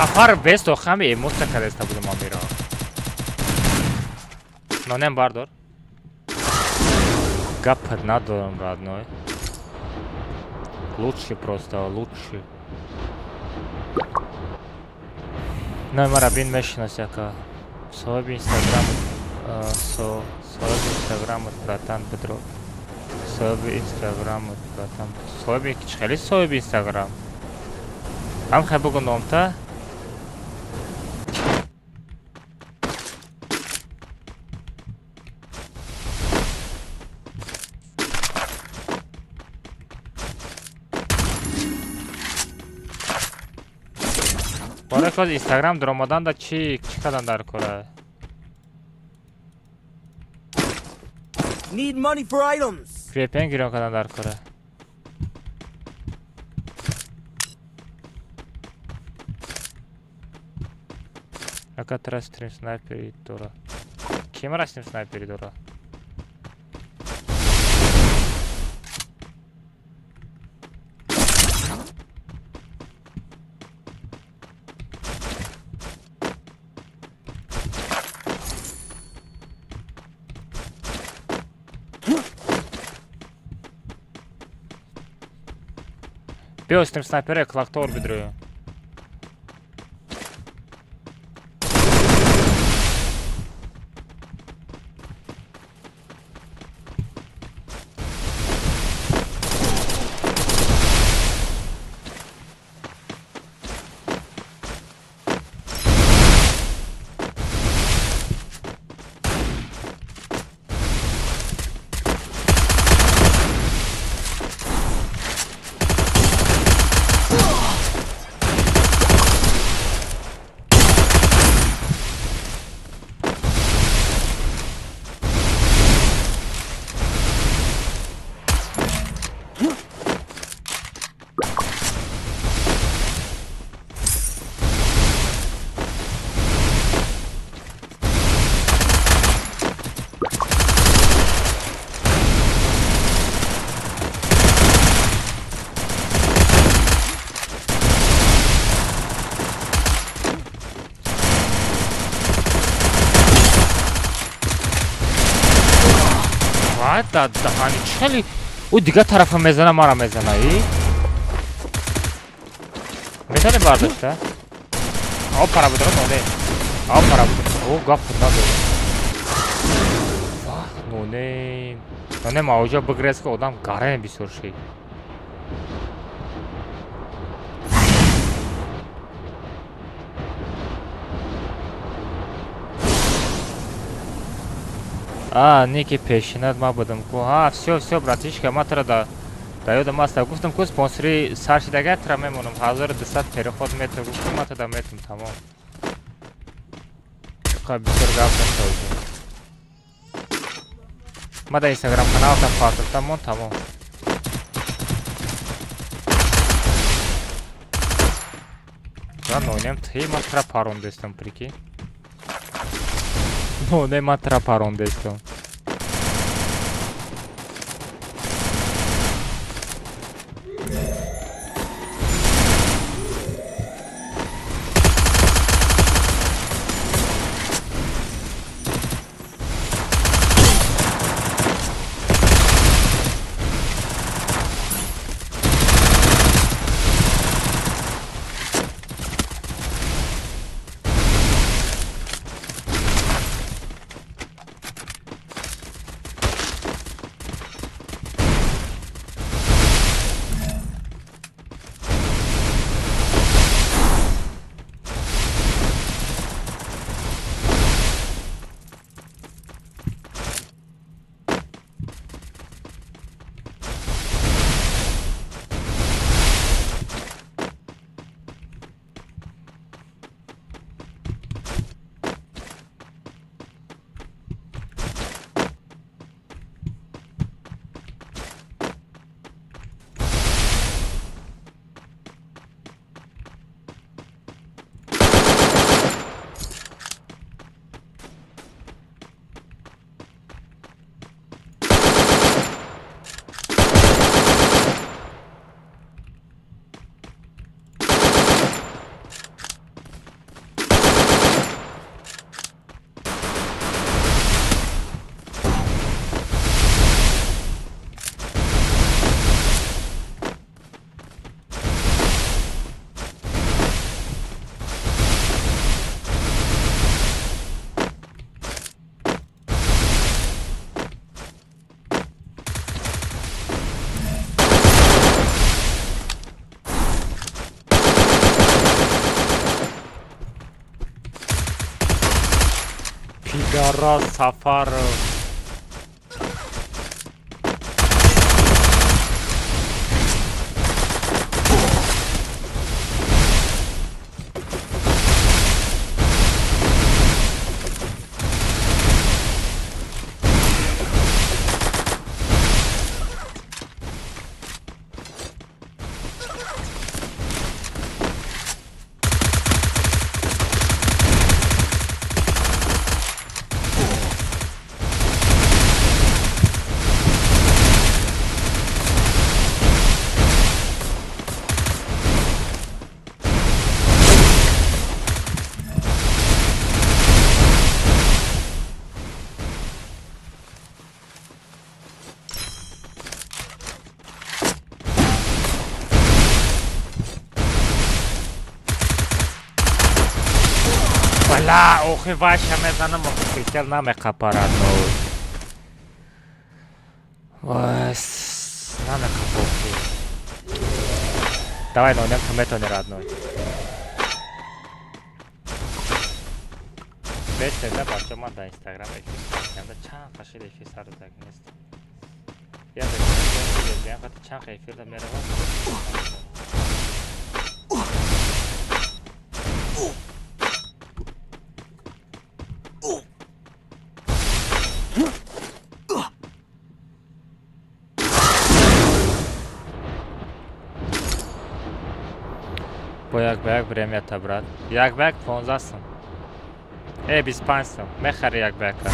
Афар весто хами эмоция кадеста будем амира. Но нем бардор. Гап надо, родной. Лучше просто, лучше. Ну, марабин мешина всяка. Соби инстаграм, соби инстаграм, братан Петро. Соби инстаграм, братан. Соби, чхели соби инстаграм. Ам хабугу номта. Баракоз инстаграм дромадан да чи кадан дар кора. Need money for items. VPN гирон кадан дар кора. Акатра стрим снайпери дора. Кем растим снайпери дора? Бео стрим снайпере клактор бидрою. Да, они чали. У дига тарафа мезана мара мезана и. Метане бардаш да? Ау пара будро ноне. Ау пара будро. О гап надо. Ноне. Ноне маужа бгреска одам гарен бисурши. Ники пешинат ма будам ку. Всё, братишка, ма тара да. Даёдам аста. Гуфтам ку спонсори саршидага тара мемонам. 1200 переход метр гуфтам ма тада метрам тамом. Ха бисер гап нестаужи. Ма да инстаграм канал там фартам тамом. Да, нонем ты ма тара парон дестам прикинь. No, ne mă atrapar unde este. Kara Safar. Бля, ох и Вася мезанам, хотел наме капарад, но... Ой, наме капохи. Давай, но нем тометоне родной. Бесте, да, бачома да Инстаграм эфир. Да чан хашид эфир сару так нест. Я да чан эфир да мерава. Бо як время-то, брат. Як 15 сум. 25 сум. Мехари як бека.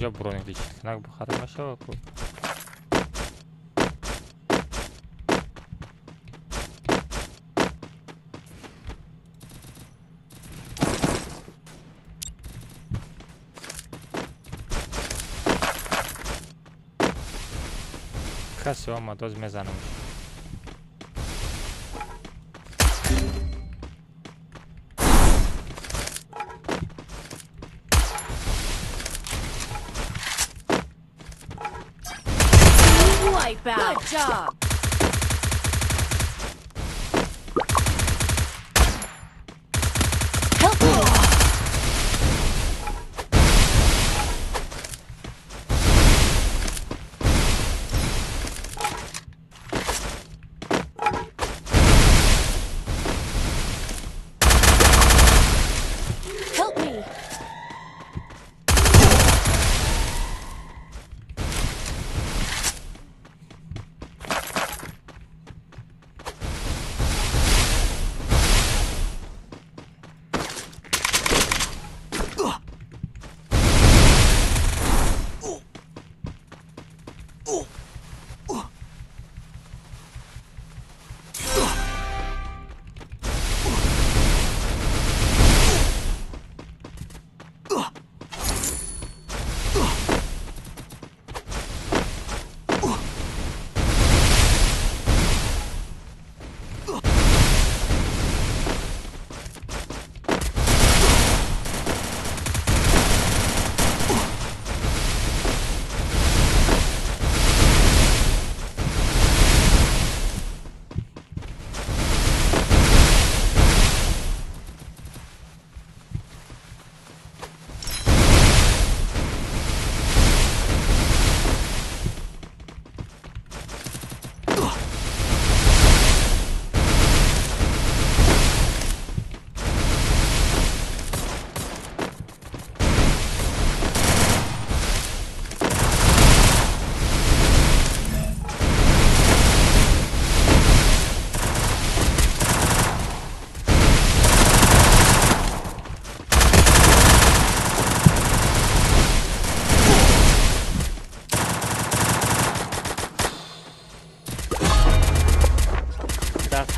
уже броник лечит. Надо бы хорошо. Красиво, мотоз мезаном. Good job. Help me. Help me.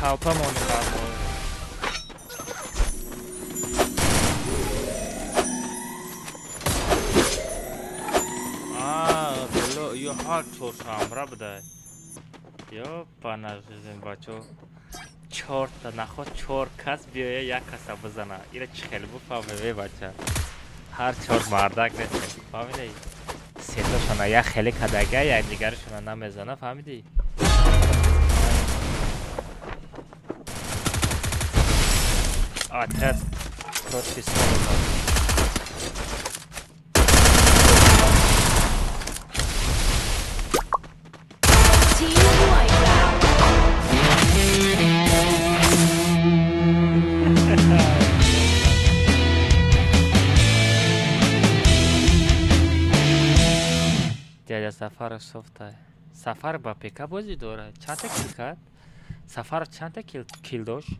Help him on the bad boy. ҳар чор шамра будай. Ё панажизин бачо. 4 та наход 4 кас биёя як каса бизана. Ира чӣ хел буфаҳмӣ бача. ҳар 4 мардак нест. Фаҳмидӣ? Се ташона як хеле кадага, як дигарашона намезана, фаҳмидӣ? Отряд против снова. Team Wipeout. Дядя Сафаров софтай. Сафар ба пика бозӣ дорад. Чанд та кил кард? Сафаров чанд та кил дошт?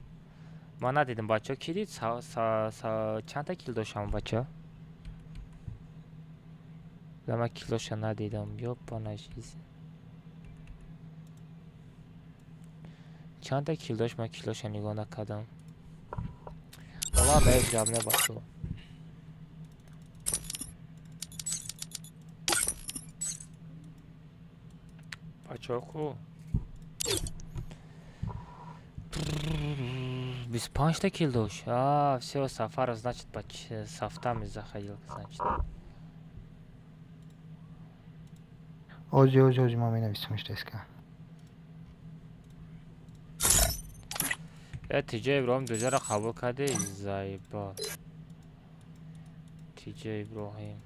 Ман надидим бача. Ки дид чанд та кил дошт ҳамон бача? Ман килоша надидам. Ёпанашиз. چند تا کیل داشت من کیلوش نگاه نکردم. والا به جاب نباشو. بچه خوب 25 تا кил дошт. Все, Сафаров, значит, с автами заходил, значит. اوجی ما می نویسمش دسکه. تیجه ابراهیم دوجه را قبول کرده زایبا. تیجه ابراهیم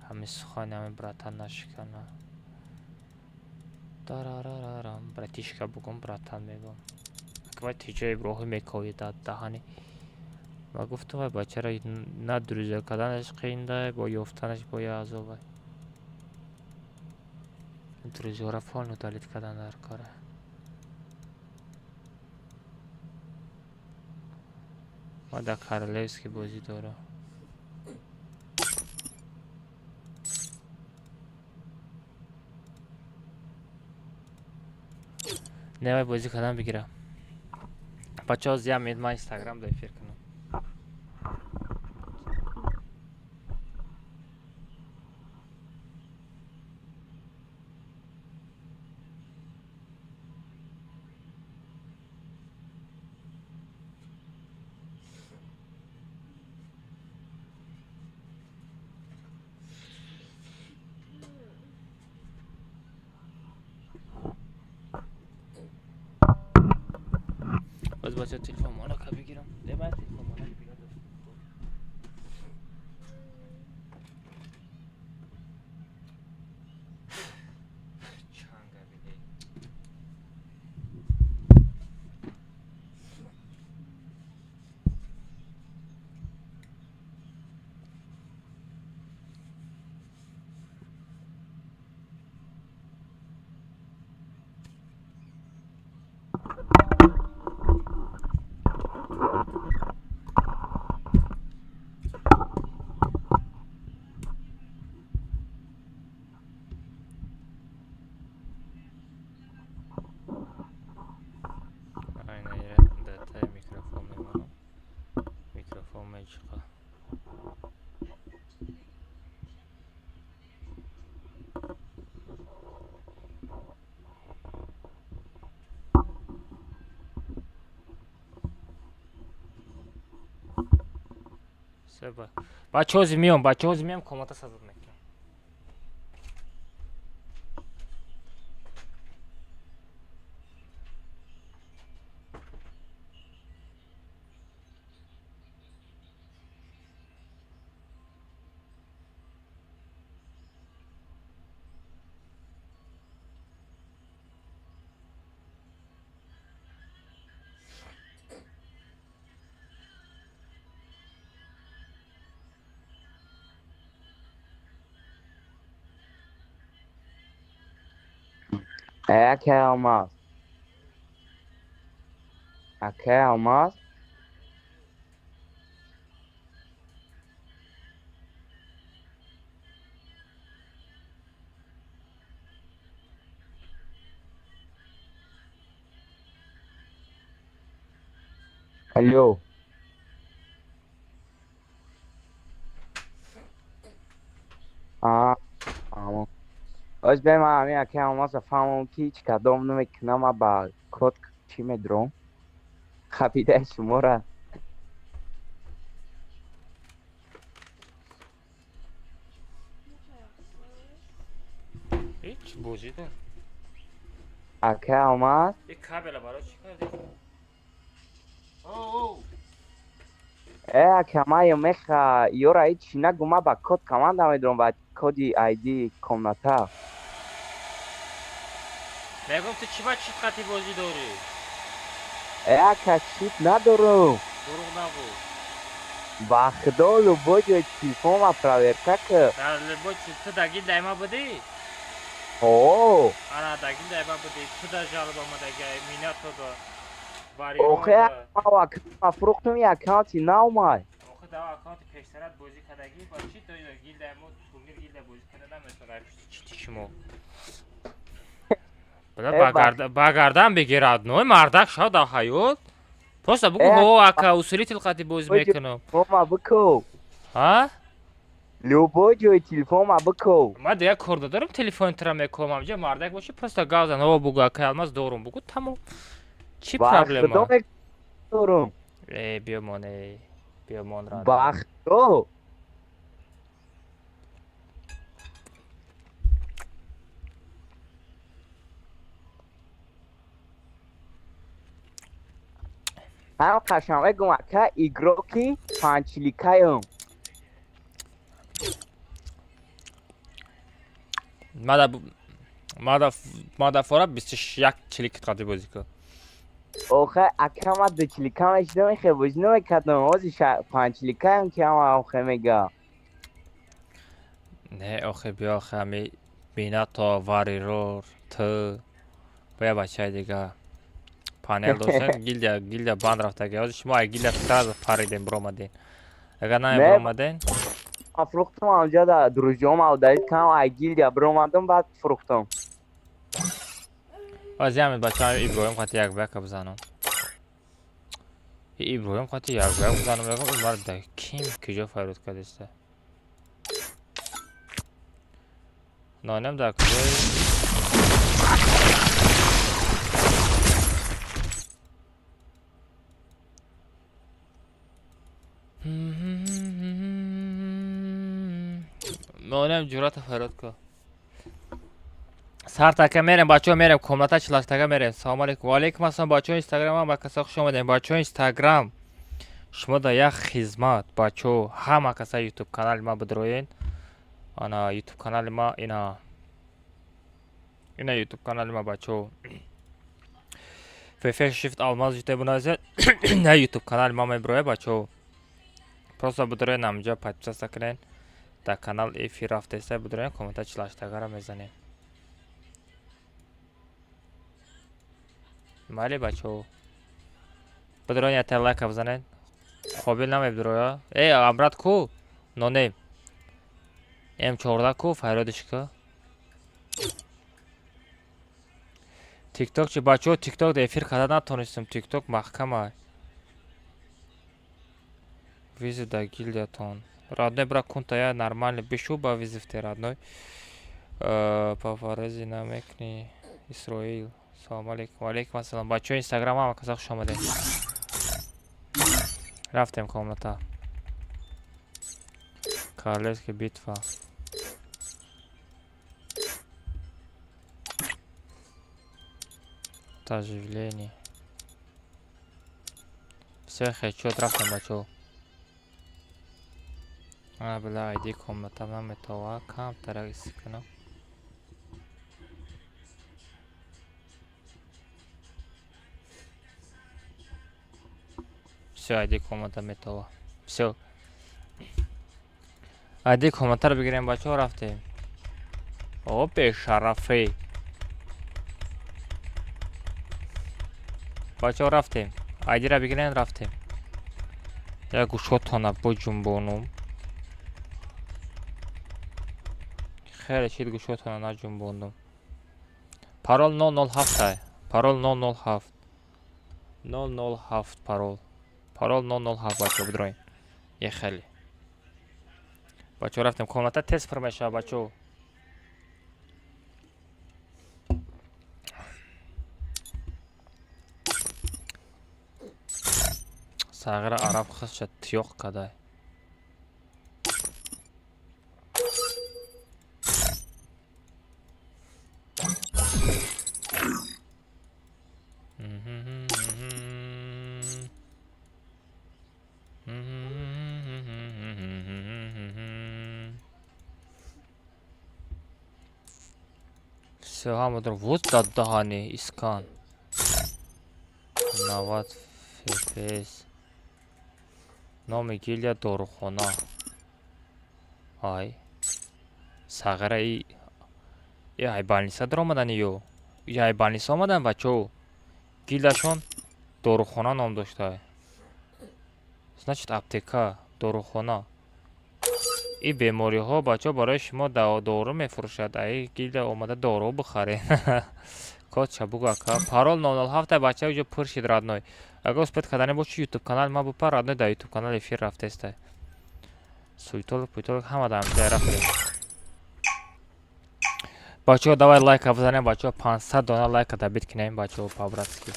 همه سخانی همه براتن نشکنه. دارارارارم براتیشکا بگم براتن میگم. اکبر تیجه ابراهیم میکوی داد دهانی. ما گفتم بچه را نه دروزه کردنش قینده با یافتنش با یه عذابه. دروزه را فال ندالید کردن در کاره. ما در کارلیوسکی بازی داره. نوای بازی کردن بگیرم. بچه ها زیاد مید ما اینستاگرام دا افیر کنم. باز تلفن مانا که بگیرم. نباید تلفن مانا بگیرم. چانگه بگیر. بچه ها زمیم کاماتا سازد میکنم. Aqui é almoço. Aqui é almoço. Alô. آج به من همین اکی هماس فهمم که هیچ کدام نمیکنم با کد چی میدرم خفیده شما را هیچ بوزی دار اکی هماس یک کابل برای چی کردی؟ اوه اکی همه یا میخوا یورا هیچ نگومه با کد کمانده میدرم با کدی آیدی کمناتا میگم تو چی با چی قطعی بازی داری؟ اکی چیت ندارم دروغ نگو با خدا لو باجو تلفون ما پراورکه که در لباس تو دگیل دایما بودی؟ اوه آره دگیل دایما بودی تو در جالب آمده گه مینا تو دا باری اوخی رو ما اکی ما فروختم یا اکانتی نو مای آخه دو اکانت پیشترت بازی کردگی با چی تو گیل دایما تورنیر گیل دا بازی کنه نمیتونه چی شما با گردن بگیرد نوی مردک شد در حیات پاسا بگو هو اکا اصولی تلقاتی بازی میکنم ما بکو ها؟ لوبو جوی تلفون ما بکو ما دیگه کرده دارم تلفن ترا میکنم همجا مردک باشه پاسا گازن هوا بگو اکا الماس دارم بگو تمام چی پرابلم ها؟ دارم ای بیا مانه بیا مان را باختو هم قشنگه گم که ایگروکی پانچلیکایم ما دا فورا 21 چلیک قاطی بازی که اوخه اکا ما دو چلیکایم اشتو میخواه بوز نمیکردم اوزی پانچلیکایم که هم اوخه میگه نه آخه بیا آخه همی بینا تا واری رور تو بیا بچه دیگه پانل دوستن گیلده بند رفته گه شما گیلده تراز پاریدین برامدین اگر نه برامدین ما فروختم همجا دا دروجوم او دارید کم ایگیل یا برامدم بعد فروختم از همین بچه های ابراهیم خواهد یک بک بزنم ابراهیم خواهد یک بک بزنم بگم این مرد ده کیم کجا فرود کردسته نانم در کجای نانم جورات فرود که سر تکه میرم بچه ها میرم کملتا چلاک تکه میرم سلام علیکم و علیکم السلام بچه ها اینستاگرام هم با کسا خوش آمدین بچه ها اینستاگرام شما دا یک خدمت بچه ها همه کسا یوتیوب کانال ما بدروین انا یوتیوب کانال ما اینا یوتیوب کانال ما بچه ها فیفه شیفت آلماز یوتیوب نازد نه یوتیوب کانال ما میبروه بچه ها پروسا بدروین همجا پادپیس کنین در کانال ایفی رفته سه بدروین کامنتا چلاک تکه را میزنین مالی بچه ها بدروین یا تلک بزنین خوابیل نمی بدرویا ای امراد کو نونیم M14 کو فرادش که تیک توک چه بچه ها تیک توک در افیر کده نتونستم تیک توک محکم های ویزی در گیلد تون رادنوی برا کنتا یا نرمال بشو با ویزیفته رادنوی پاپارزی نمیکنی اسرائیل سلام علیکم و علیکم السلام بچه ها اینستاگرام هم کسا خوش آمده رفتیم کاملتا کارلیسکی بیتفا оживление все хочу рахтам бачо а бля иди комната нам это кам тарагис канал все иди комната метова все иди комната бигирем бачо рафтем опе шарафе بچه ها رفتیم ایدی را بگیرین رفتیم یک گوشتانه با جنبانم خیلی چید گوشتانه نجنباندم پارول 007 های پارول 007 007 پارول 007 بچه ها بدروین یه خیلی بچه ها رفتیم کاملتا تست فرمشه بچه ها сағира араб қызша тұйоқ қадай. Все, хамадр, вот даддахани, искан. 90 FPS. Номи гилья дорухона. Ай. Сағира и айбанлиса дар омадан ё. И айбанлиса омадан бачо. Гильдашон дорухона ном дошта. Значит аптека, дорухона. И бемориҳо бачо барои шумо дору мефурӯшад. Ай гилда омада дору бихаре. Код чабук ака. Парол 007 бача уҷо пур шид радной. Агар успед кардани боши YouTube канал ма бупар радной да YouTube канал эфир рафтеста. Суйтолик пуйтолик ҳама да ҳамҷай рафтем. Бачо давай лайк бзанем бачо 500 дона лайк да бит кинем бачо по-братски.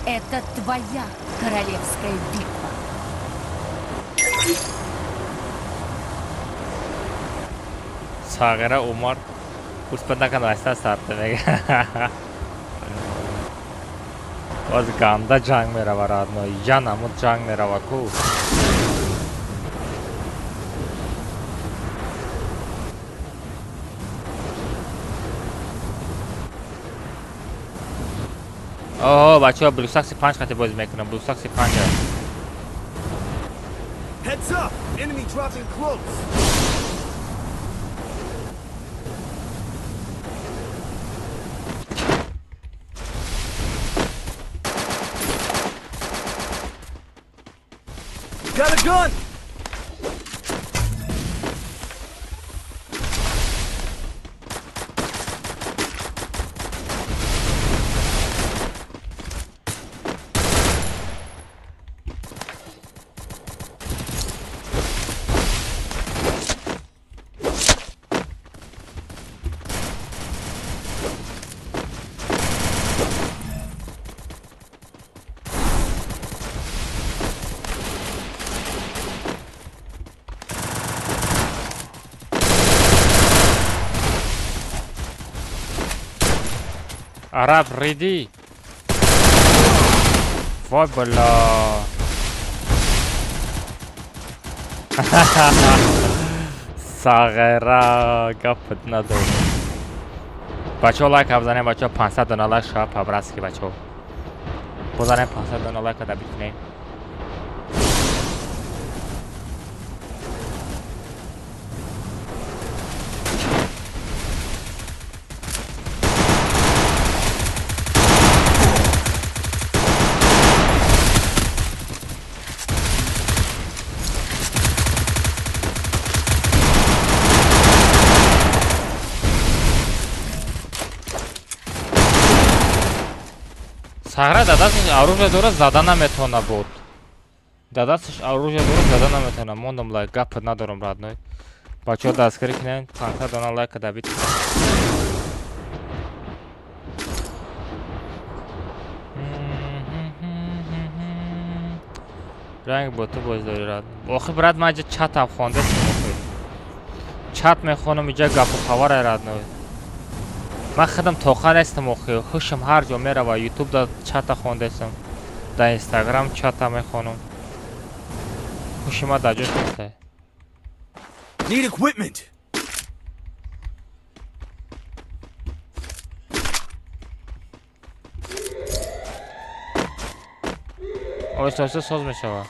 Это твоя королевская битва. Сағира Умар успедақан вайста сарта мега. Аз ганда ҷанг мерава радной. Ҷанамуд ҷанг мерава ку. О, бачо блюсакси 5 хати боз мекунам. Блюсакси 5. Heads up! Enemy dropping close! Got a gun! Араб, ready. Вой, бля. Сағира гапт надор. Бачо лайк бзанем бачо 500 дона лайк ша по-братски бачо. Бзанем 500 дона лайк да битнем. Сағира дадасиш оружие дорад зада наметавона буд. Дадасиш оружие дорад зада наметавона. Мондам лайк гап надорам радной. Бачо дастгирӣ кинем 500 дона лайк да бит. ранг бо ту боз дори рад. Охи брат ма ҷа чатам хондесам охи. Чат мехонам иҷа гапу хабар радной. Ман худам тоқа нестам охи. Хушам ҳар ҷо мерава. YouTube да чата хондесам. Да Instagram чата мехонам. Хушима да ҷош нестай. Need equipment. Оҳиста-оҳиста соз мешавад.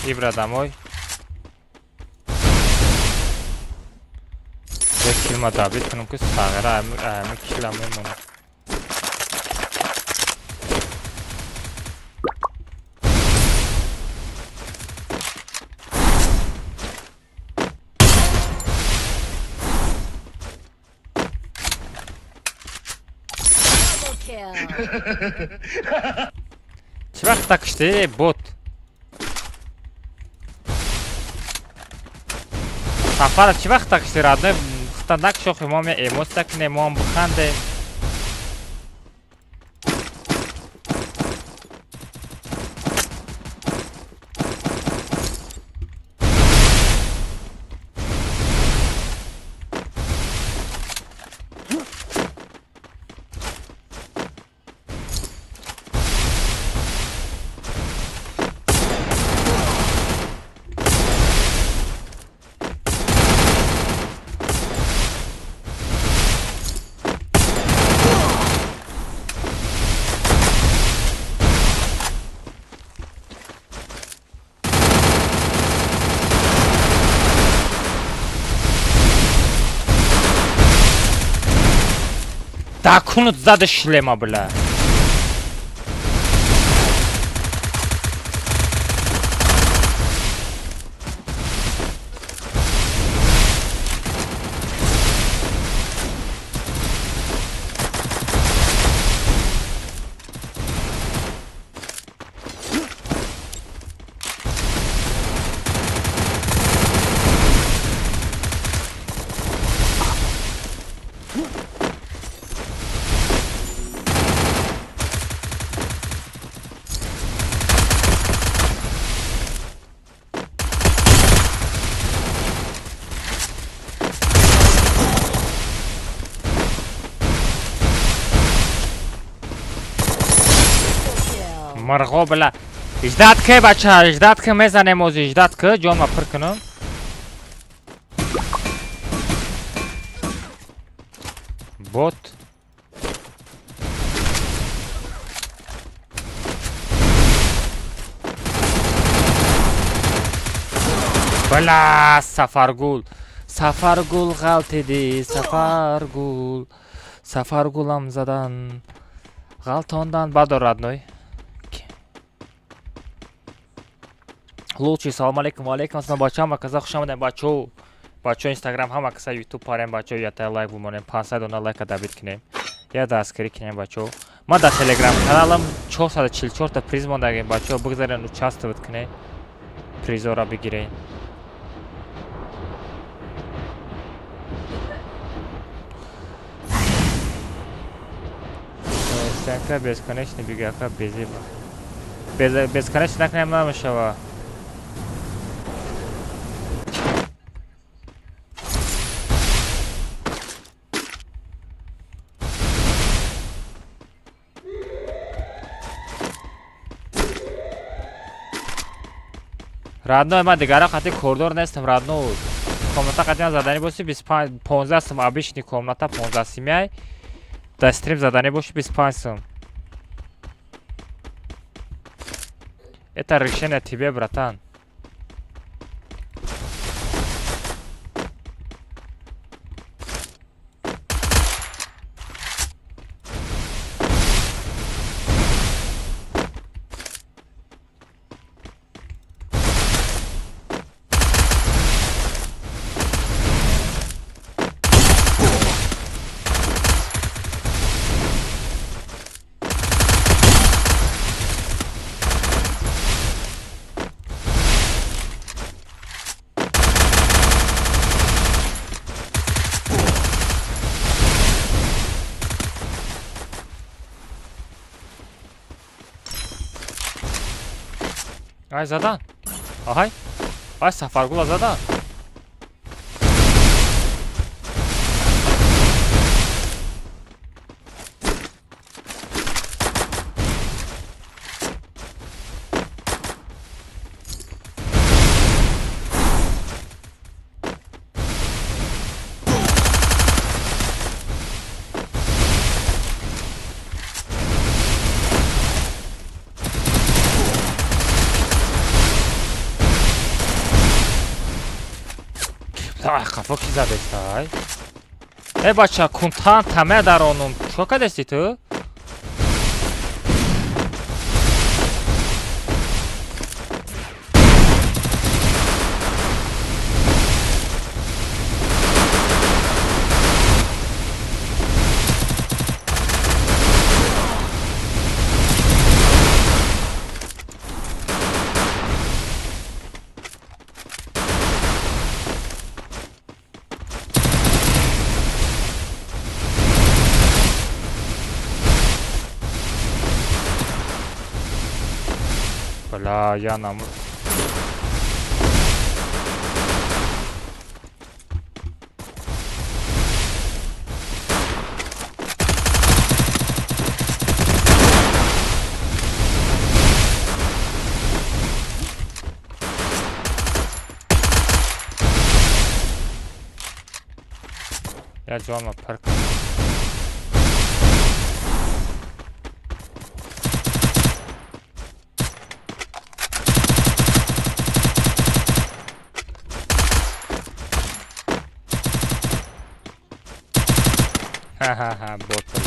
Ibra домой. یک کیل ما دابید کنم که ساغره همه کیل همه مونه. چه وقت تکشته بوت سفر چه وقت تکشته رادنه خطندک شو خیمام یا ایموز تکنه موام بخنده Дакунут зада шлема, бля. مرغو بلا اجداد که بچه ها اجداد که میزنه موز اجداد که جون ما پر کنم بوت بلا سفرگول سفرگول غلطی دی سفرگول سفرگولم زدن غلطاندن بدو родной лучший салам алейкум алейкум ассалам бачама казах хуш омадем бачо бачо инстаграм ҳама каса ютуб парем бачо ята лайк бумонем 500 дона лайка дабит кинем я дастгирӣ кинем бачо ма дар телеграм каналам 444 та приз мондагем бачо бигзарен участвовать кинем призора бигирен стенка бесконечный бигака безиба бесконечный накнем намешава родной ма дигара қати коридор нестам родной комната қати задани боши 15 сум обычный комната 15 семьяй да стрим задани боши 25 сум это решение тебе братан ай задан аҳай ай сафаргула задан Ай, қафо ки задестай. Бача, кунтан таме даронум. Чо кадести ту? Бля, я нам... Я джома парк. Ха-ха-ха, бот бля.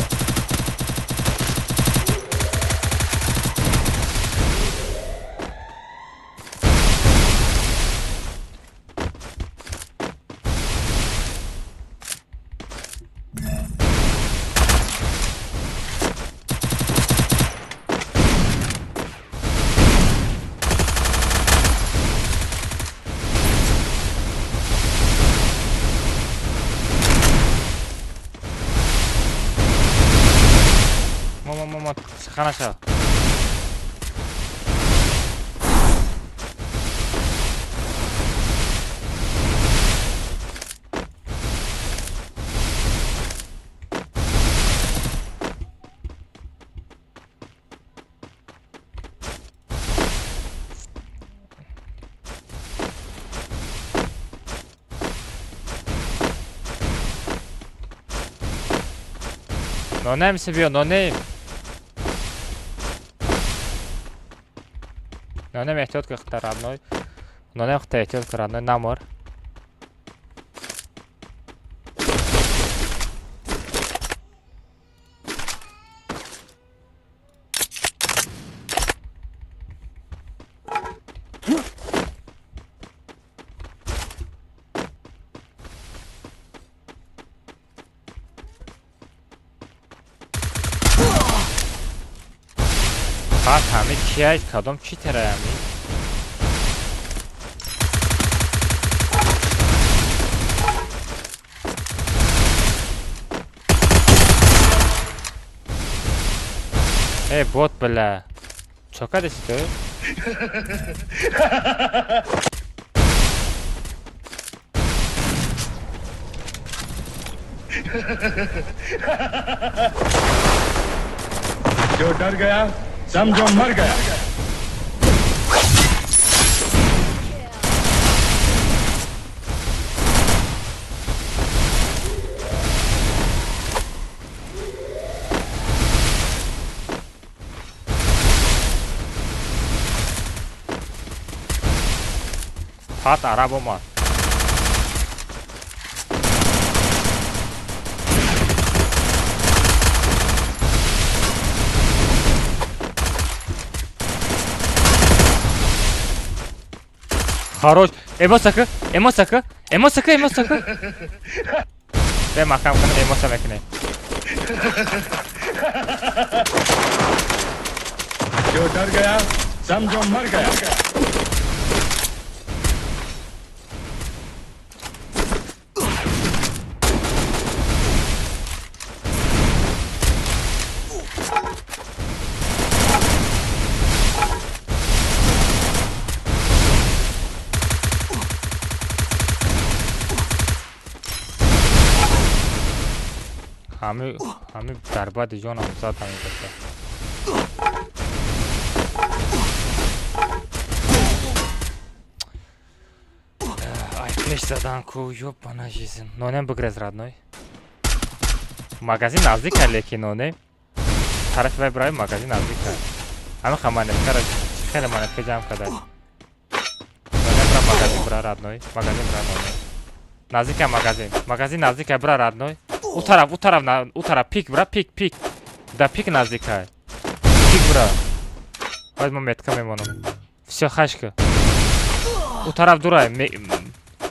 Мама, хорошо. Нонейм себе, нонейм. Нонейм эhtiyot кыхта родной. Нонейм хта эhtiyot родной намор. بعد همه چیه کدام چی تره همی ای بوت بله چوکا دستی تو؟ जो डर गया समझो मर गया हाथ अरबों में Хорош. Эмосака. Дай макам кана эмоса мекне. जो डर गया समझो मर गया हमें बर्बाद जो ना हमसा था नहीं करता ай клеш задан ку ёбана жизнь нонем бгрез родной магазин наздик лекин нонем тарaf выбрай магазин наздик ама хаманет кара хеле манет ке jam кадай нонем бра магазин бра родной магазин бра нонем نزدیک مغازین نزدیک برا رادنوی او طرف پیک برا پیک دا پیک نزدیک پیک برا باید ما متکا میمونم все خشک او طرف دورای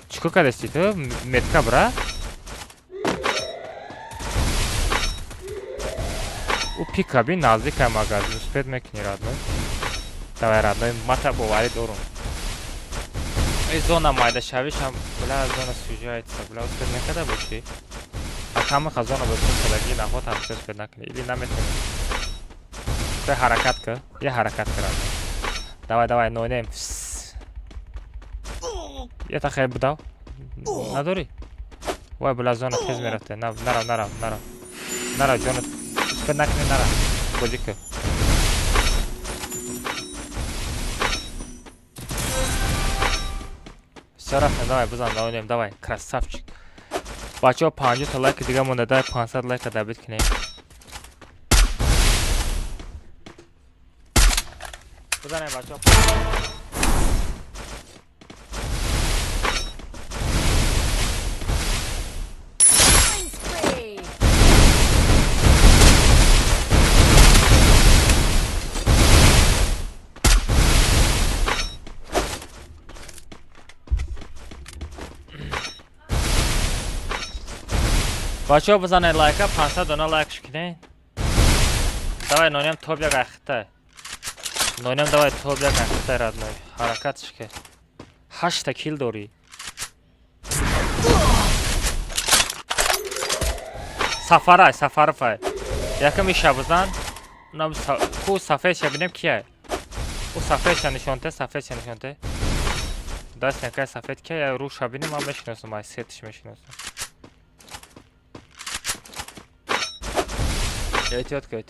چیکو کردستی تو متکا برا او پیک بی نزدیک مغازین سپید میکنی رادنوی давай родной мата бывает дуром и зона майда шавиш هم бля зона сужается бля успеть некогда бучи а там их зона будет слаги на ход там все успеть накни или наметни ты харакат ка я харакат кра давай no name я так хай бдал надори вай бля зона тез мерафте нара зона успеть накни нара бодика все рафтем давай бизан даонем давай красавчик бачаҳо 50 та лайк дига монда дай 500 лайк дабит кинем бизанем бачаҳо бачаҳо бизанед лайка 500 дона лайк шикне давай нонем тоб як ахта нонем давай тоб як ахта родной ҳаракат шике 8 та кил дорӣ сафарфай яками шабзан нам ку сафеша бинем кия у сафеша нишонте даст якай сафед кия рӯ шабинем ман мешиносам ай сетиш мешиносам Тетка.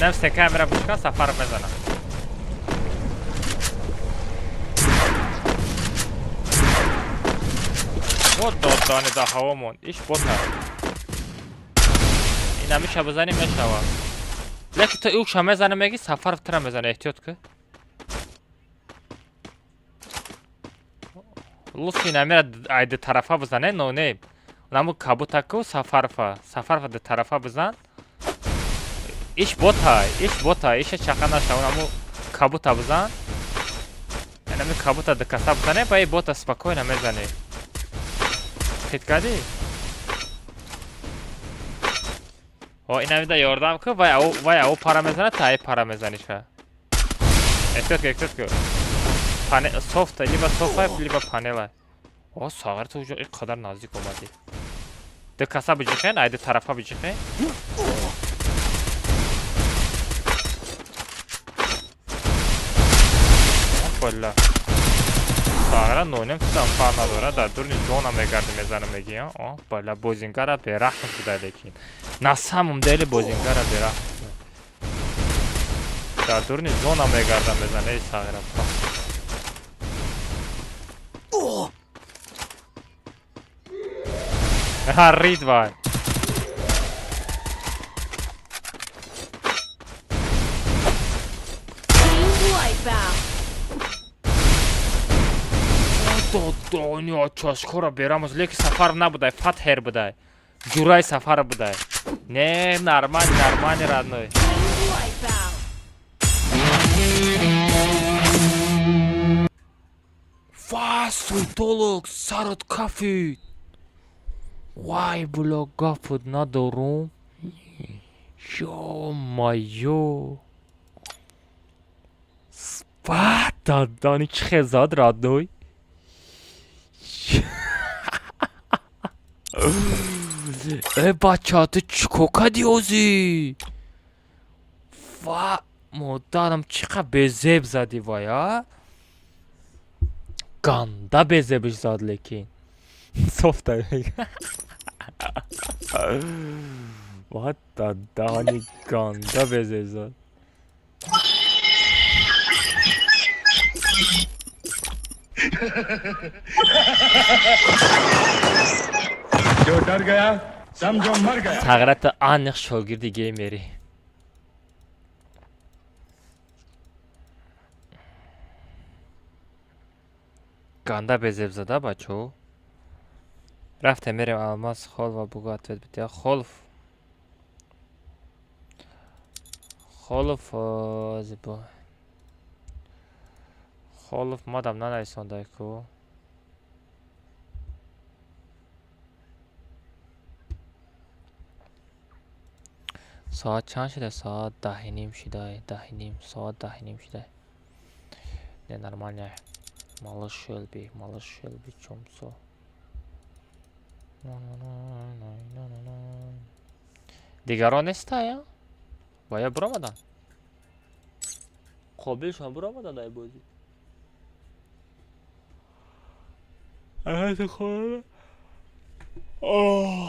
Нефсе камера бушка сафар мезана. Вот додане да ҳавомон. Иш бота. Ина миша бизаним мешава. Леки то ук шамезана меги сафар тра мезана эҳтиётка. лучше намера айда тарафа бизане ноне наму кабутаку сафарфа да тарафа бизан иш бота иша чақана шава наму кабута бизан наму кабута да каса бизане бай бота спокойно мезане хит кади о ина вида ёрдам ку вай ау пара мезане тай пара мезаниша эстетка софт либо софа либо панела о сагар то уже инқадар наздик омади де каса биҷихен айда тарафа биҷихен валла сагара нонем там фар надора дар дурни зона мегарди мезана меги о валла бозингара берахм буда лекин на самом деле бозингара берахм дар дурни зона мегарда мезана сагара Рид вай. Донё чашкора берамоз леки сафар набудай фатҳер будай ҷурай сафар будай не нормально родной фасуй толок сарот кафи вай бля гафт надорум ё-моё спата дани чӣ хезад родной бача ту чӣ кор кардӣ озӣ ва модарам чӣ қадр безеб задӣ вай а ганда безебиш зад лекин софта ва дадани ганда безеб зад जो डर गया समझो मर गया сағрата аниқ шогирди геймери گنده به زیب زده بچه رفته میریم الماس خلف و بگو اتوید بیتیا خلف زیبا خلف مادم ننویسانده کو ساعت چند شده؟ ساعت 10:30 شده 10:30 ساعت 10:30 شده نه нормально малыш шелби чумсо دیگران نیستایا باید برآمدن قابلشان برآمدن در بازی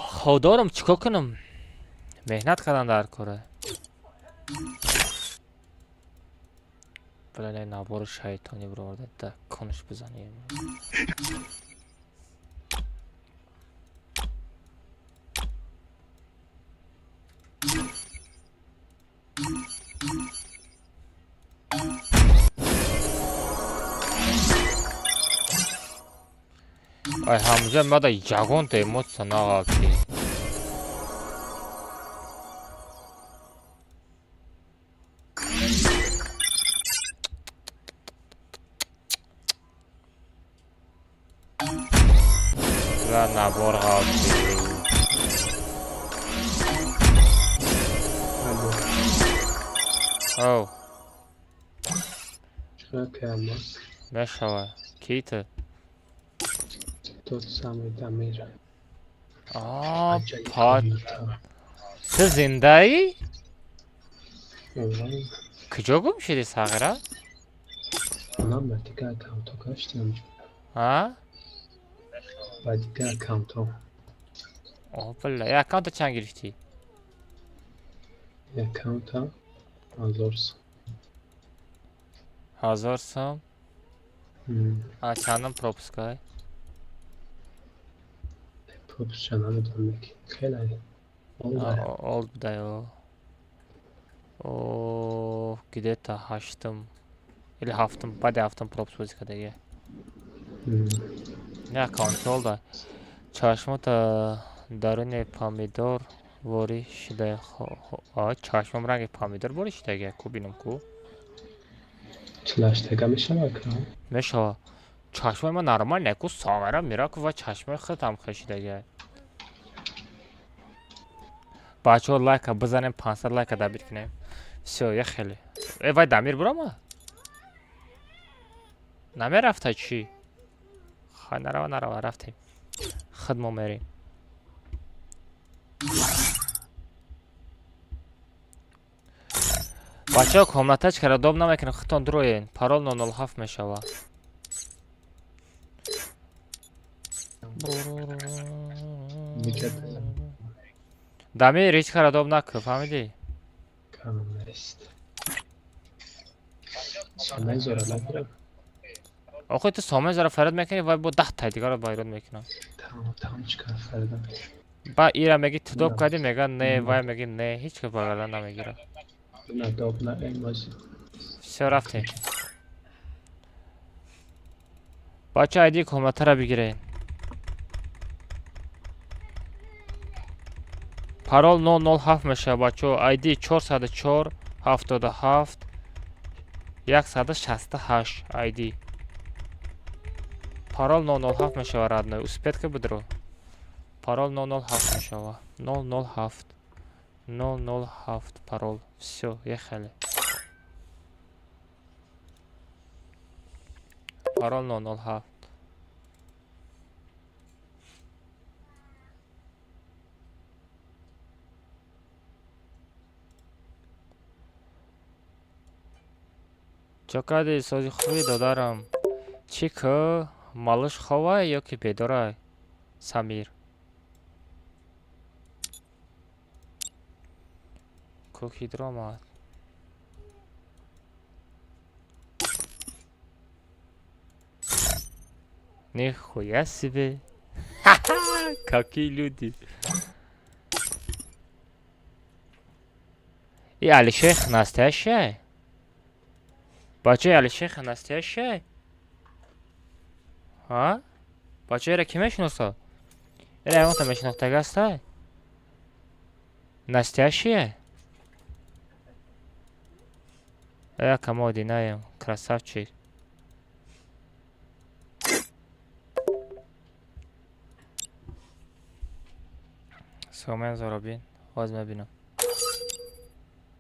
خودارم چیکار کنم مهنت کردن در کاره بله نبار شیطانی برآورده دکنش بزنیم ای همجا مادا یگان دیموت سناغا کی و نبار غاکی او چرا که الماس نشوه کیته تو سمی دمیر پاد تو زنده ای؟ والله کجا گم شدی صغیره؟ الان با دیگه اکاونتو گشتم ها؟ با دیگه اکاونتو بله یه اکاونت چند گرفتی؟ یه اکاونتا 1000 سوم 1000 سوم؟ چندم پروپسکای؟ پروپس چنانو دارم خیلی اولد بوده اوه گیده تا هشتم или هفتم بعد هفتم پروپس بازی کرده دیگه نه اکاونت oldu چشم تا درون پامیدور وری شده چشمم رنگ پامیدور وری شده گه کو بینم کو چلاشتگه میشه نکنم میشه چشم ما نرمال نکو ساغره میره و چشم خودم خشیده گه بچه ها لایک بزنیم 500 لایک دبیر کنیم все یه خیلی ای وای دمیر برام نمی رفته چی خواهی نروه رفتیم خدمو میریم بچه ها کاملتش کرده دوم نمیکنه خطان دروین پارول 007 میشوه دمیر هیچ کرده دوم نکن فهمیدی؟ کامل نیست سامه زوره نگیرم آخه تو سامه زره فرد میکنی و با 10 تا دیگه رو بایرون میکنم تمام چیکار فردم با ایرا میگی تو دوب کردی میگه نه وای میگی نه هیچ که بغلا نمیگیره نه دوب نه این بازی سه رفتیم بچه ایدی کاملتر رو بگیرین پارول 007 میشه بچه ایدی 404 77 168 ایدی پارول 007 میشه رادنه успеть که بدرو پارول 007 میشه 007 007 пароль все ехали пароль 007 чакади сози хуби додарам чӣ ку малыш ховай ё ки бедорай самир кухидро омад нихуя себе какие люди и алишейх настоящий бача алишейх настоящий ها؟ بچه ایره کی میشناسه؟ ایره اون تا میشناخته گسته؟ نستیاشیه؟ ایا کمودی نایم красавчик. سومن زرابین واز میبینم.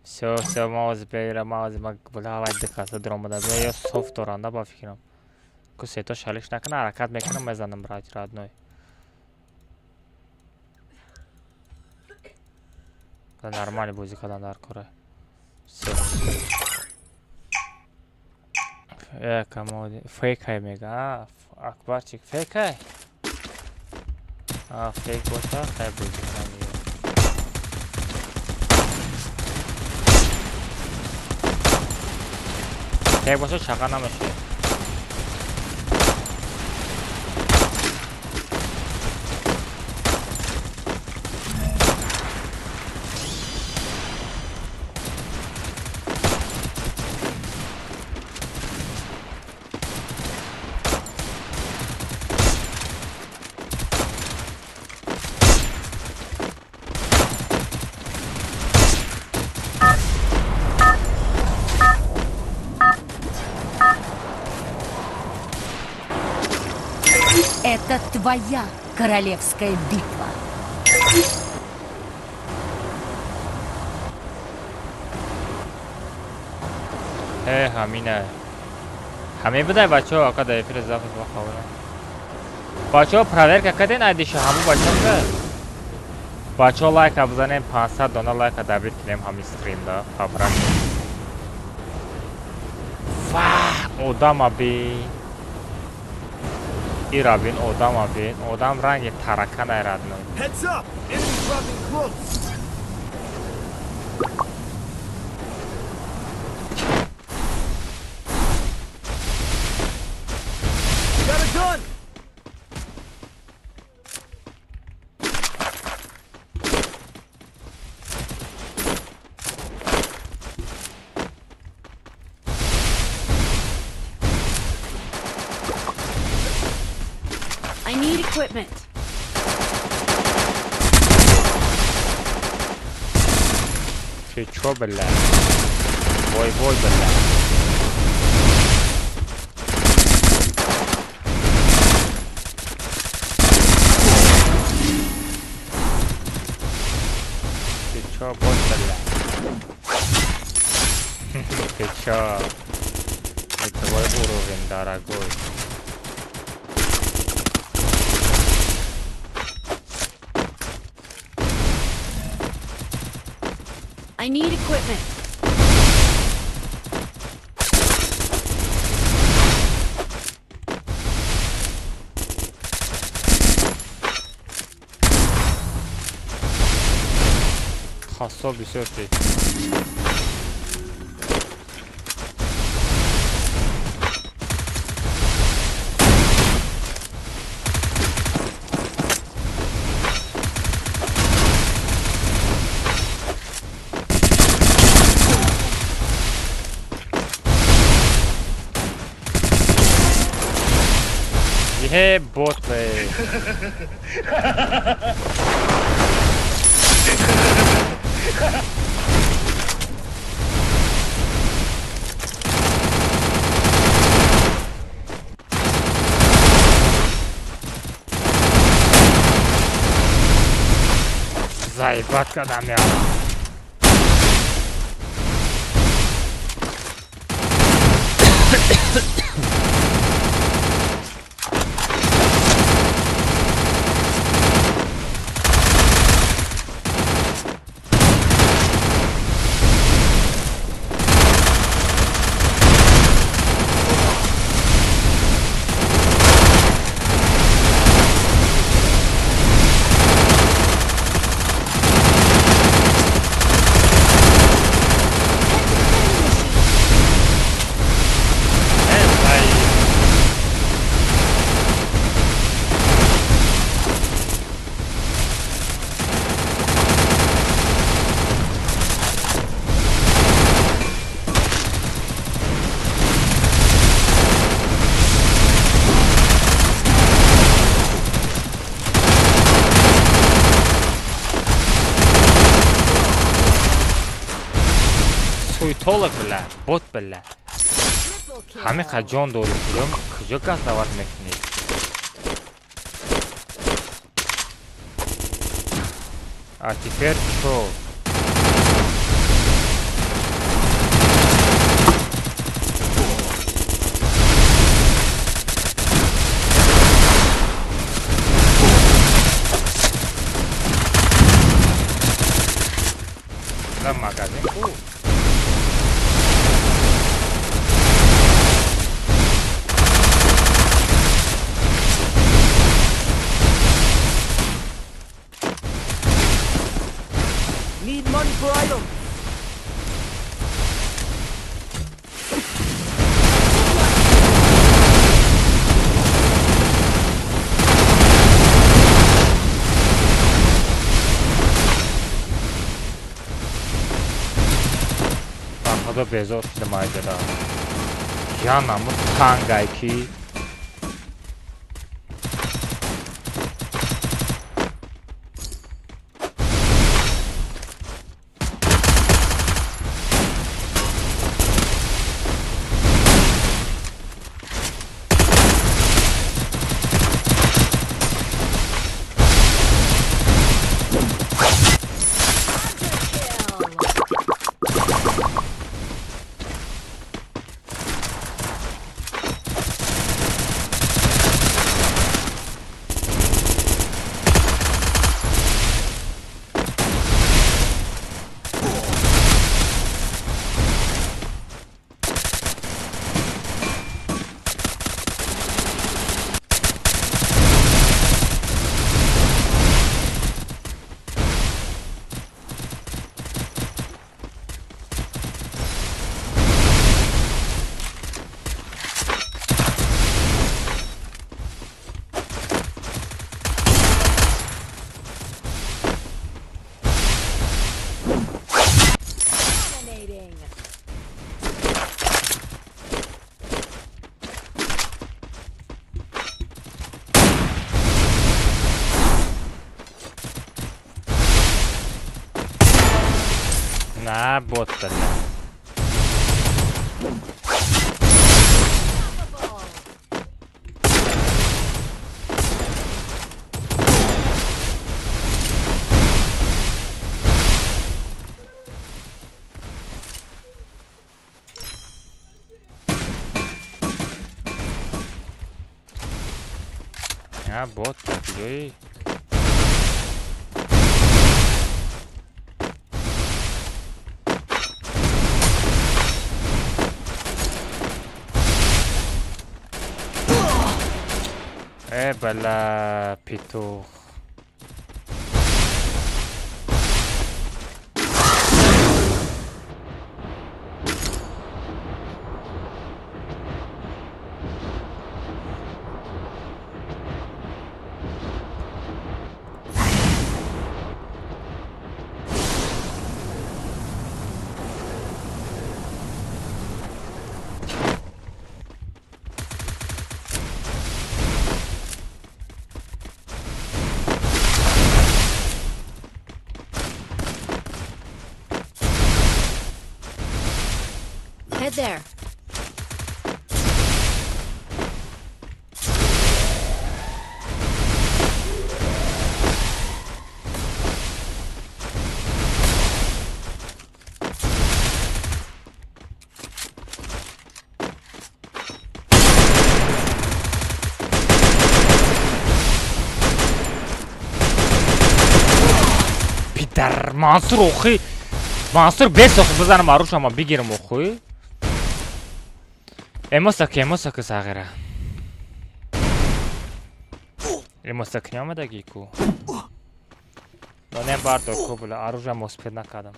سو ماز بیره ماز مقبوله و دکات درآمده بیا یا صفت دارنده با فکرم. که سه تا شالش نکنه حرکت میکنم میزنم راد نوی. نرمالی بازی کردن در کاره. کمودی فیک های میگه اکبر چیک فیک های؟ فیک باشه خیلی بازی کنم میگه. فیک باشه چقدر نمیشه. Это твоя королевская битва. همینه همین بده بچه ها آقا دایفیر اضافه بخواه بچه ها پرور که کدین ایدیشه همون بچه ها لایک ها بزنیم 500 دانه لایک ها دبیر کنیم همین ستریم دا خبرک odam بین ای را بین odam بین odam رنگ ترکه نیرد نوی I need equipment. چه بله وای بله چه بله چه اتوای اوروین دارگوی I need equipment. خاصة بسرعة. Hey, botle. Заебать, когда мяу. толок бля, бот бля. Ҳамин қадр ҷон дорӣ, куҷо касават мекунед? А теперь чё? Да, магазин. Need money for items. Худо безор шуда маҷара. Ҷанаму тангай ки на бот бля. А бот такой. Бля, петух. Head there. Питер, Мансур охи. Мансур бесохи бизанам арушама бигирим охи. Эмосак сагира. Эмосак нямадаги ку. Но не бардор ку була оружие успел накадам.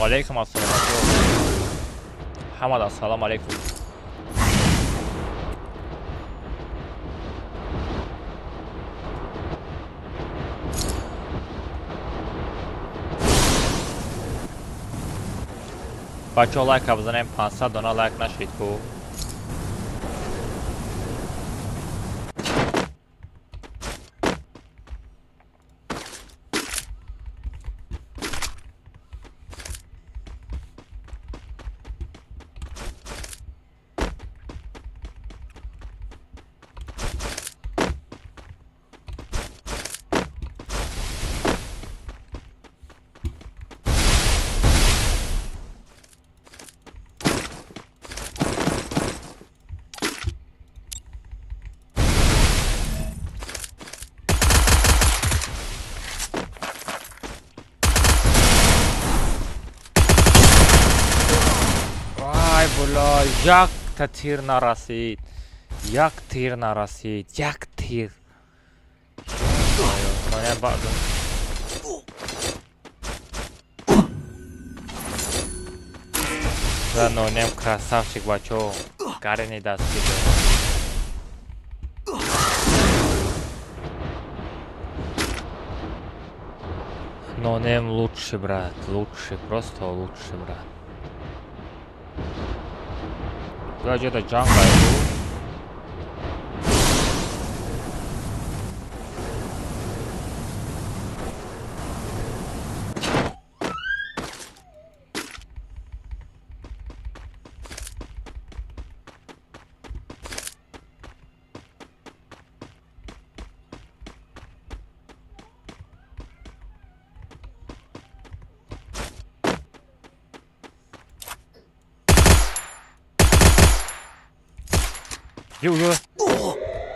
Алейкум ассалам. Хамад ассалам алейкум. بچه ها لایک بزنیم 500 دانه لایک نشید کو بلا یک تا تیر نرسید یک تیر نرسید یک تیر ثانیه بعد و نونیم красавчик بچو карени даст кидо нонем лучший брат лучший просто лучший брат я где-то джангл Юга.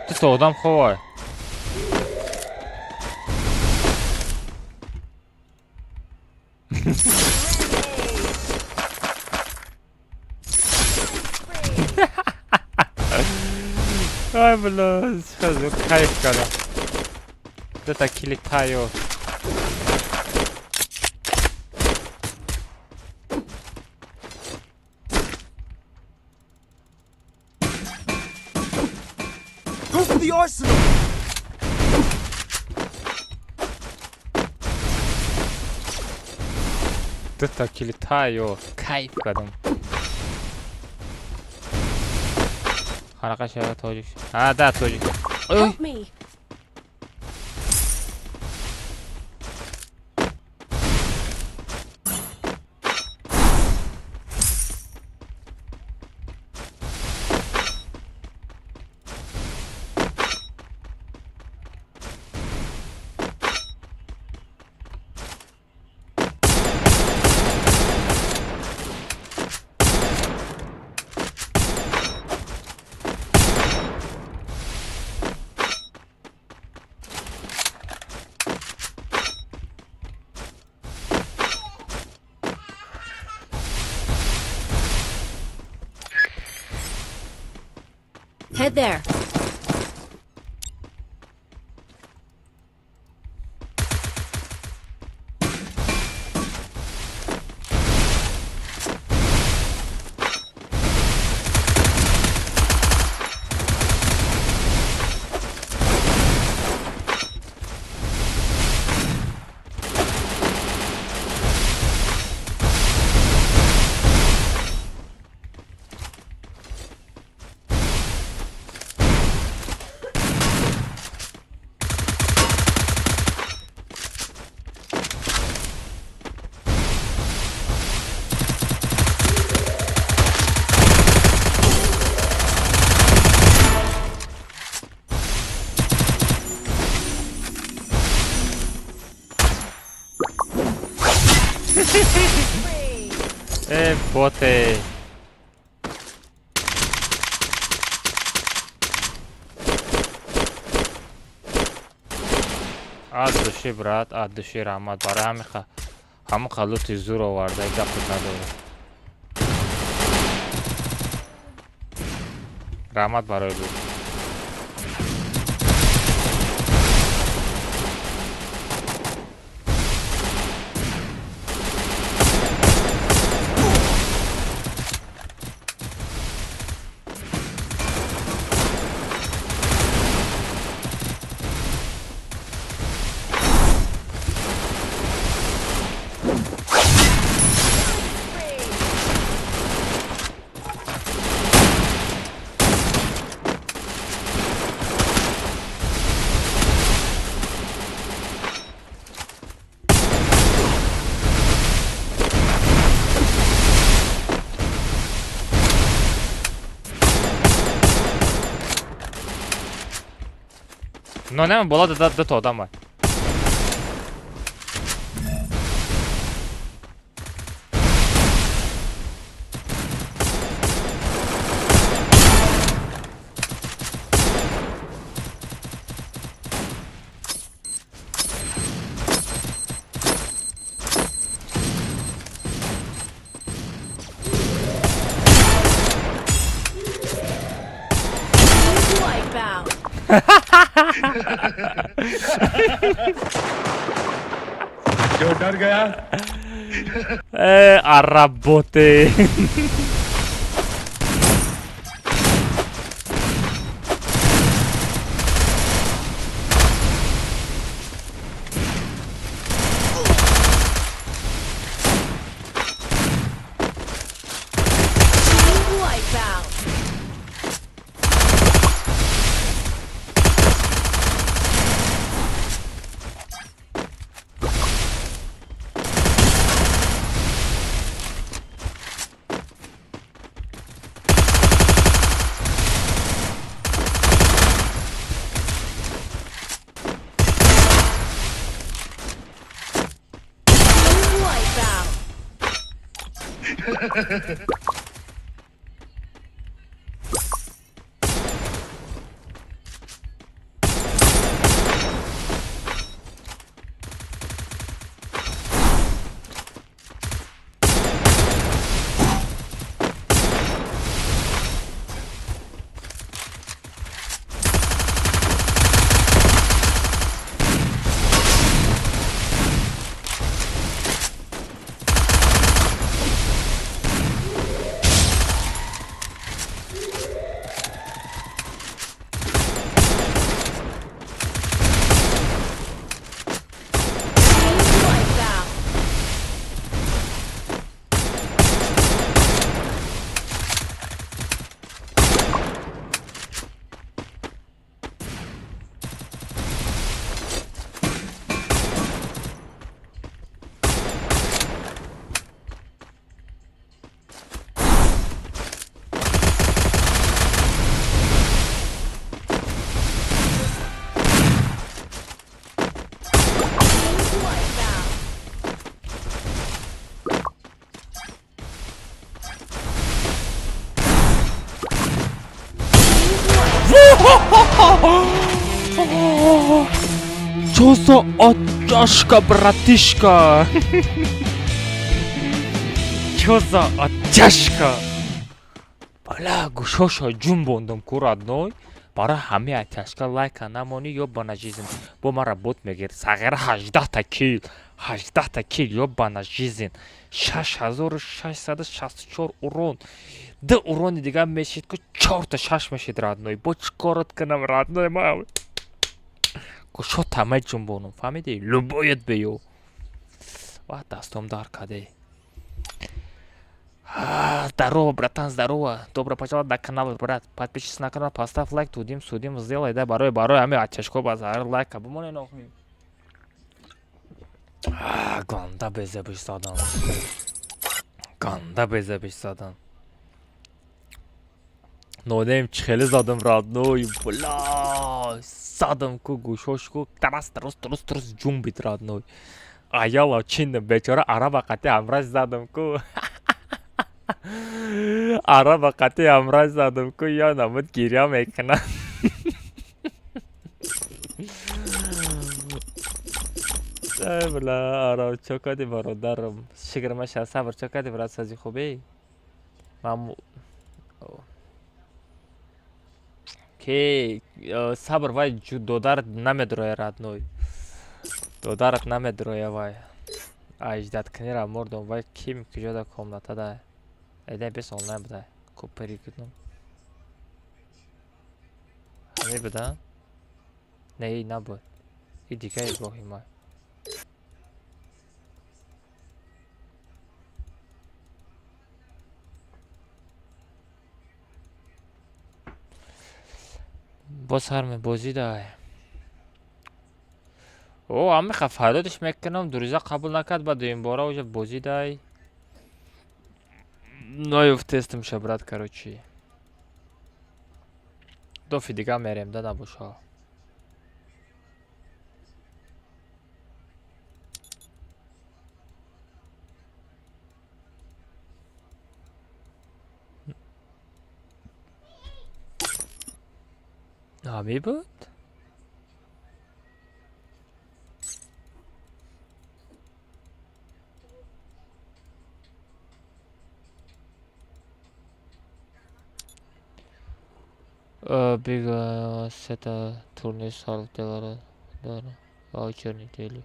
Ты что, там ховай? Ай, бля, сразу кайф когда. Это килитаю. Go for the arsenal! Это килитаю. Кайф когда. Харака шева тоджик. А, да, тоджик. Ой. Help me. Head there. Боты. От души, брат, от души рахмат. Барам ҳама халути зур оварда гапи надорам. Рахмат барои ду. Ну не, була до того, давай. Wipeout. जो डर गया Arrabote. Wipeout. Wipeout. Wipeout. Wipeout. Чё за оттяжка, братишка? Чё за оттяжка? Бля, гушоша джун бондам ку родной. Бара ҳаме оттяжка лайка намони ёбана жизнь. Бо мара бот мегир. Сағира 18 кил. 18 кил ёбана жизнь. 6664 урон. Да урони дига мешид ку 4 та 6 мешид родной. Бо чӣ корот кунам родной ма? Шо тамай ҷунбонам, фаҳмидӣ? Любоят беё. Ва дастом дар каде. Здорово, братан, здорово. Добро пожаловать на канал, брат. Подпишись на канал, поставь лайк, тудим, судим, сделай, да, барой, ами ачашко базар, лайка, бумоне нохми. Ганда безебиш задан. Ганда безебиш задан. Нодем чхели задам, родной, бля. Задам ку гушошку, тарас джун бит, родной. Аяла чиндам, бечора араба қати амраз задам ку. Араба қати амраз задам ку, я намуд гиря мекунам. Бля, араб чо кади бародарам. Шигрмаша сабр чо кади брат сази хубе? Маму Ке сабр вай додар намедроя, родной. Додарат намедроя вай. Аждат книра мордом вай ким кижода комната да. Эден бес онлайн буда. Купери кудном. Хами буда? Не, набуд. И дикай гохи май. باز هر بازی داره. او همه خفاداتش میکنم دو روزه قبول نکرد بعد این باره اوجه بازی داره. نایف تستم شبرد کروچی. 2 دیگه میریم ده نباشه. Ҳамин буд? Бега сета турнир сал дара ваучер недели.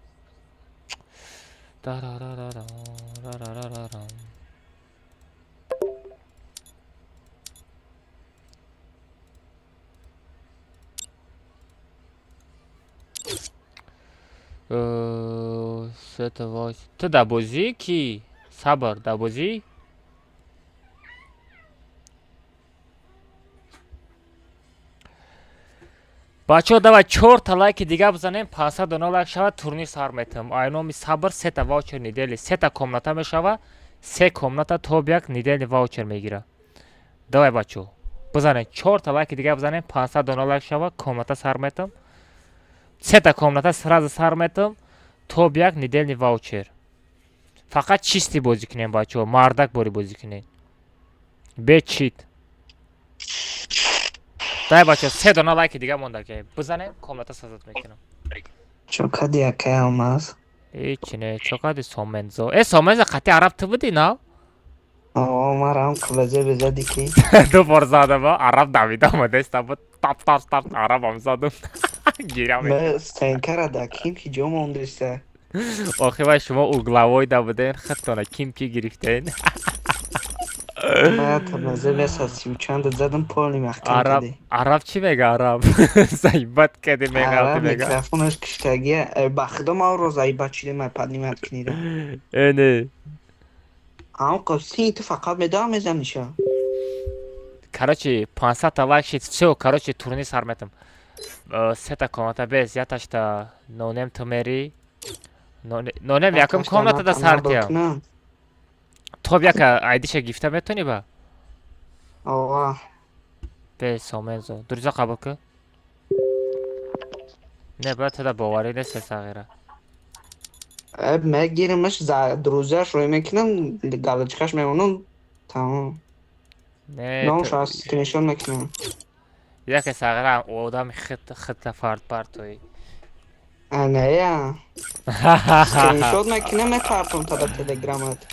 Дарарарарам. Сета ваучер. Ты да бозӣ ки? Сабр да бозӣ? бачаҳо давай 4 та лайки дига бизанем 500 дона лайк шавад турнир сар метавам. Айноми Сабр 3 та ваучер недели 3 та комната мешава 3 комната тобяк недели ваучер мегира. Давай бачаҳо бизанем 4 та лайки дига бизанем 500 дона лайк шава комната сар метавам 3 та комната сразу сар метавам тобяк недели ваучер. Фақат чисти бозӣ кунем бачаҳо мардак бори бозӣ кунем бе чит. Дай бача 3 дона лайки дига монда ки бизанем комната сазат мекунам. Чокади якай алмаз. Ич не чокади Сомензо. Сомензо қати араб ты буди на? Марам кулазе безади ки. Ду бор задам араб давида омаде стаб тап арабам задам. Гирам. Ме стенкара да ким ки ҷо мондеста. Охи вай шумо углавой да буден хаттона ким ки гирифтен. Араб чӣ мега араб? Зайбат кади мега мега. Микрофонаш киштаги ба худо мавро зайбат чиде май паднимат книда. Эне. Ам қосин ту фақат медам мезаниша. Короче 500 та лайк шит всё, короче турнир сар метам. 3 та комната без яташта нонем тумери. Нонем якам комната да сартия. تو بیا که آیدیش گیفته میتونی با؟ آوه به سومنزو دروزا قبول که؟ نه باید تا باوری نیست ساغیره میگیرمش دروزش روی میکنم گالچکش میمونم تمام نه نامش از سکرینشون میکنم یکی ساغیره آدم خط فرد بر توی نه یا سکرینشون میکنم میپرتم تا در تلگرامت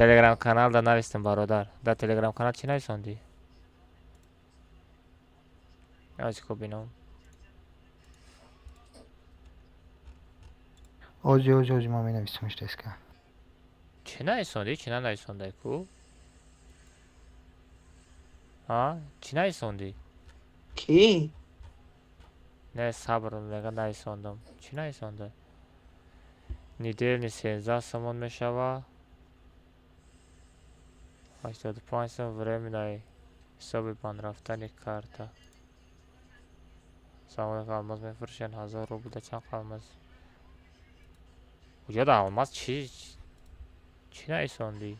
Telegram kanal da navistim barodar. Da Telegram kanal چی نویسوندی؟ از کو بینم. اوزی ما می نویسمش دسکا. چی نویسوندی؟ چی نویسونده کو؟ ها؟ چی نویسوندی؟ کی؟ نه صبر میگه نویسوندم. چی نویسونده؟ نیدل 13 سمون میشوه. 85 сом временной ҳисоби бандрафтани карта. Самои алмаз мефурӯшен 1000 рубл да чанд алмаз? Уҷода алмаз чӣ нависондӣ?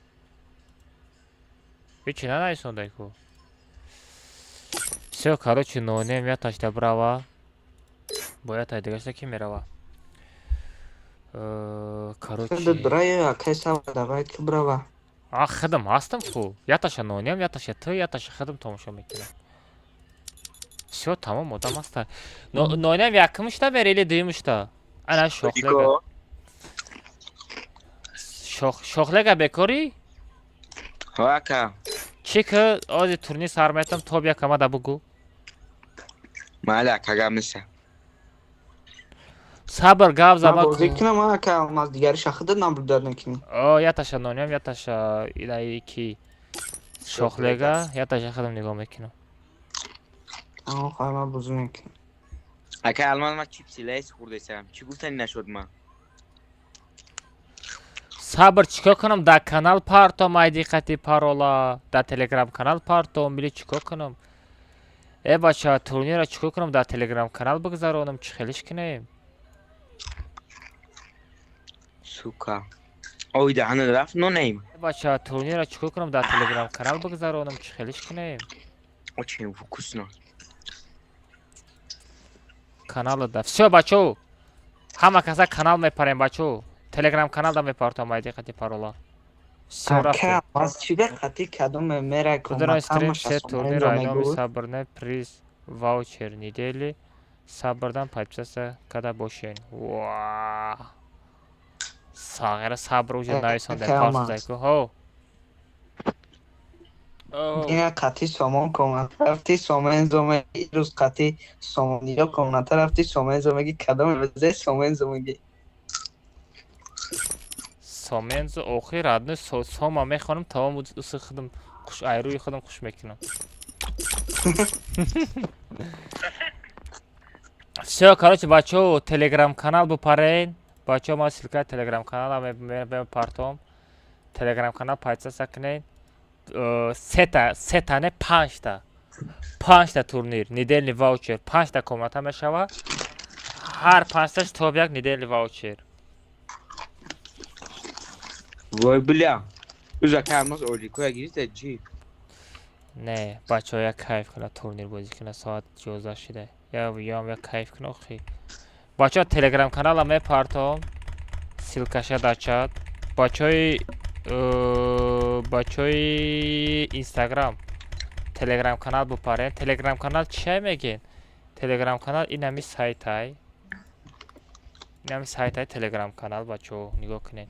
Ҳеҷ чӣ нанависондай ку? Всё, короче, нонем яташда бирава. Бо ятай дигашда ки мерава? Короче. Брая акай сава давай ки брава. Хидм ҳастам ку. Яташа нонем, яташа ты, яташа хидм тамошо мекунам. Всё, тамом одам аста. Нонем якмишта бер или дуюмишта? Ана шохлега. Шохлега бекори? Ака. Чӣ ки ози турнир сар метам тоб якама да бугу. Майли акага миса. Сабр гап заба ку. Бозӣ кунам ака алмаз дигари шахида набурдар мекунӣ. Яташа нонем, яташа идаи ки шохлега, яташа хидм нигоҳ мекунам. Хайма бузу мекунам. Ака алмаз ма чипси лейс хурдесам. Чӣ гуфтани нашуд ма? Сабр чикор кунам да канал партом айди қати парола, да телеграм канал партом били чикор кунам. Бача турнира чикор кунам да телеграм канал бигзаронам чӣ хелиш кунем? Сука. Ой да ҳана рафт нонем. Бача турнира чикор кунам да телеграм канал бигзаронам чӣ хелиш кунем? Очень вкусно. Канал да. Всё бачо. Ҳама каса канал мепарем бачо. Telegram kanal da mepartam aydi qati parola. Ака аз чӣ бе қати кадом мерай кудро стрим се турнир айноми сабрне приз ваучер недели. Сабрдан подписаться, когда бошен. Вау. Сагара сабр уже найсонда парс зайку. Хо. Ina kati somon koma rafti somen zomegi ruz kati somoniyo koma rafti somen zomegi kadam beze somen zomegi Сомензо охир адны сома мехонам тамом усы худам куш айруи худам куш мекунам. Всё, короче, бачо, телеграм-канал бупарен. Бачо, ма ссылка телеграм-канала мем партом. Телеграм-канал подписаться кнен. Сета не 5 та турнир, недельный ваучер, 5 та комната мешава. Ҳар 5таш то як недельный ваучер. Вой, бля. Уже камаз олико агириста ҷи. Не, бачо як кайф кана турнир бозӣ кана соат 11 шида. Ям як кайф кана охи. Бачо телеграм канала мепартом. Ссылкаша дар чат. Бачои Инстаграм телеграм канал бупарен. Телеграм канал чия мегин? Телеграм канал инами сайтай. Инами сайтай телеграм канал бачо нигоҳ кунед.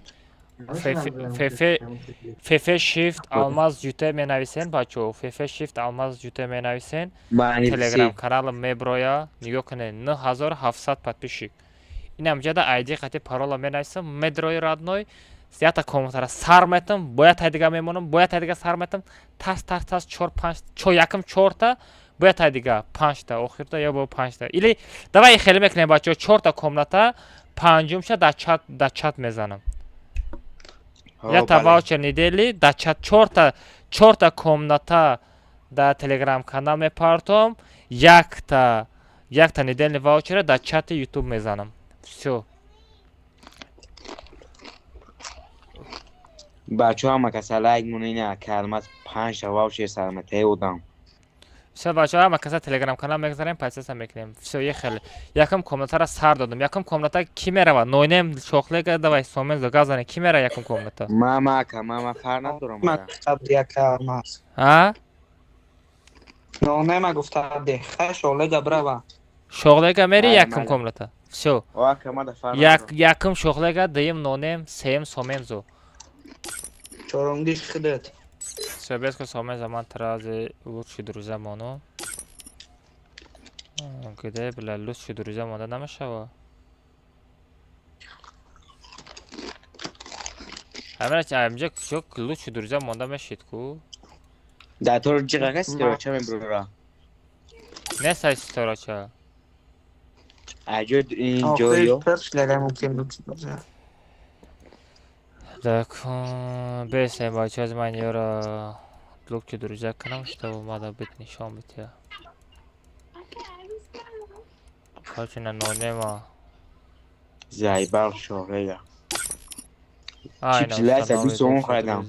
Фефе шифт алмаз ҷута менависен бачо. Фефе шифт алмаз ҷута менависен. Телеграм канал меброя нигоҳ кунед. 9700 подписчик. Инам ҷада айди қати парола менависем. Медрои родной. Зята комментара сар метам, бояд тайдига мемонам, бояд тайдига сар метам, тас 4-5, чо якам 4 та, бояд тайдига 5 та, охирта я бо 5 та. Или давай хеле мекунем бачо 4 та комната, панҷумша дар чат мезанам. Я та ваучер недели дар чат 4 та комната дар телеграм канал мепартом, як та недельный ваучер дар чати ютуб мезанам. Всё. بچه ها مکسلا یک مونینه کلمت 5 واوچر سلامتی بودم. Все, бача, ама каса телеграм канал мегзарем, подписаться мекунем. Все, ехали. Якам комнатара сар додам. Якам комната ки мерава? Нойнем шохлега давай сомен загазане. Ки мера якам комната? мама фар надорам. А? No nema gufta de sholega brava. Шохлега мери якам комната. Все. О, камада фар. Якам шохлега даим нонем сем сомензо. Чорунги хидет. Все, без ко сомензо ман тарази лучший друзья моно. Где, бля, лучший друзья моно намешава? Амрач амҷак шок лучший друзья моно мешид ку? Да то ҷиғаға сторача меброра. Не сай сторача. Аҷо инҷоё. Так, бесай бача аз ман ёра лучший друзья канам, чтобы мада бит нишон бит я. Короче, на нонема. Зайбал шохлега. Чипсилай саби сон хайдам.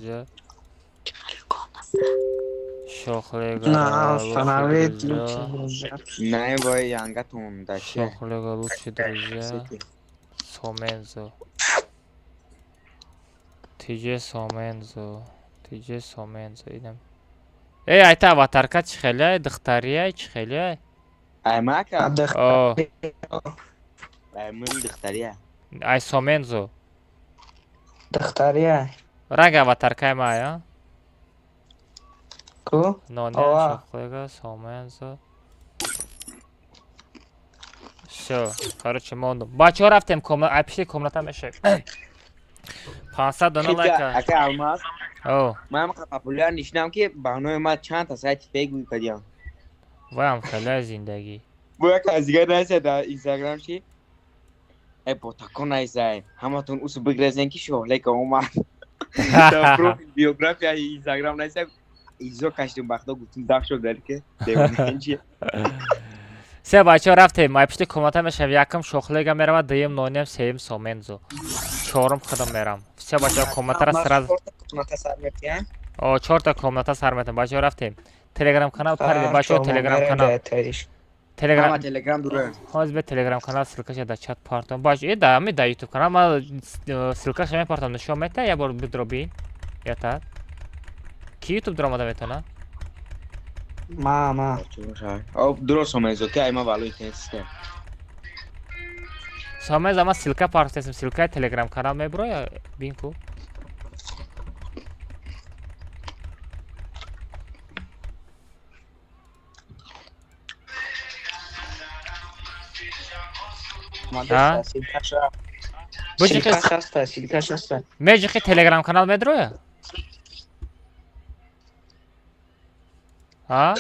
Шохлега. На, установить лучший друзья. Не бой янгатун да че. Шохлега лучший друзья. Сомензо. Тиже сомензо. Инам. Эй, айта аватарка чӣ хеле? Духтария чӣ хеле? Аймака? О. Аймун духтария. Ай сомензо. Духтария. Ранг аватарка мая? Ку? Ноне шохлега сомензо. Всё, короче, мондум. Бачо рафтем комната, ай пиши комната меше. 500 дона лайка. Ака алмаз. О. Мам популяр нишнам ки баҳнои ма чанд та сайт фейк мекардиам. Ваям хеле зиндагӣ. Бо як аз дигар найса дар инстаграм чи. Бо такон найсай. Ҳаматон усу бигрезен ки шоҳлека омад. Дар профил биографияи инстаграм найса. Изо каштим бахта гуфтум дах шуд ки. Девонен чи. Се бачо рафтем, ай пишти комната мешав, якам шохлега мерава, даим нонем, сеим сомензо. Чорум худам мерам. Все бачо комнатара сразу. О, 4 та комната сар метам. Бачо рафтем. Телеграм канал парид, бачо телеграм канал. Телеграм дура. Ҳозир бе телеграм канал ссылкаша дар чат партам. Бачо, да, ми да ютуб канал, ма ссылкаша мепартам, нишон мета, я бор бидробин. Я так. Ки ютуб дор омада метона? ما درست سومنزو که ایما والو اینسته Самез ама силка парктесим, силка телеграм канал мебро я бинку. Мадеса, силкаша. Силка шаста. Меҷихи телеграм канал медро я?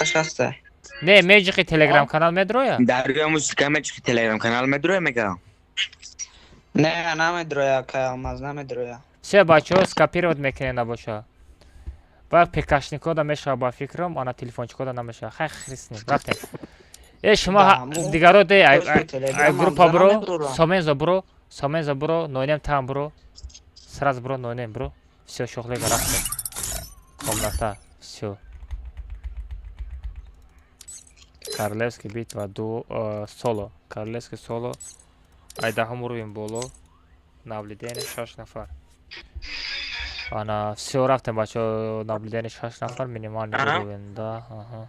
Шаста. Не, меҷихи телеграм канал медро я? Дарья музыка меҷихи телеграм канал медро мега. Не, намедроя, Алмаз, намедроя. Все бачаҳо скопировать мекунед набоша. Баъд пикашникода мешава ба фикрам, ана телефончикода намешава. Хай христни, рафтем. Шумо дигаро де ай группа бро, Сомензо бро, нонем там бро. Сразу бро, нонем бро. Все, шохлега рафтем. Комната, все. Королевский битва соло. Королевский соло. Айдаҳум уровень боло. Наблюдение 6 нафар. Ана все рафтем бачо, наблюдение 6 нафар, минимальный уровень, да, ага.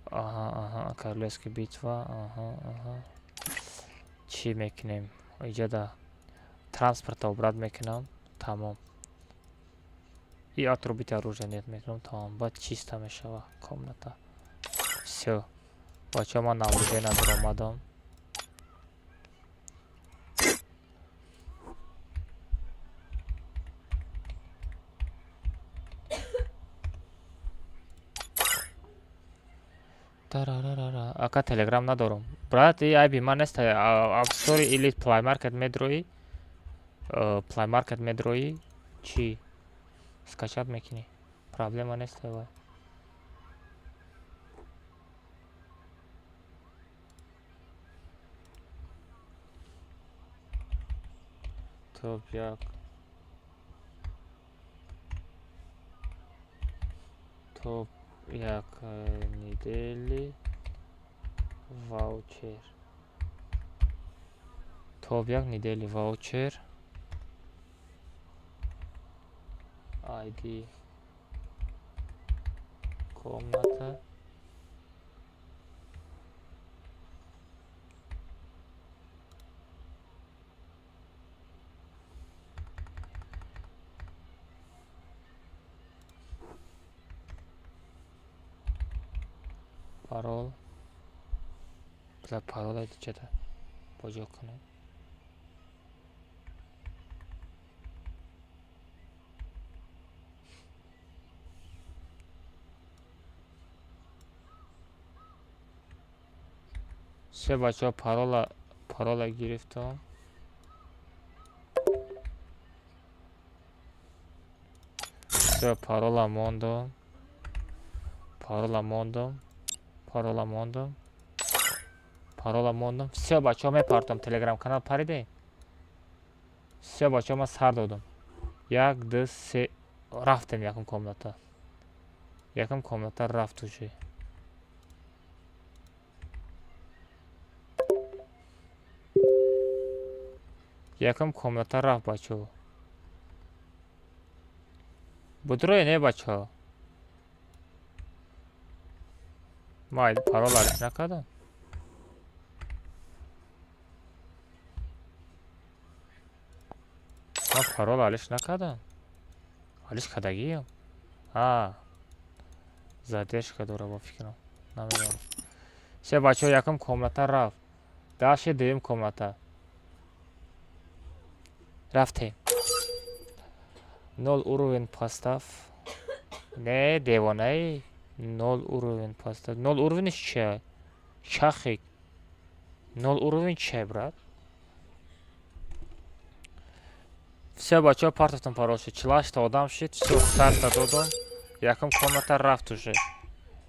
Ага, королевская битва, ага. Чи мекунем? Иҷада транспорта обрат мекунам, тамом. И отрубить оружие нет мекунам, тамом. Баъд чиста мешава комната. Все. Бачо ман наблюдение даромадам. Ака телеграм надорам. Брат, и айби ман нест App Store или Play Market медрои. Play Market медрои. Чи? Скачат мекини. Проблема нест ва. Топ як. Топ як недели ваучер. Топ як недели ваучер. ID. Комната. Парол. За парол айди чета. Божок кунем. Все бачаҳо парола гирифтам. Все парола мондам. Все бачаҳо мепартам телеграм канал париде. Все бачаҳо ман сар додам. 1 2 3 рафтем якум комната. Якум комната рафт уже. Якум комната рафт бачаҳо. Будроя не бачаҳо. Ман парол алиш накардам. Ман парол алиш накардам. Алиш кардагиям. Задержка дора ба фикрам. Намедонам. Все бачаҳо якум комната рафт. Даши дуюм комната. Рафтем. 0 уровень постав. Не, девонаи. 0 уровень постав. 0 уровень чай. Шахик. 0 уровень чай, брат. Все бачаҳо партовтон парол шид. 48 одам шид. Все старта додам. Якум комната рафт уже.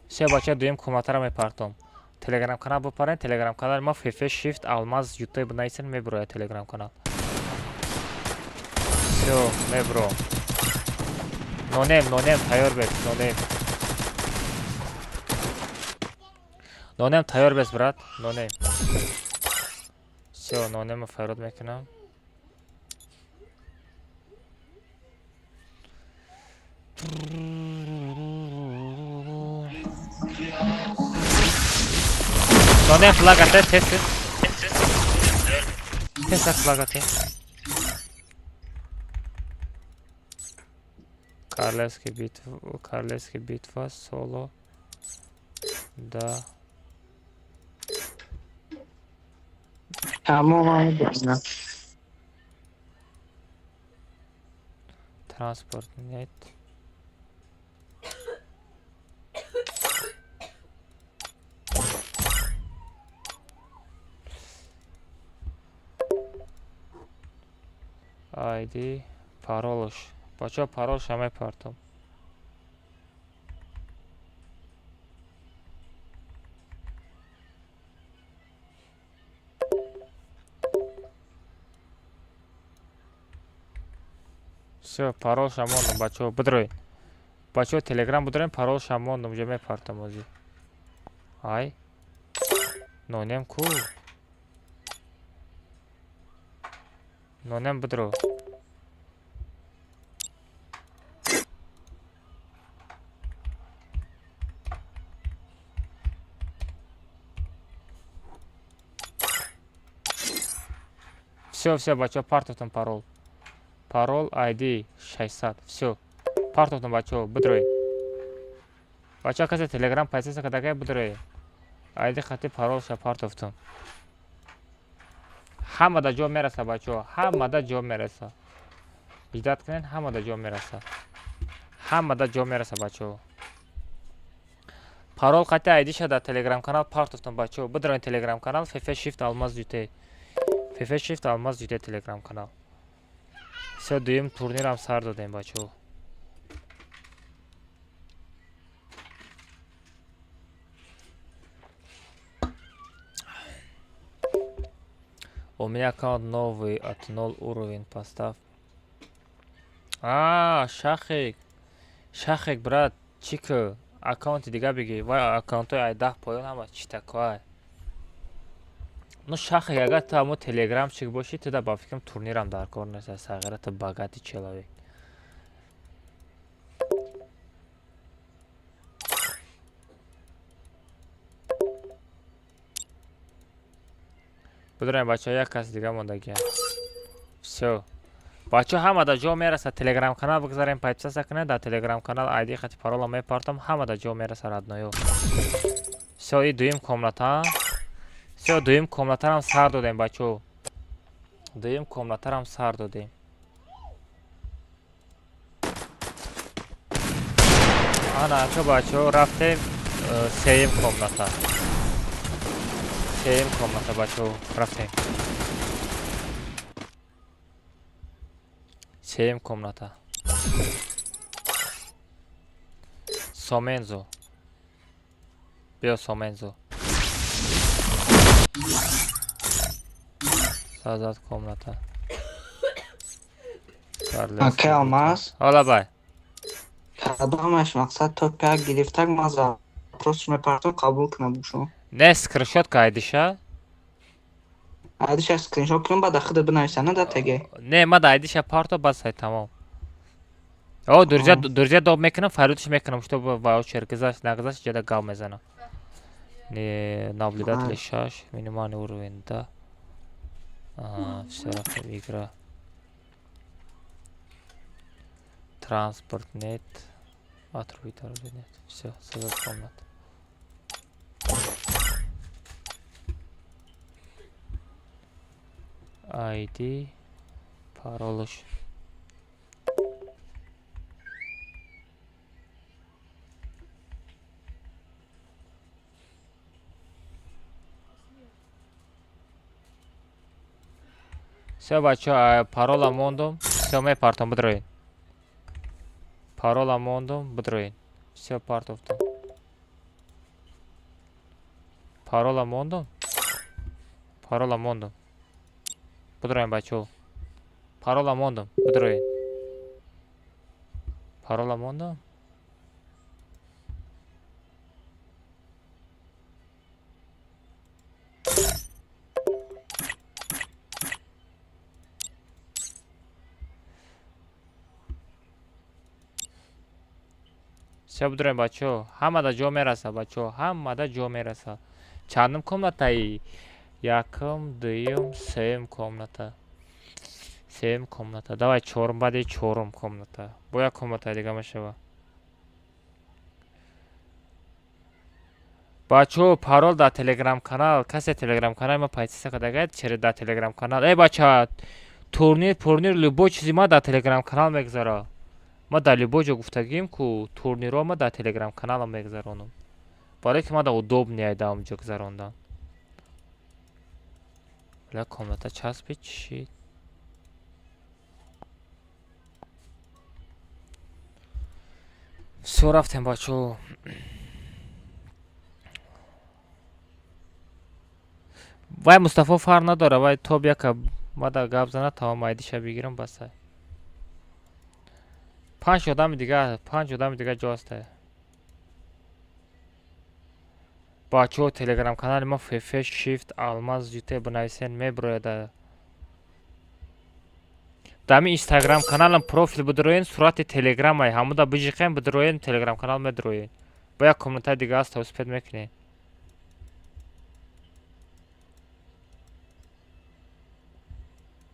Все бачаҳо дуюм комнатаро мепартом. Телеграм канал бипарен. Телеграм канал ма FF Shift Алмаз YouTube найсен меброя телеграм канал. Все, мебро. Нонем тайёр бес, нонем тайёр бес, брат, нонем. Все, нонем файрод мекунам. Нонем флагате тест. Тест флагате. Королевский битва, соло. Да. Транспорт нет. ID, пароль. Бача пароль шаме партам. Всё, пароль шамондум бачо бидроин. Бачо телеграм бидроин пароль шамондум жаме партам ози. Ай. Нонем ку. Нонем бидро. Все, бачо, партовтан парол. Парол, ID 600. Все. Партовтан бачо, бидрой. Бачо, каза телеграм пайсаса кадагай бидрой. ID хати парол ша партовтан. Хамада жо мераса бачо. Хамада жо мераса. Идат кунен хамада жо мераса. Хамада жо мераса бачо. Парол хати ID ша да телеграм канал партовтан бачо. Бидрой телеграм канал FF Shift Алмаз жуте. FF Shift Алмаз жуте телеграм канал. Все, дуем турнирам сар додем бачо. У меня аккаунт новый от 0 уровень поставь. Шахик. Шахик, брат, чика. Аккаунт дига беги. Вай аккаунтой айдах поён ама чи такое. Ну шахик, агар та мо телеграмчик боши, туда ба фикрам турнирам дар кор нест. Сагара та багати человек. Будем бача як кас дига мондагия. Все. Бача ҳамада ҷо мераса телеграм канал бигзарем пайпсаса кане дар телеграм канал ID хати парола мепартам ҳамада ҷо мераса радноё. Все и дуюм комната. Все дуюм комнатарам сар додем бачо. Дуюм комнатарам сар додем. Ана ка бачо рафтем сеюм комната. Сеюм комната бачо рафтем. Сеюм комната. Сомензо. Био Сомензо. Сазад комната. Ака Алмаз. Ола бай. Кадомаш мақсад то как гирифтак маза. Просто мепартам қабул кунам бушо. Не скриншот кайдиша? Айдиша скриншот кунам баъд ахида бинависана да теге. Не, ма да айдиша парто бас сай тамом. О, дурзя доб мекунам, фарудиш мекунам, чтобы ваучер гзаш, нагзаш жада гал мезанам. Не, наблюдатели шаш, минимальный уровень, да. Все, игра. Транспорт нет. Атрубитар нет. Все, создать комнату. ID. Пароль. Все, бача, парола мондум. Все, мы партом бдроин. Парола мондум, бдроин. Все, партов там. Парола мондум. Парола мондум. Бдроин, бачо. Парола мондум, бдроин. Парола мондум. Все будем, бачо. Хамада жо мераса, бачо. Хамада жо мераса. Чандым комнатаи? Якым, дуюм, сеюм комната. Сеюм комната. Давай чорум бади чорум комната. Боя комната дига мешава. Бачо, парол да телеграм канал. Касе телеграм канал ма пайсиса кадагайд чери да телеграм канал. Эй бача, турнир любой чизи ма да телеграм канал мегзара. Ма да любой ҷо гуфтагим ку турниро ма да телеграм каналам мегзаронам. Барои ки ма да удобни айда онҷо гузарондам. Бля комната часпид чӣ? Всё рафтем бачо. Вай Мустафо фар надора, вай то бияка ма да гап зана тамом айдиша бигирам басай. 5 одами дига ҷо ҳастай. бачаҳо телеграм канали мо ФФ Shift Алмаз ЮТ бинависен меброяда. Дами Instagram каналам профил бидроен сурати телеграмай ҳамуда бижиқем бидроен телеграм канал медроен. Бо як комментарий дига аст успед мекунем.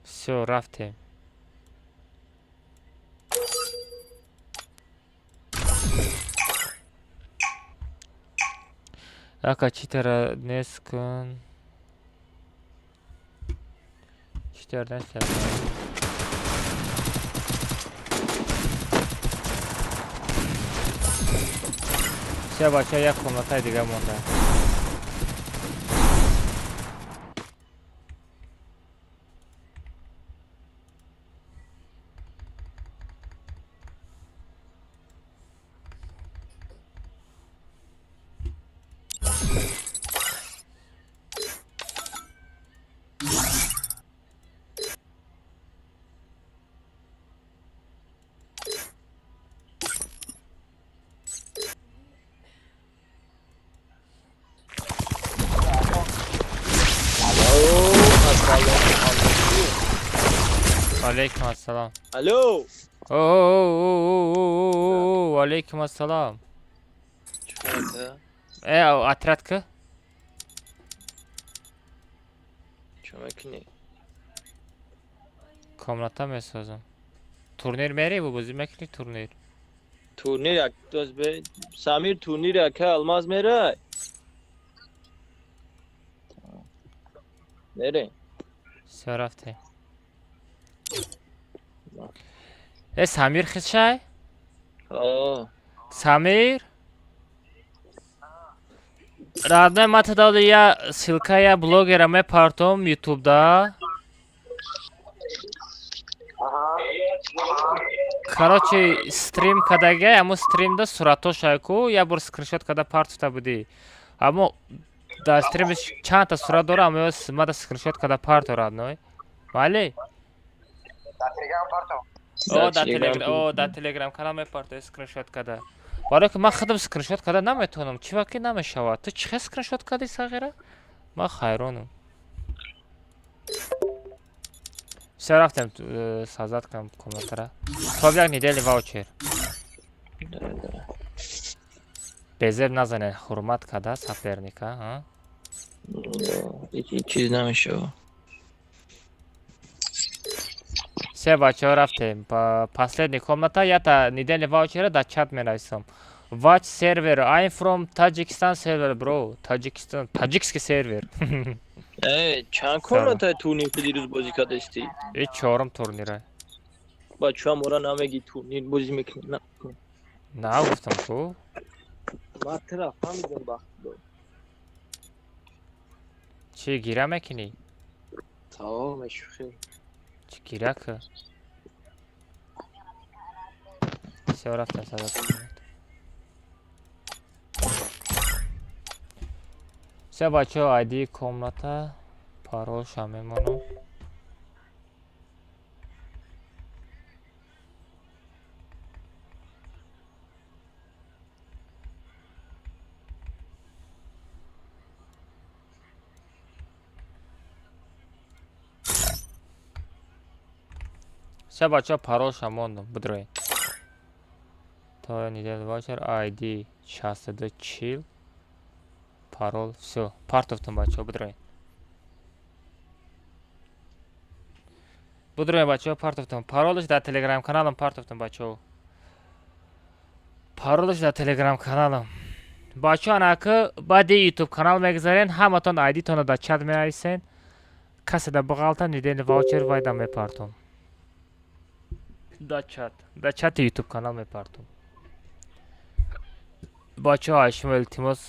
Всё, рафтем. Ака читера днес кун. Читер днес кун. Все бача як комната дига монда. Алейкум ассалам. Алло. О, алейкум ассалам. Чё отрядка? Чё мекунӣ? Комната месозам. Турнир мери бу бозӣ мекунӣ турнир? Турнир як доз бе Самир турнир яка алмаз мерай. Нере. Всё рафтем. Самир хишай? Самир? Радной мата дада я ссылка я блогера мепартом ютубда. Короче, стрим кадаге, аммо стримда суратош айку, я бор скриншот када партуфта буди. Аммо да стримда чанд та сурат дора, аммо мада скриншот када парту радной. Вали? Да телеграм канал мепарту скриншот када. Барои ки ман худам скриншот када наметавонам, чӣ вақт ки намешавад? Ту чӣ скриншот кади сағира? Ман хайронам. Всё рафтем сазад кунам комнатара. Тоби як недели ваучер. Безеб назанед ҳурмат када саперника, а? Чиз намешава. Все бачаҳо рафтем. Последний комната. Я та недели ваучера да чат менависам. Watch server. I'm from Tajikistan server, bro. Tajikistan. Таҷикский сервер. Чанд комната турнир дирӯз бозӣ кардасти? Чорум турнира. Бачаҳо мора намеги турнир бозӣ мекунӣ. На гуфтам ку. Матраф ҳамидон бахтидор. Чӣ гира мекунӣ? Тамом шухи. Чӣ гира ка? Всё рафтам садат кунед. Все бачаҳо айди комната паролша мемонам. Все бачаҳо паролша мондам бидроед. То неделя вачер ID 6240 парол все партовтон бачаҳо будроем бачаҳо партовтон паролаш дар телеграм каналам партовтон бачаҳо паролаш дар телеграм каналам бачаҳо анака баъди ютуб канал мегузарен ҳаматон айдитонро дар чат менависен касе дар буғалта недели ваучер вайда мепартом дар чати ютуб канал мепартом бачаҳо шумо илтимос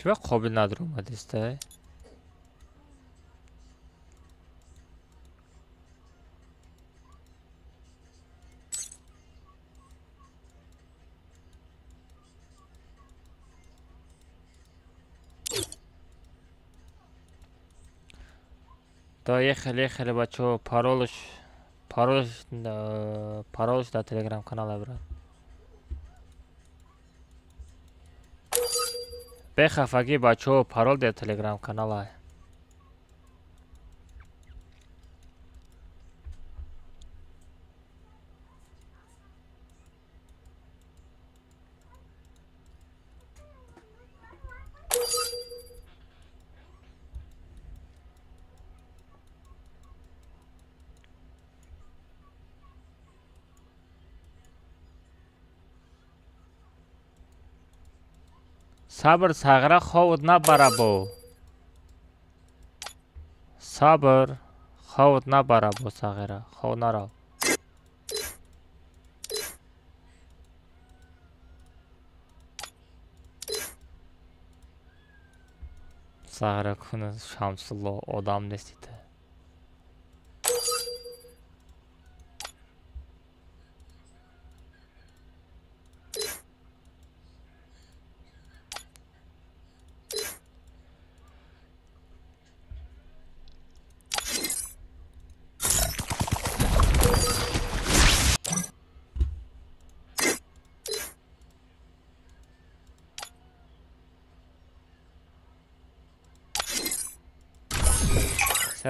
чӣ вақт қобил надор омадистай то ехеле бачаҳо паролаш дар телеграм канал брат бехафагӣ бачаҳо парол дар телеграм канала сабр сағира ховуд набара бо сабр ховуд набара бо сағира хов нарав сағира куна шамсулло одам нестита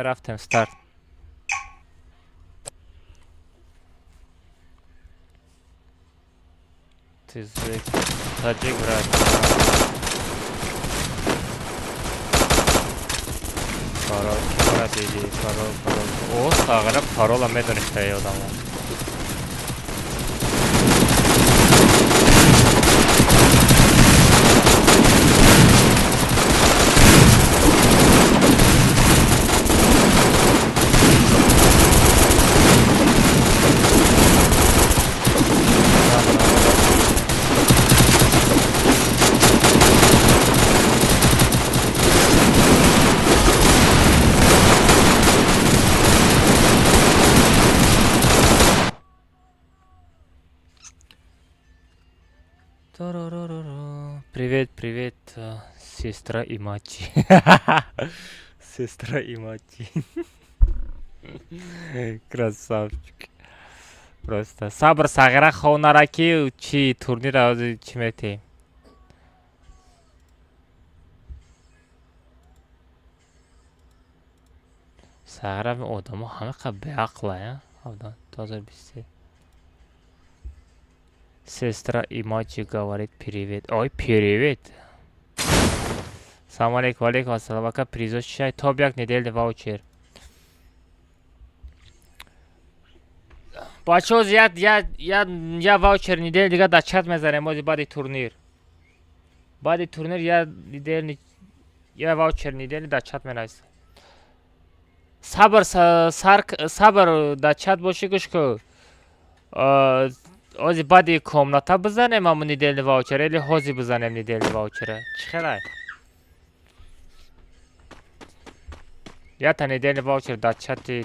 رفتم ستارت تزبیک تاجیک برد پارول کی برد دیدی پارول او ساغره پارول هم میدونسته یادم Привет, сестра и мать. Сестра и мать. Красавчик. Просто. Сабр сағира ховнараки чи турнир ази чи метем. сағира одамо ҳама қа беақла, таза бисте. Сестра и мать говорит привет. Ой, привет. Салам алейкум, алейкум ассалам. Ака призоч чай. Тоб як недельный ваучер. Бачоз я ваучер недель дига да чат мезарем мози бади турнир. Бади турнир я ваучер недель да чат менайс. Сабр да чат боши гушко. Ози бади комната бизанем аму недельный ваучер или хози бизанем недельный ваучер. Чихерай. Я та недельный ваучер да чати.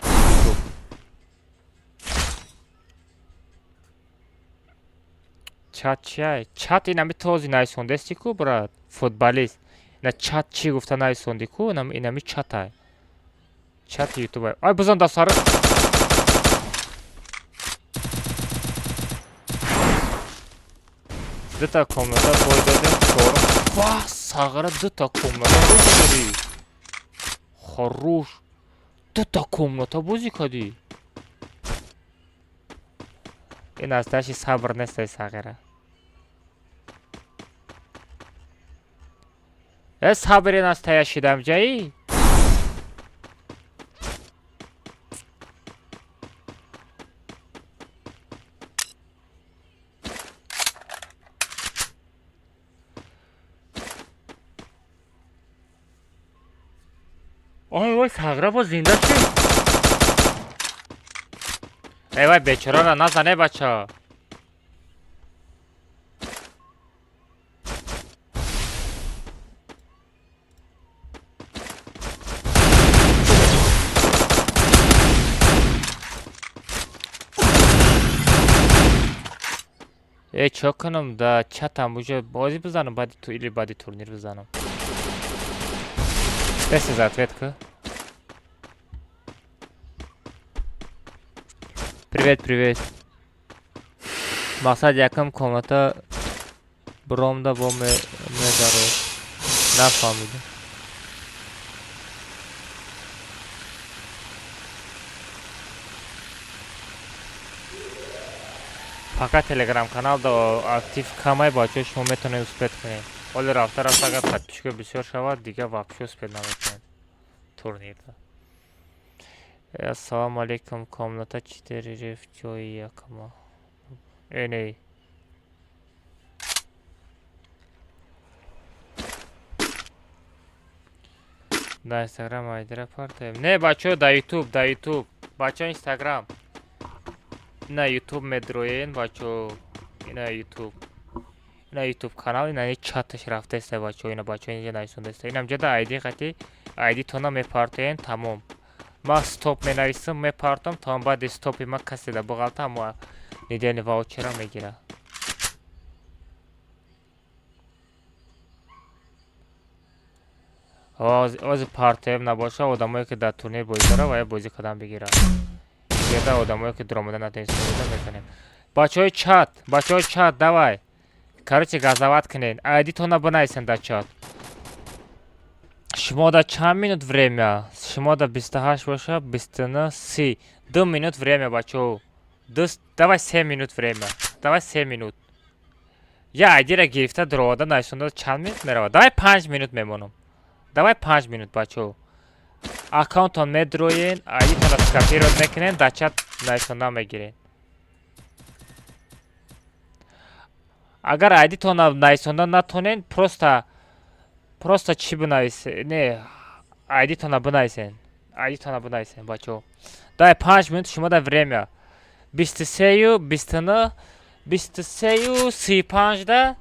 чат чай? Чат инами този найсондести ку брат? Футболист. На чат чи гуфта найсонди ку? Инами чатай. Чат ютубай. Ай бизан да сары. Duta komnata boy dedim. Çorum. Vah sağıra duta komnata bozikadi. Хорош. Duta komnata bozikadi. این از تاشی صبر نیست ساغره صبر این از تایا شدم جایی وای ساغره با زنده چی ای وای بیچاره را نزنه بچه ای چه کنم دا چتم بوجه بازی بزنم بعدی تورنیر بزنم دستی زد که Привет. Мақсад якам комната бромда бо медаро. Нафамидам. Фақат телеграм каналда актив камай бачаҳо шумо метавонед успеҳ кунед. Оли рафта агар подписчика бисёр шавад, дига вообще успеҳ наметавонед турнирда. Ассалому алейкум, комната 4 в ҷои якама. Эней. Да Инстаграм айдира партаем. Не, бачаҳо да YouTube. Бачаҳо Инстаграм. Ина YouTube медроен, бачаҳо. Ина YouTube канал, ина чаташ рафтаеста бачаҳо, ина бачаҳо инҷа нависондаеста. Инам ҷада айди қати, айди тона мепартаен, тамом. Ма стоп менависам, мепартам, то баъди стопи ма касе да буғалта ама недели ваучера мегира. Ози партаем набоша, одамое ки дар турнир бозӣ дора ва я бозӣ кардам бигира. Гирда одамое ки дуромада натависонда мекунем. Бачаҳои чат, давай. Короче, газават кунед. Айдитона бинависен дар чат. Шумо да чанд минут время? Шумо да 28 боша, 29, 30. 2 минут время, бачаҳо. Давай 3 минут время. Давай 3 минут. Я айдира гирифта дуровада нависонда чанд минут меравад? Давай 5 минут мемонам. Давай 5 минут, бачаҳо. Аккаунтон медроен, айдитона скопировать мекунен, дар чат нависонда мегирен. Агар айдитона нависонда натонен, просто чӣ бинависен? Не, айдитона бинависен. Бачаҳо. Дай 5 минут шумо да время. 23, 29, 23, 35 да.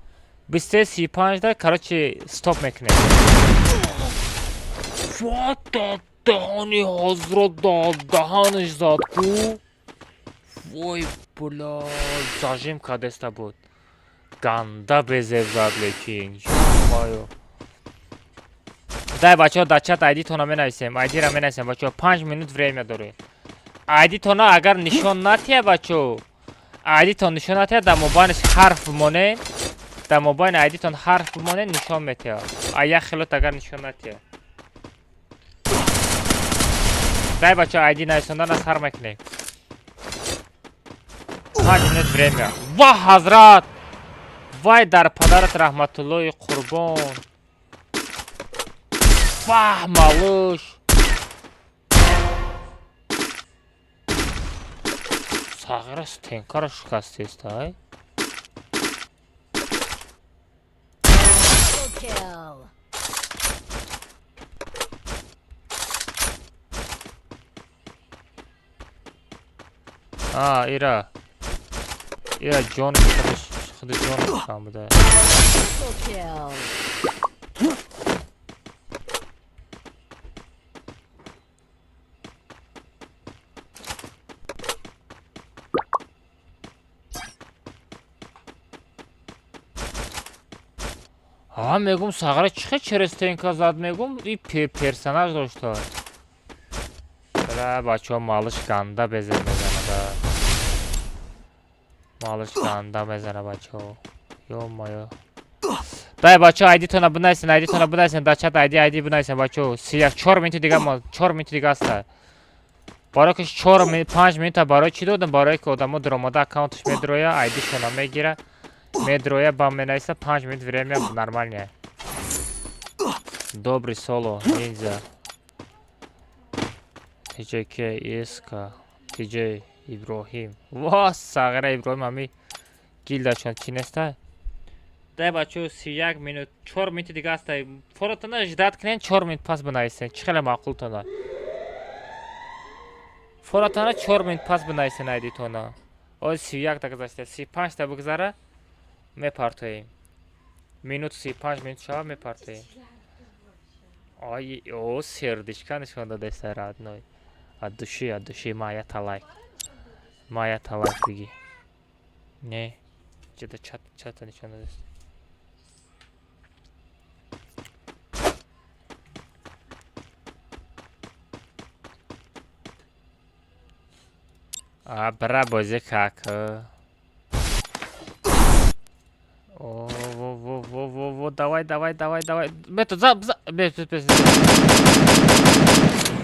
23, 35 да. Короче, стоп мекунем. Вата даҳани ҳазрат даҳанаш зад ку. Вой бula, зажим кадаста буд. Ганда безев зад лекин. Ҷомаё. Дай бачаҳо дар чат айдитона менависем. Айдира менависем бачаҳо. 5 минут время дорем. Айдитона агар нишон натия бачаҳо. Айдитон нишон натия дар мобайнаш ҳарф бимонен. Дар мобайни айдитон ҳарф бимонен нишон метия. Як хилот агар нишон натия. Дай бачаҳо айди нависондана сар мекунем. 5 минут время. Ва ҳазрат! Вай дар падарат раҳматуллои қурбон. Вах, малыш! Сағира стенкара шикастест, ай? Ира ҷон худи ҷон фаҳмида. мегум сағира чихе через тенка зад мегум и персонаж дошта. Бачаҳо малыш ганда безер мезанада. Малыш ганда мезана бачаҳо. Ё-моё. Дай, бачо, айдитона бунайсен, да чат айди бунайсен, бачо. 4 минути дига мо, 4 минути дига аста. Барои ки 5 минута барои чӣ додам? Барои ки одамо даромада аккаунташ медроя, айдишона мегира, медроя, ба менависа 5 минут время нормальне. Добрый соло, ниндзя. TJK, Иска, TJ Иброҳим. Ва, сағира Иброҳим ҳами гилдашон чӣ неста? Дай бачо 31 минут, 4 минути дига аста. Форотона ждат кунен 4 минут пас бинависен. Чӣ хеле маъқултона? Форотона 4 минут пас бинависен айдитона. Оз 31 та гузашта, 35 та бигзара мепартоем. Минут 35 минут шава мепартоем. Ай, о, сердечко нишон дадеста родной. От души, моя талайк. Моя талайк биги. Не, где-то чата нишон дадеста. А, бра, бозе как. О, давай. Метод,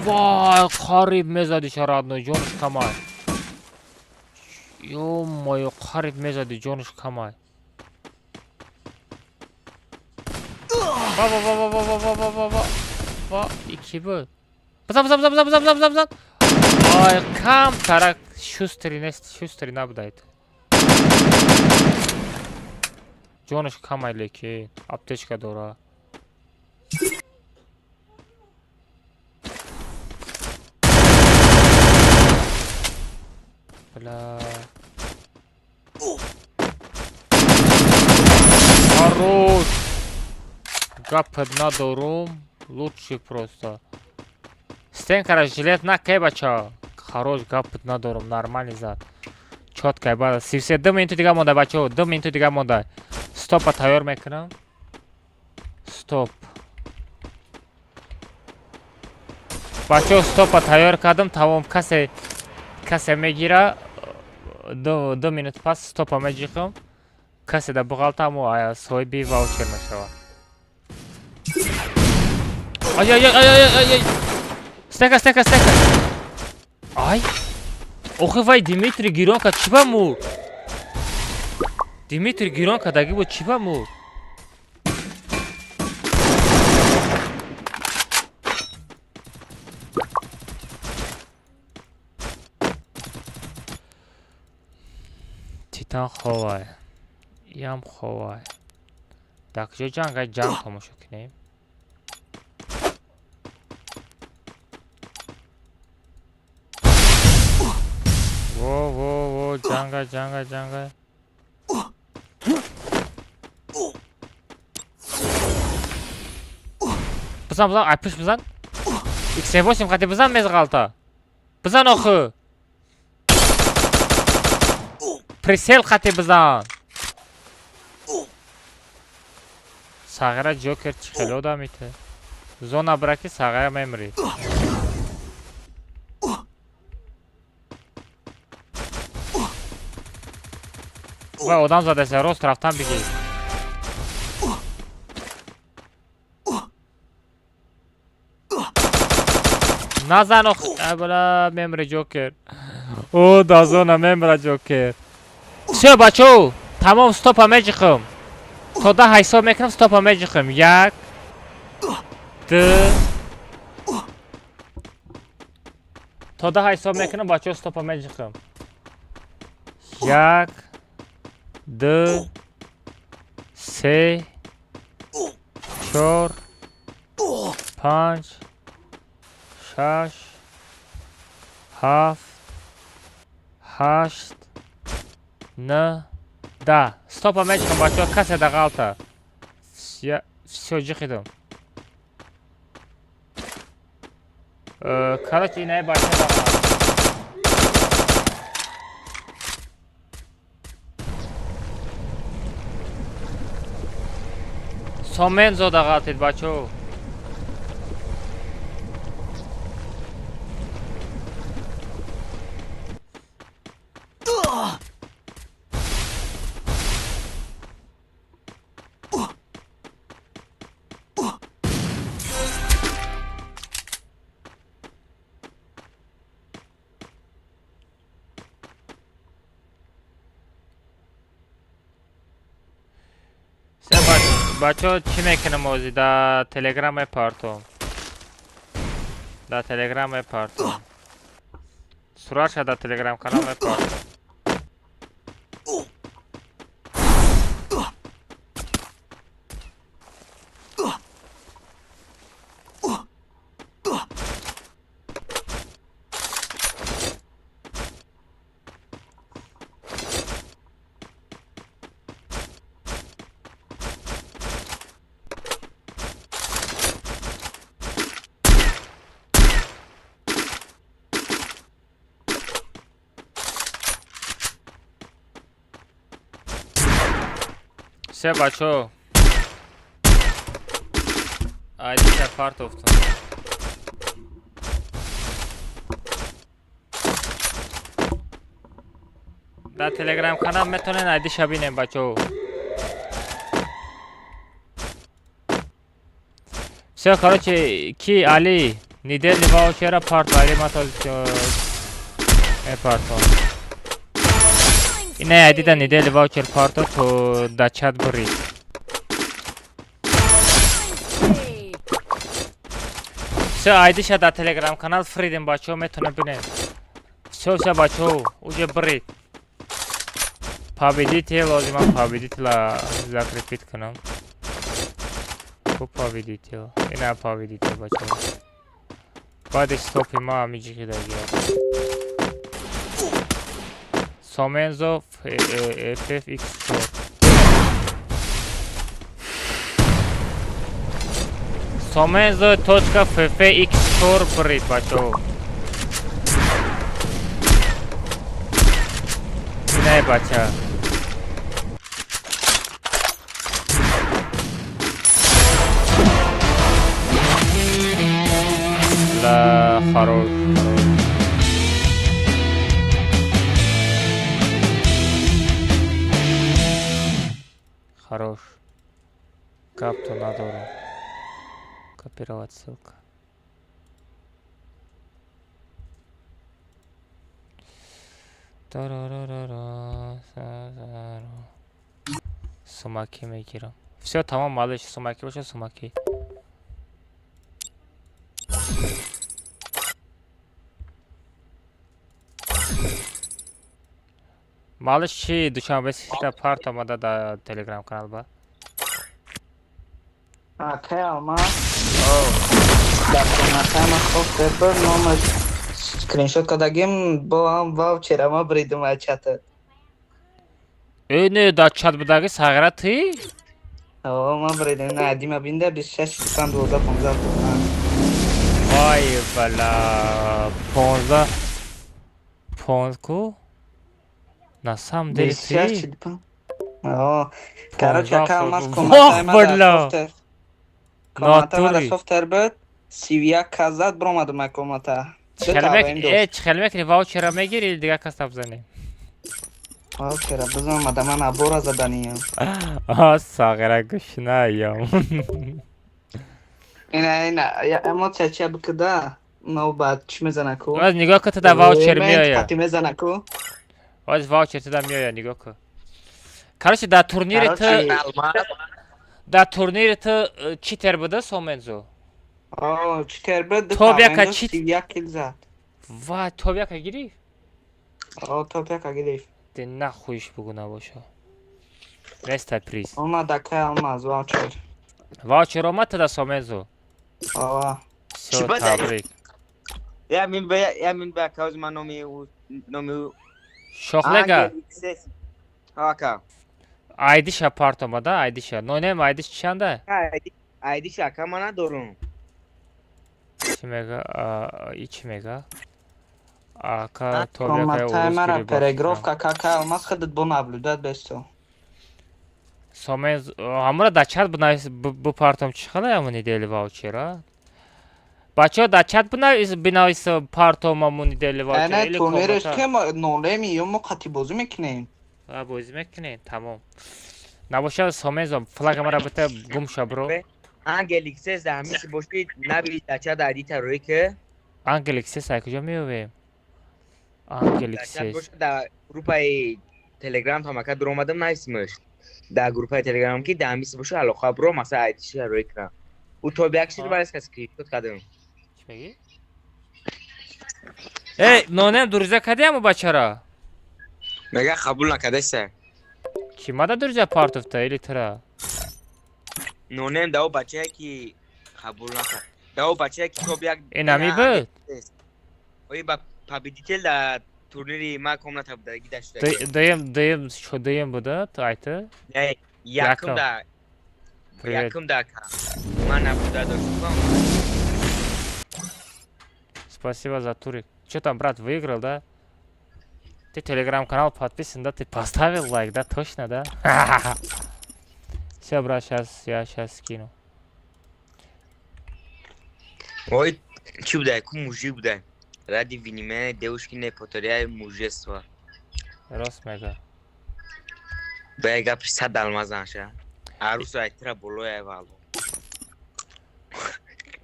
Вай, қариб мезади шарадной, ҷонаш камай. Ё-моё, қариб мезади, ҷонаш камай. Ва, ики буд. Бизан. Ай, кам тарак, шустри нест, шустри набудайд. ҷонаш камай лекин, аптечка дора. Бля. Хорош. Гапет надорум, лучший просто. Стенкара жилет накай бача. Хорош, гапет надорум, нормальный зад. Чёткая бада. 32 минути дига монда бачо, 2 минути дига монда. Стопа тайёр мекунам. Стоп. Бачо, стопа тайёр кардам, тамом касе мегира. 2 минут пас стопа меҷиқам. Касе да буғалтаму соҳиби ваучер мешава. Ай. Стека. Ай. Охи вай Димитрий гиронка чӣ бамуд? Димитрий гиронка даги буд чӣ бамуд? Титан ховай. Ям ховай. Так, ҷо ҷанг тамошо кунем. Во, ҷанга. Бизан, айпиш бизан. X8 қати бизан мезғалта. Бизан охи. Присел қати бизан. Сағира ҷокер чӣ хеле одам ите. Зона браки сағира мемри. Вай, одам задасе, рост рафтан биги. Назан ох... Бля, мемри ҷокер. О, да зона мемра ҷокер. Всё, бачо, тамом стопа меҷиқам. То 10 ҳисоб мекунам, стопа меҷиқам. 1 2 То 10 ҳисоб мекунам, бачо, стопа меҷиқам. 1 2 3 4 5 6 7 8 9 10. Стопа меҷиқам, бачо, касе да ғалта. Всё, ҷиқидам. Короче, инаи бачо да ғалта. Сомен зода ғалтид, бачо. بچه چی میکنم موزی در تلگرام پارتون در تلگرام پارتون سرعت شد در تلگرام کانال پارتون سه بچه آیدی که پارت افتون در تلگرام کانال میتونین آیدی شبینیم بچه سه کارچه کی علی نیده لیواو چرا پارت آیدی ما تا پارتون اینه آیدی در نیده لیواو چر پارتو تو در چت برید سه آیدی شد در تلگرام کانال فریدیم بچه ها میتونه بینیم سه بچه ها اوجه برید پابیدیتی لازم پابیدیتی زک ریپیت کنم خوب پابیدیتی اینه پابیدیتی بچه ها بعد استوپی ما همیجی که در گیاد سومنزو FFX4 سومنزو توچکا FFX4 برید بچه ها اینه بچه ها لا خروش Хорош. Капту надору. Копировать ссылка. Сумаки мегирам. Все, тамом, малыш, сумаки баша, сумаки. Малыш чи душанбе сита парт омада да телеграм канал ба. Акай алма. Дар комментарий ма хофтер бир номер скриншот кардагим бо ам ваучер ма бридим а чата. Не да чат будаги сагара ти? О, ма бридим на адима бинда 26 12 15. Вай бала 15 ко? На самом деле ты? О, короче, акалмаз комментарий ма дар софтер. Комментарий ма дар софтер бud. Сивия казат бромадим ма комментарий. Чхелмек не ваучера мегир или дига кас табзани? Ваучера бизам мада ман абора заданiyam. Сагара гушнаям. Ина эмоция чия бикда. Навбат чи мезана ку? Аз нигоҳ ка туда ваучер меояд. Хати мезана ку? Аз ваучер туда меояд нигоҳ ка. Короче дар турнири ту чи тер буда Сомензо? О, чи тер буд? Топ яка чи? 31 кил зад. Ва, топ яка гирифт? О, топ яка гирифт. Де нахуиш бугу набоша. Нестай приз. Омад акай алмаз ваучер. Ваучер омад туда Сомензо? Ова. Всё, табрик. Я мин ба кауз ма номи Шохлега? Ака. Айдиша парт омада, айдиша. Нонем айдиш чанда? Айдиша ака ма надорум. Чи мега? Ичи мега? Ака топ яка Комментарий мара перегровка какай алмаз хадат бо наблюдат бесто. Сомензо, ҳамура дар чат бу партом чӣ хела ямони дели ваучера? Бачаҳо дар чат бинавис партомамони дели ваучера или комментар? Турниреш ки нолеми ё мо қати бозӣ мекунем. Бозӣ мекунем, тамом. Набошад Сомензо, флагамара бита гум ша бро. Ангеликсес дар ҳамиши боши наби дар чат адита рӯи ки? Ангеликсес ай куҷо меёвем? Ангеликсес. Дар чат боша дар группаи телеграм тамака дуромадам наисмаш. در گروه های تلگرام که دمیس باشه علاقه برو مثلا ایتیش روی کنم او تو بیاکشید برای اسکس کریپتوت کدوم چی میگی؟ ای نونم دروزه کدیم بچه را میگه قبول نکده سه کی ماده دروزه پارت افته ایلی ترا نونم داو بچه که قبول نکد داو بچه که تو بیاک این همی بود اوی با پابیدیتل در تورنیری ما کم نتبدگی داشته دایم شو دایم بوده تو ایته؟ نه یکم در یکم در که من نبوده داشتم Спасибо за турик. Че там, брат, выиграл, да? Ты телеграм-канал подписан, да? Ты поставил лайк, да? Точно, да? Все, брат, я сейчас скину. Ой, че буда, ку мужик буда. Ради внимания девушки не повторяй мужество. Росмега. Бега присад алмазанша. Арусу айтра болоя вало.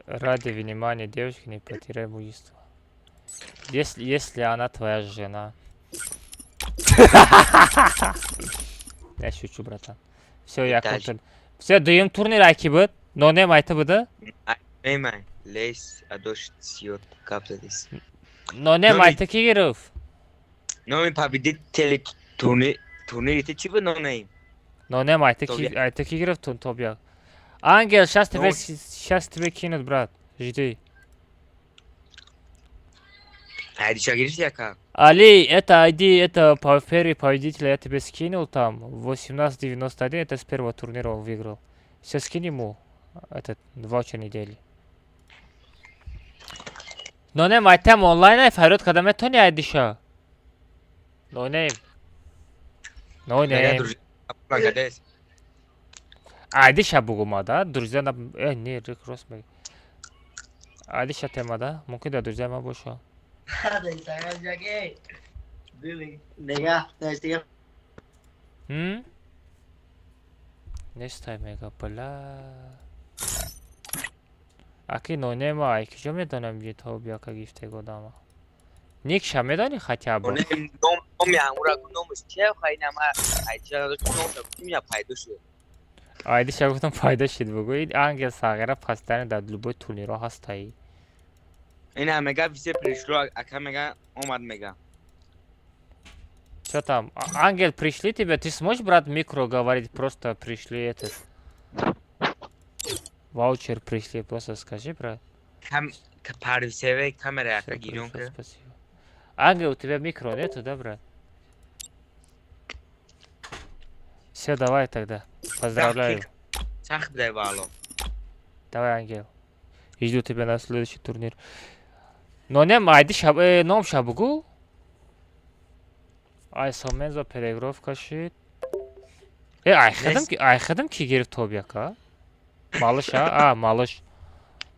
Ради внимания девушки не потеряй мужество. Если она твоя жена. Я шучу, братан. Все, я контент. Все, даем турнир айки но не майта буда. Меймай, лейс адош сиот каптадис. Но не майта кигиров. Но ми победит теле турнир ты чего но не. Но не майта кигиров тун тобья. Ангел, сейчас тебе кинут, брат. Жди. Айди шагиришь яка? Али, это ID, это первый победитель, я тебе скинул там. 1891, это с первого турнира он выиграл. Все, скинь ему. Это 2 недели. Но не майтем онлайн, Фарид, когда мы то не айдиша. No name. Айдиша бугумада, друзья на... не, Рик Росмей. Айдиша темада, мумкин да друзья ма боша. Нестай мега, бля. Аки но нема, ай, кижо медонам ҷи то бия ка гифте годама. Никша медони хотя бы? Ном яъмура номш че хайнама айча дошт ном ким я пайдо шуд. Айдиша гуфтам пайдо шуд бугӯед ангел сағира пастани дар любой турниро ҳастаи. Ина мега висе пришло, ака мега омад мега. Что там? Ангел, пришли тебе? Ты сможешь, брат, микро говорить? Просто пришли этот. Ваучер пришли, просто скажи, брат. Парвисеве камера яка гирён. Спасибо. Ангел, у тебя микро нету, да, брат? Все, давай тогда. Поздравляю. Давай, Ангел. Жду тебя на следующий турнир. Но не майди шаб... ном шабугу? Айсомензо перегровка шид. айхадам ки гирифт тобияка? Малыш, малыш.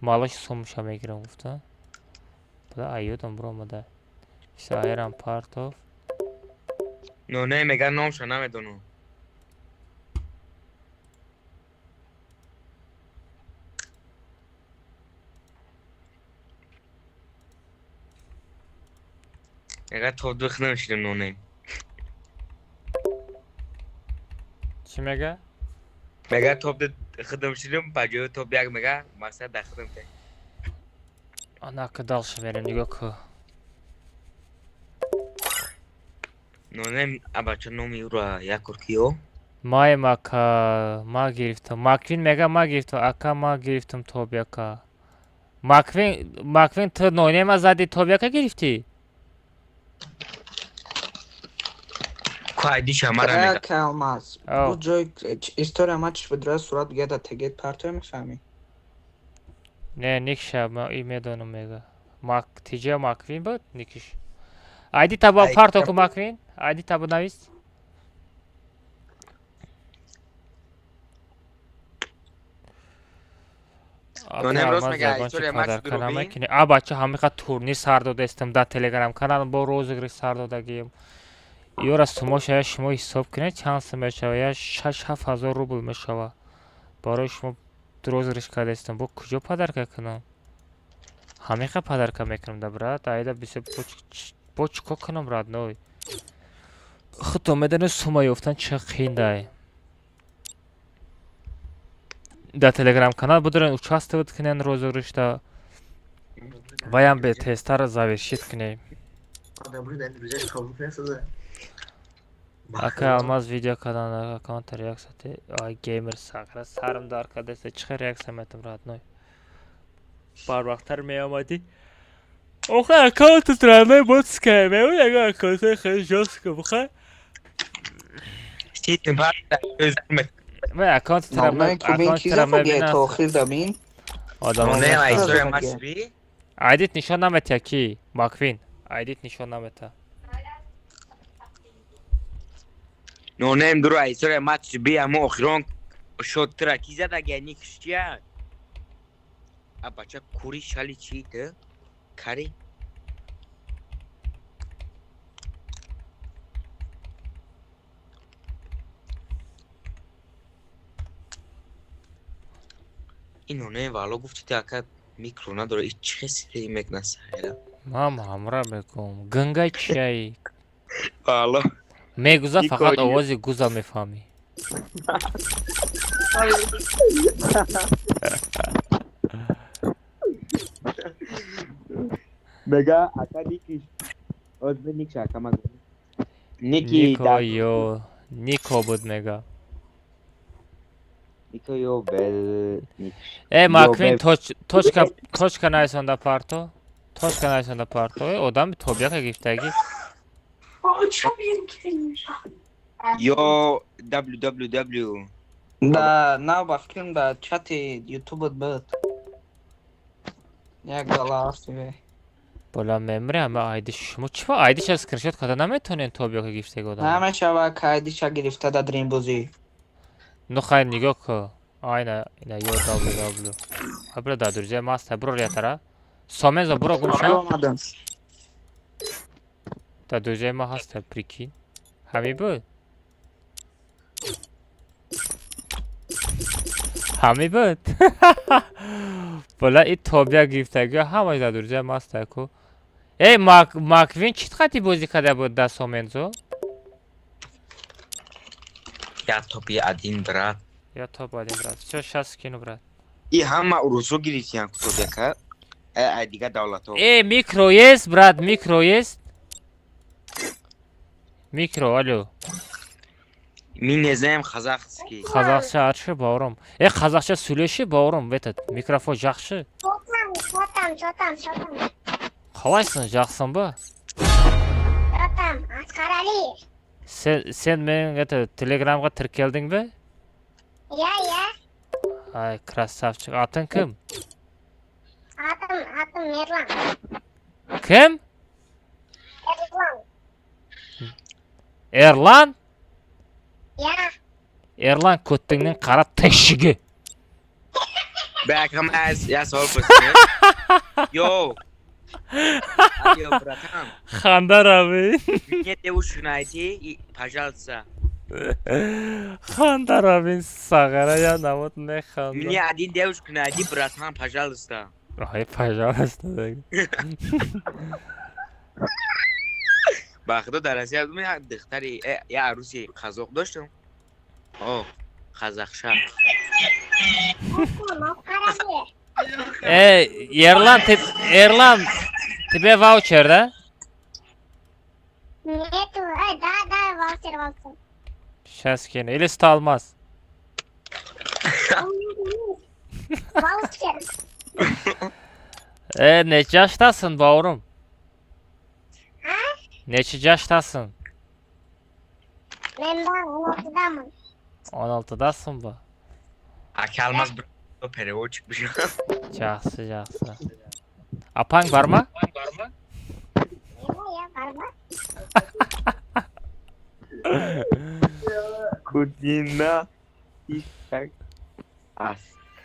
Малыш сомша мегирам гуфта. Буда айёдам бромада. Все, айрам партов. Но не мега номша намедону. Мега топ духнам шидам ноне. Чи мега? Мега топ хидам шидам, баҷои топ як мега мақсад дар хидам те. Анака далша мерем нигоҳ кӯ. Ноне абача номи ӯро якор киё? Мака ма гирифтам. Маквин мега ма гирифтам. Ака ма гирифтам топ яка. Маквин ту нонема зади топ яка гирифтӣ? Алмаз. Бу ҷой история матч видео сурат геда тегет парто мефаҳмӣ? Не, никша медонам мега. Тиҷа Маквин буд? Никиш. Айди таба парто ку Маквин? Айди таба навис? бача ҳамиқа турнир сар додаистам дар телеграм канал бо розыгриш сар додагием. Ёра сумошая шумо ҳисоб кунед чанд сум мешава? Я 6-7 рубл мешава. Барои шумо розыгриш кардаистам. Бо куҷо падарка кунам? Ҳамиқа падарка мекунам да брат. Айда бисёр бо чико кунам родной? Худто медонӣ сума ёфтан чӣ қиин дай. Да, телеграм-канал будем участвовать к ним розыгрышта. Ваям бы тестар завершить к ней. Ака алмаз видео каналына аккаунт реакция. Ай геймер сахара сарымда arkadaşlar çıkar reaksiya ettim родной. Parmaklar meyamadi. Oha аккаунт странный бот скайме. Я аккаунт хай жестко буха. Ситин бар özürmek. Ve akant Normalde ben çizer diye tohir da bin. Adamın Ne ay sonra maç bir. Aydit nişannamet ya ki. Makvin. Aydit nişannamet ha. No nem duru ay sonra maç bir ama oxiron shot traki zada geni kişiya. Abacha kuri şali çiydi. Kari. اینو نه والا گفتی که میکرو نداره هیچ چیزی دیمک نسایه Mama hamra bekum. Ganga çay. والا Meguza İlk fakat oynuyor. ovazi guza mefami. mega ata dikiş özbenik şaka mago Niki Niko yo. Niko bud mega. Niko yo bel Makvin toçka naysonda parto. Toçka naysonda parto. Odam bir tobyaka giftagi. yo www Da na bakayım da chat'i YouTube'da bıt. Ya galası be. Bola memre ama aydi şumu çıfa aydi şa screenshot kadana tonen tobyaka giftagi odam. همه شبا کایدیشا گرفته دا درین بوزی. No hayır nigok ko. Ayna ina yo www. Habra da durje master bro yatara. Someza bro gumsha. Olmadım. Da durje ma hasta priki. Hami bu. Hami bu. Bola it tobya giftagi hamay da durje master ko. Makvin chit khati bozi kada bu da somenzo. я топи один брат Ya top alayım brad. Все сейчас скину brad. и хама урусо гирисян кто дека ай дига давлато Mikro есть brad mikro есть. Mikro alo. ми не знаем казахский Қазақша açı bavrum. Қазақша сөйлеші bavrum vetat. Mikrofon жақшы. Қалайсың, жақсың ба? Sen менің телеграмға тіркелдің бе? Ай, красавчик. Атың кім? Атым Ерлан. Кім? Ерлан? Ерлан көттіңнен қара тәшігі. бәкім әз я сауал yo Алло, братан. Хандар abi. Мне девушку найди, пожалуйста. Хандар abi сагара я намот не хандар. Мне один девушку найди, братан, пожалуйста. Ай, пожалуйста. Бахда дар Россия будум, як духтари, я аруси қазоқ доштам. О, қазақша. Ерлан, тебе ваучер, да? Нету, да, ваучер. Сейчас кину, или сталмаз. Voucher. Neçə yaştasın bavrum? Neçə yaştasın? Ben 16'damım. 16'dasın bu. Akalmaz bir perevod çıkmış. Yaxşı. Apan var mı? Var mı? Kudina. İstek. As.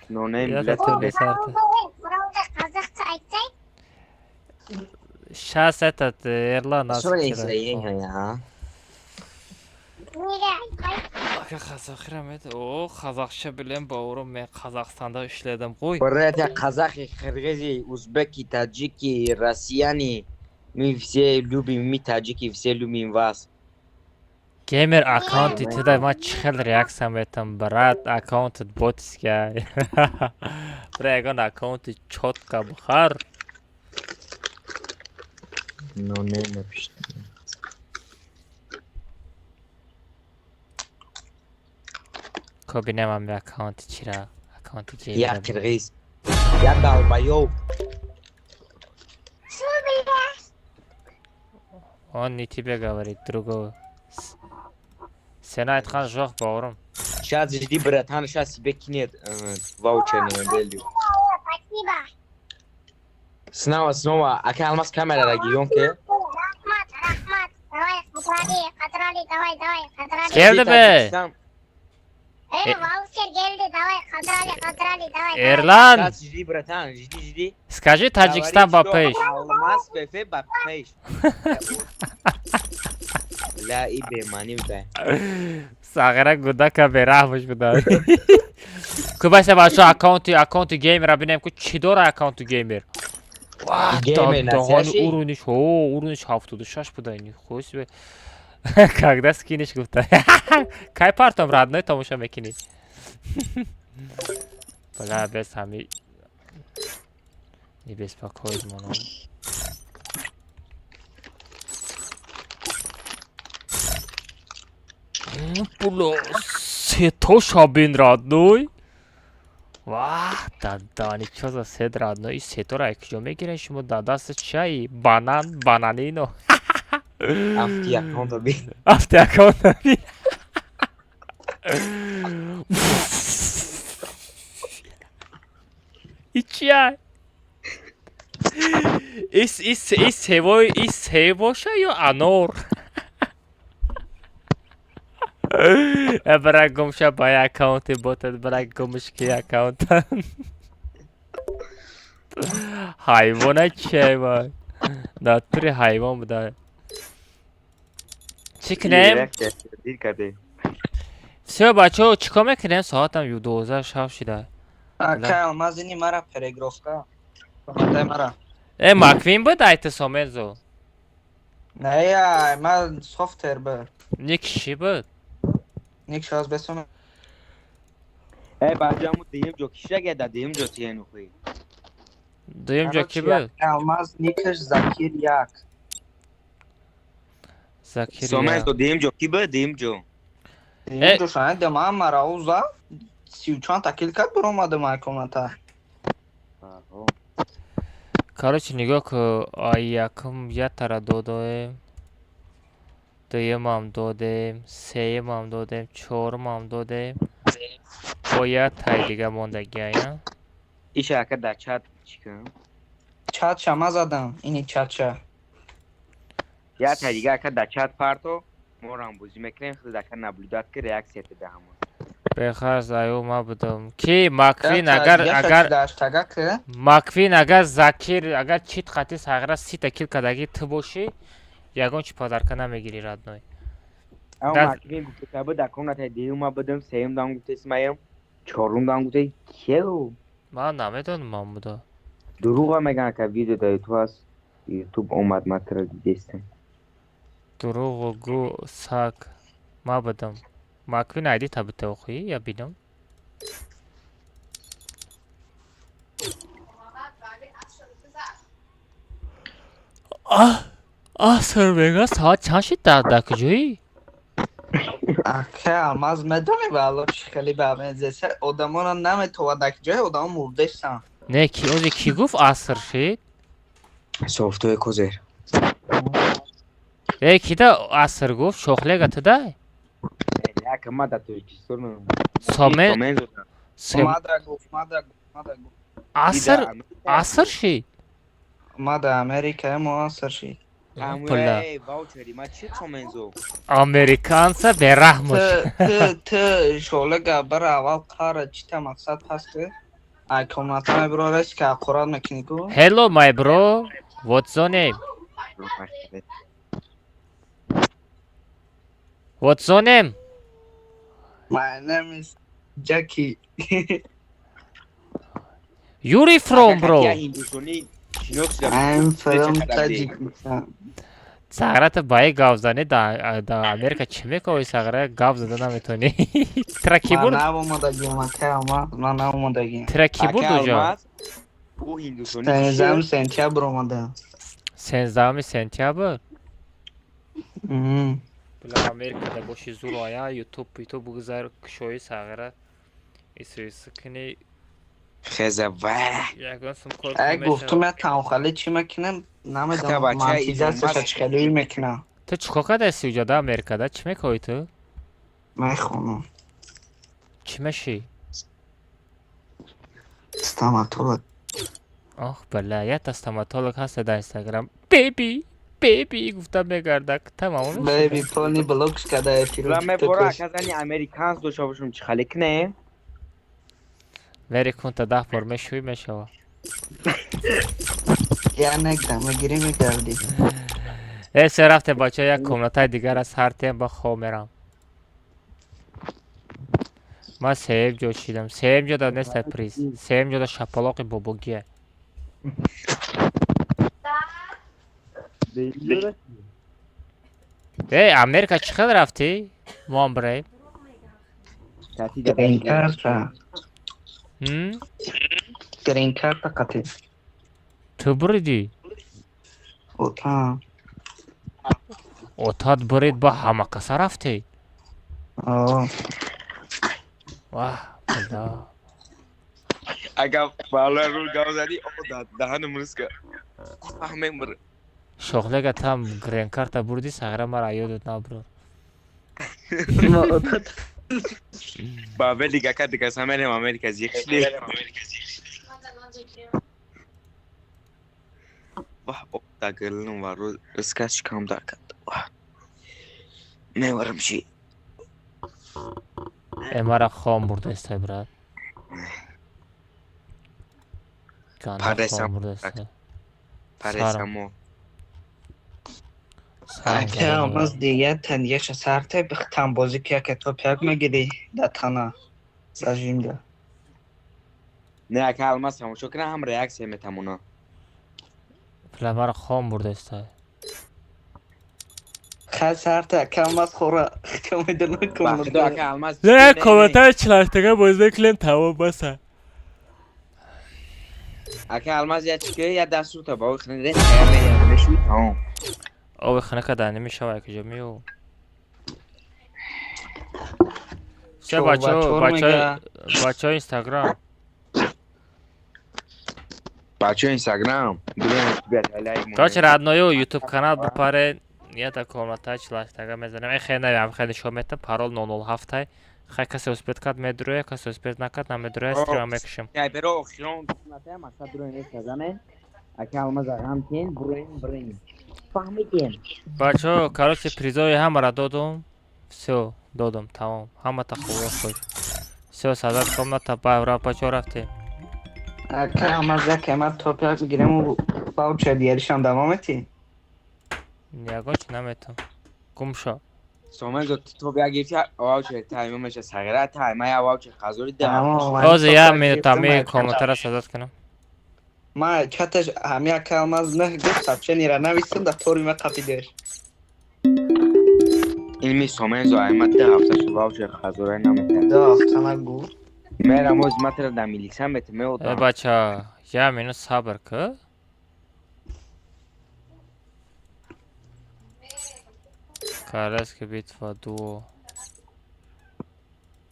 No name Ya da bilet. tövbe sardı. Burada Kazakça aytsay. Şahset et Erlan nasıl Şöyle kira? izleyin ya. Nere aytsay? Kazak rahmet. O Kazakça bilen bavrum ben Kazakistan'da işledim koy. Buraya Kazakhi, Kırgızı, Uzbeki, Taciki, Rusiyani. Мы все любим, мы таджики все любим вас. Gamer аккаунти туда ма чихэл реакция метам брат аккаунт ботска. Прегон аккаунти чётко бухар. Ну не напиши. Кабинем ми аккаунти чира. Аккаунти геймер. Я киргиз. Я долбоёб. Что, блядь? Он не тебе говорит, другого. Сен айтқан жоқ бауырым. Сейчас жди, братан, сейчас себе кинет ваучер на неделю. Спасибо. Снова. А алмаз камера регионке? Рахмат. Давай, Хатрали, давай, Хатрали. Келді бе? Ваучер geldi, давай, Хатрали, давай. Эрлан, Сейчас жди, братан, жди. скажи Таджикистан бапеш. Алмаз ФФ бапеш. لا ای بمانی بده ساغره گوداکا برحمش بده کبایسه باشو аккаунти геймера бинем ку чӣ дора аккаунти геймер доҳони уруниш 76 буда ини хӯш когда скиниш гуфта кай партам радной тамоша мекини бала без ҳами не беспокоит мана Пуло сето шабин родной. Вах, дада, ничего за сет родной. И сето ра якжо мегирен шумо дада с чай, бананино. Авти аккаунта би. Авти аккаунта би. И чай. Ис севоша ё анор. برای گمشه با اکاونتی بوتد برای گمشکی اکاونت حیوانه چیه باید ناتوری حیوان بوده چی کنیم؟ все بچه چیکار میکنیم ساعتم یو 12 شب شده که المازینی مرا پریگرافتا بخاطر مرا مکوین بود ایت سومنزو نه یا من سوفتر بود نیک چی بود؟ نیک شاز بسونه بچه‌مو دیم جوکیشه گه دادیم جوتی نخوی دیم جوکی بود الماز نیکش زکیر یک زکیر سومن تو دیم جوکی بود دیم جو دیم جو شاید دمام مرا اوزا 34 تکیل کرد برو اومده مایکومتا короче нигоҳ ку якум як тара додоем дуюмам додем сеюмам додем чорумам додем бо як тай дига мондагия ишака дар чат чикам чат шама задам ини чатша як тай дига ака дар чат парто морам бузӣ мекунем хеле дака наблюдат ки реаксияте даҳамон бехарз аю ма будам ки маквин агар закир агар чит қати сағира 30 кил кадаги ту бошӣ ягон чи подарка намегири родной маквин гуфта каба дар комната деюма будам сеюмдам гуфта исмаем чорумдам гуфта киё ман намедонам ман буда дурӯға меган ака видео дар ютуб аст ютуб омад матра дидестем дурӯғу гу саг ма будам маквин айди табита охӣ я бинам аср мега соат чанд шид дар куҷоӣ ака алмаз медони вало чи хеле бамезесе одаморо наметовад дар куҷои одамо мурдешсан не ки озе ки гуфт аср шид софтуе козер кида аср гуфт шохлега туда яка ма дар тоҷикистон сомен аср шид ма дар америка мо аср шид американца бераҳмуш ту шолега бар аввал қара чита мақсад ҳаст ки айкомата мебирорес ки ақурат мекунӣ ку hello my bro what's your name what's your name my name is Jackie you from bro I'm from Tajikistan ساغرت بای گاو زنی دا امریکا چی میکنی ساغره گاو زده نمیتونی ترکی من برد نبومدگیم من نبومدگیم ترکی برد اونجا او هندوستانی 13 سپتامبر اومدم 13 سپتامبر بلا امریکا باشی زور آیا یوتیوب بگذار کشوی ساغره ایسو کنی خزه واه یکان سم کار ای گفتم یا تاوخاله چی میکنم نمیدونم من چیز هستش چکلوی میکنم تو چکا کده هستی اونجا دا امریکا دا چی میکنی تو؟ میخونم چی میشی؟ استاماتولوگ آخ بله یه استاماتولوگ هست در اینستاگرام بیبی گفتم بگرده تمام بیبی پونی بلوکس کده پیرو لما برا کزانی امریکانز دو شابشون چی خلیک نه وری کنتا 10 بار میشوی میشوه یا نگدم میگیری میگردی ایسه رفته بچه یک کمناتای دیگر از هر تیم با خواه میرم ما سیب جو شیدم سیب جو دا نیست پریز سیب جو دا شپلاق بابوگیه ای امریکا چقدر رفتی؟ ما برای گرین کارت گرین کارت قطعی تو بریدی؟ اوتاد برید با همه کسا رفتی؟ واه بلا اگه بالا رو گاو زدی او دهن مرسکه فهمیم بره شغله که تام گرین کارت بردی سغره مرا یادت نبرد بابا دیگه که دیگه سامریم امریکا زیخشلی واه او دا گلنم وارو اسکاش کام دا کد واه میورم شی مرا خام برده است براد پرسامو اگه آماز دیگه تنیش سرته بختم بازی که تو پیک میگیری در تنه سجینده نه اگه الماس همون شکر هم ریاکس میتمونا پلا مرا خام برده است خیلی سرته که آماز خوره که میدونه بخدا اگه الماس نه کومنتای چلاشتگه بازده کلیم تمام بسه اگه الماس یا چیکه یا دستور تا باوی خنده خیلی نشوی تمام او خنه که دنی میشه که جمیو چه بچه اینستاگرام بچه اینستاگرام تا چه ردنایو یوتیوب کانال بپاره یه تا کومنتای چلاشتگه میزنم ای خیلی نویم خیلی شو میتم پارول 007 های خیلی کسی اسپیت کد میدروه کسی اسپیت نکد نمیدروه استریم میکشم که برو خیلون نتای مقصد روی نیست کزنه اگه الماس هم تین بروین فهمیدین بچه کاروچ پریزای همه را دادم سو دادم تمام همه تا خوبه خوش سو صدر کمنت با اورا چه رفته اگه آماز که من تو پیک میگیرم و باوچه دیگریشم دوامتی نیاگاش نمیتون گم شو سومن تو بیا گیرتی واوچه تایمو میشه صغیره تایمه یا واوچه خزوری ده آز یه مینوت تامی کامنت را صدات کنم ما چتش همه که آماز نه گفتم چه نیره نویستم در طوری ما قفیدش این می سومن زو احمد ده هفته شو واوچه خزوره نمیتن ده هفته نگو میرم از متر دمیلیسم بهت میوتم بچه یه مینوت صبر که کارس که بیت و دو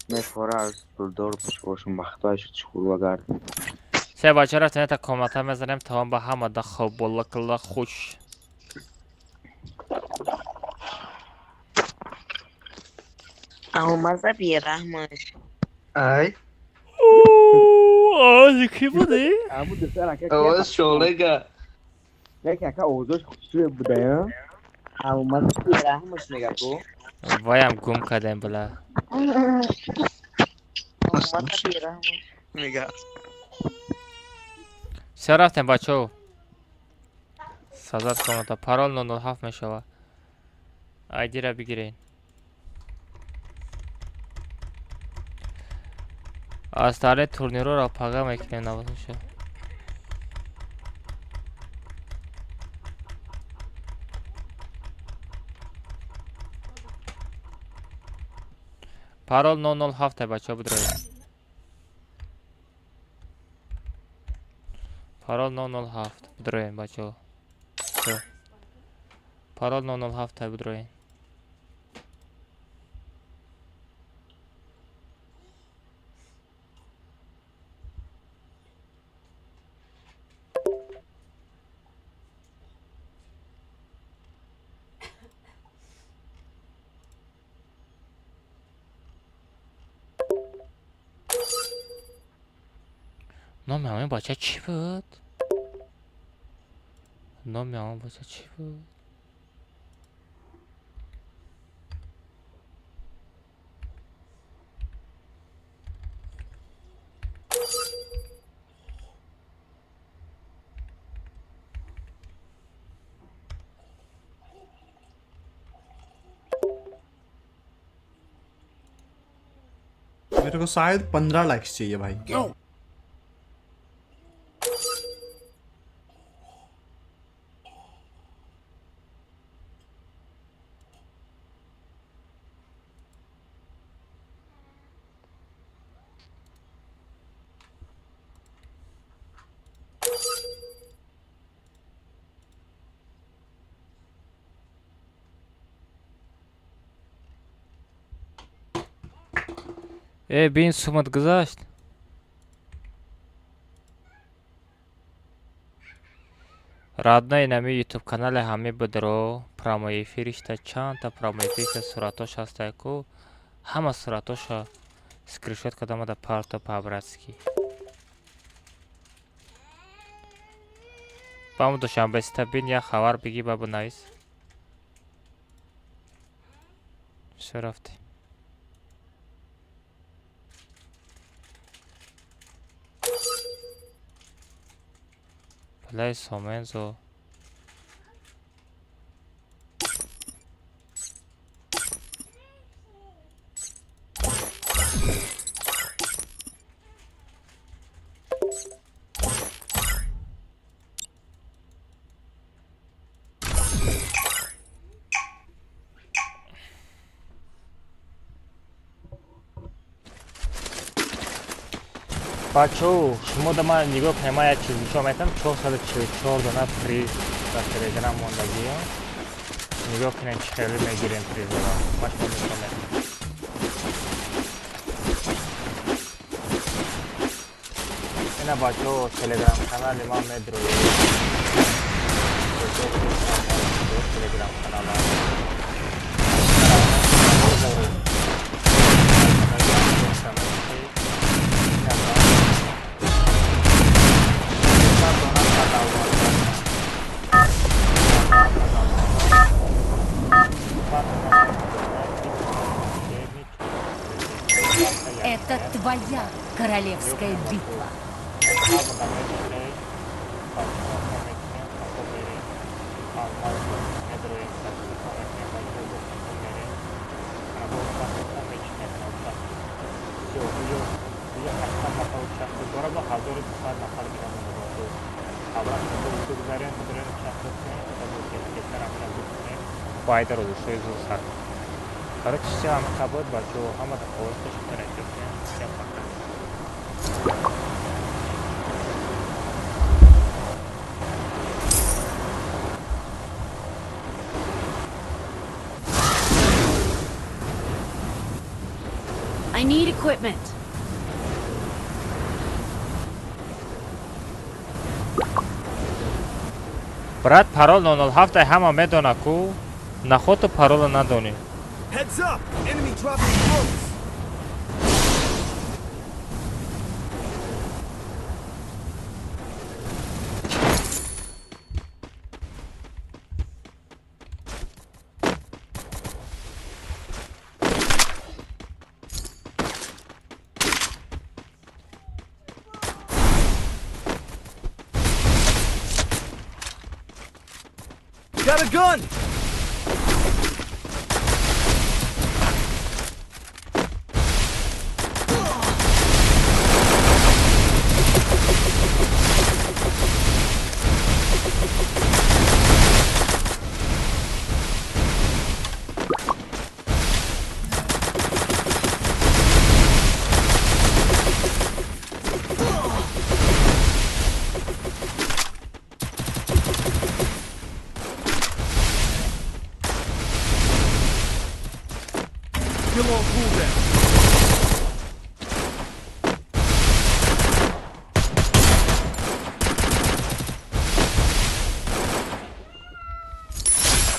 میفوره از دور باشم بختایش چخور وگرد سه بچه رفتن تا کامنت ها میزنیم تا هم با همه ده خوب بلا کلا خوش اما مزه بیرحمش ای آزی کی بوده؟ آواز شولگه که که اوزوش خوشوی بوده یا؟ اما مزه بیرحمش نگه کو وایم گم کردیم بلا نگه سه رفتیم بچه ها سازد کامنت ها پارال 007 میشوه آیدی را بگیرین از تاره تورنیرو را پاگه میکنیم نوازم شد Parol 007 بچه ها بدروین. Parol 007 بدروین بچه ها. Parol 007 بدروین. نام همه بچه چی بود؟ نام همه بچه چی بود؟ मेरे को शायद 15 लाइक्स चाहिए भाई। بین سومت گذاشت. родной нами ютуб канале ҳаме бидро прямой эфиришта чанд та прямой эфиришта суратош ҳаста ку ҳама суратоша скриншот кардам да парто по-братски. баъд душанбе стабин я хабар бигӣ ба бинавис. шо рафтӣ? Play Somenzo. بچه‌ها شما در من نگاه کنید من یک چیز نشون میدم 444 دانه پریز در تلگرام موندگی ها نگاه کنید چقدر میگیریم پریز را باش من نشون میدم. اینا بچه‌ها تلگرام کانال ما میدروی تلگرام کانال Это твоя королевская битва. Файда разрешаю сар. Короче, все, мы кабот, бачу, хама такого, что что-то найдет. Всем пока. I need equipment. Брат, парол 007 ҳама медона ку нахоту парола надонӣ. Heads up! Enemy dropping close! Got a gun!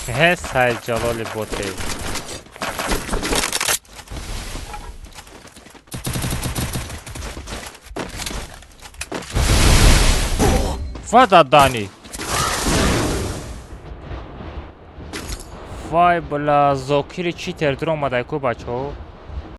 چه سعید جلال بوته فدا دانی وای بلا زوکیری چی تردر اومده کو بچه ها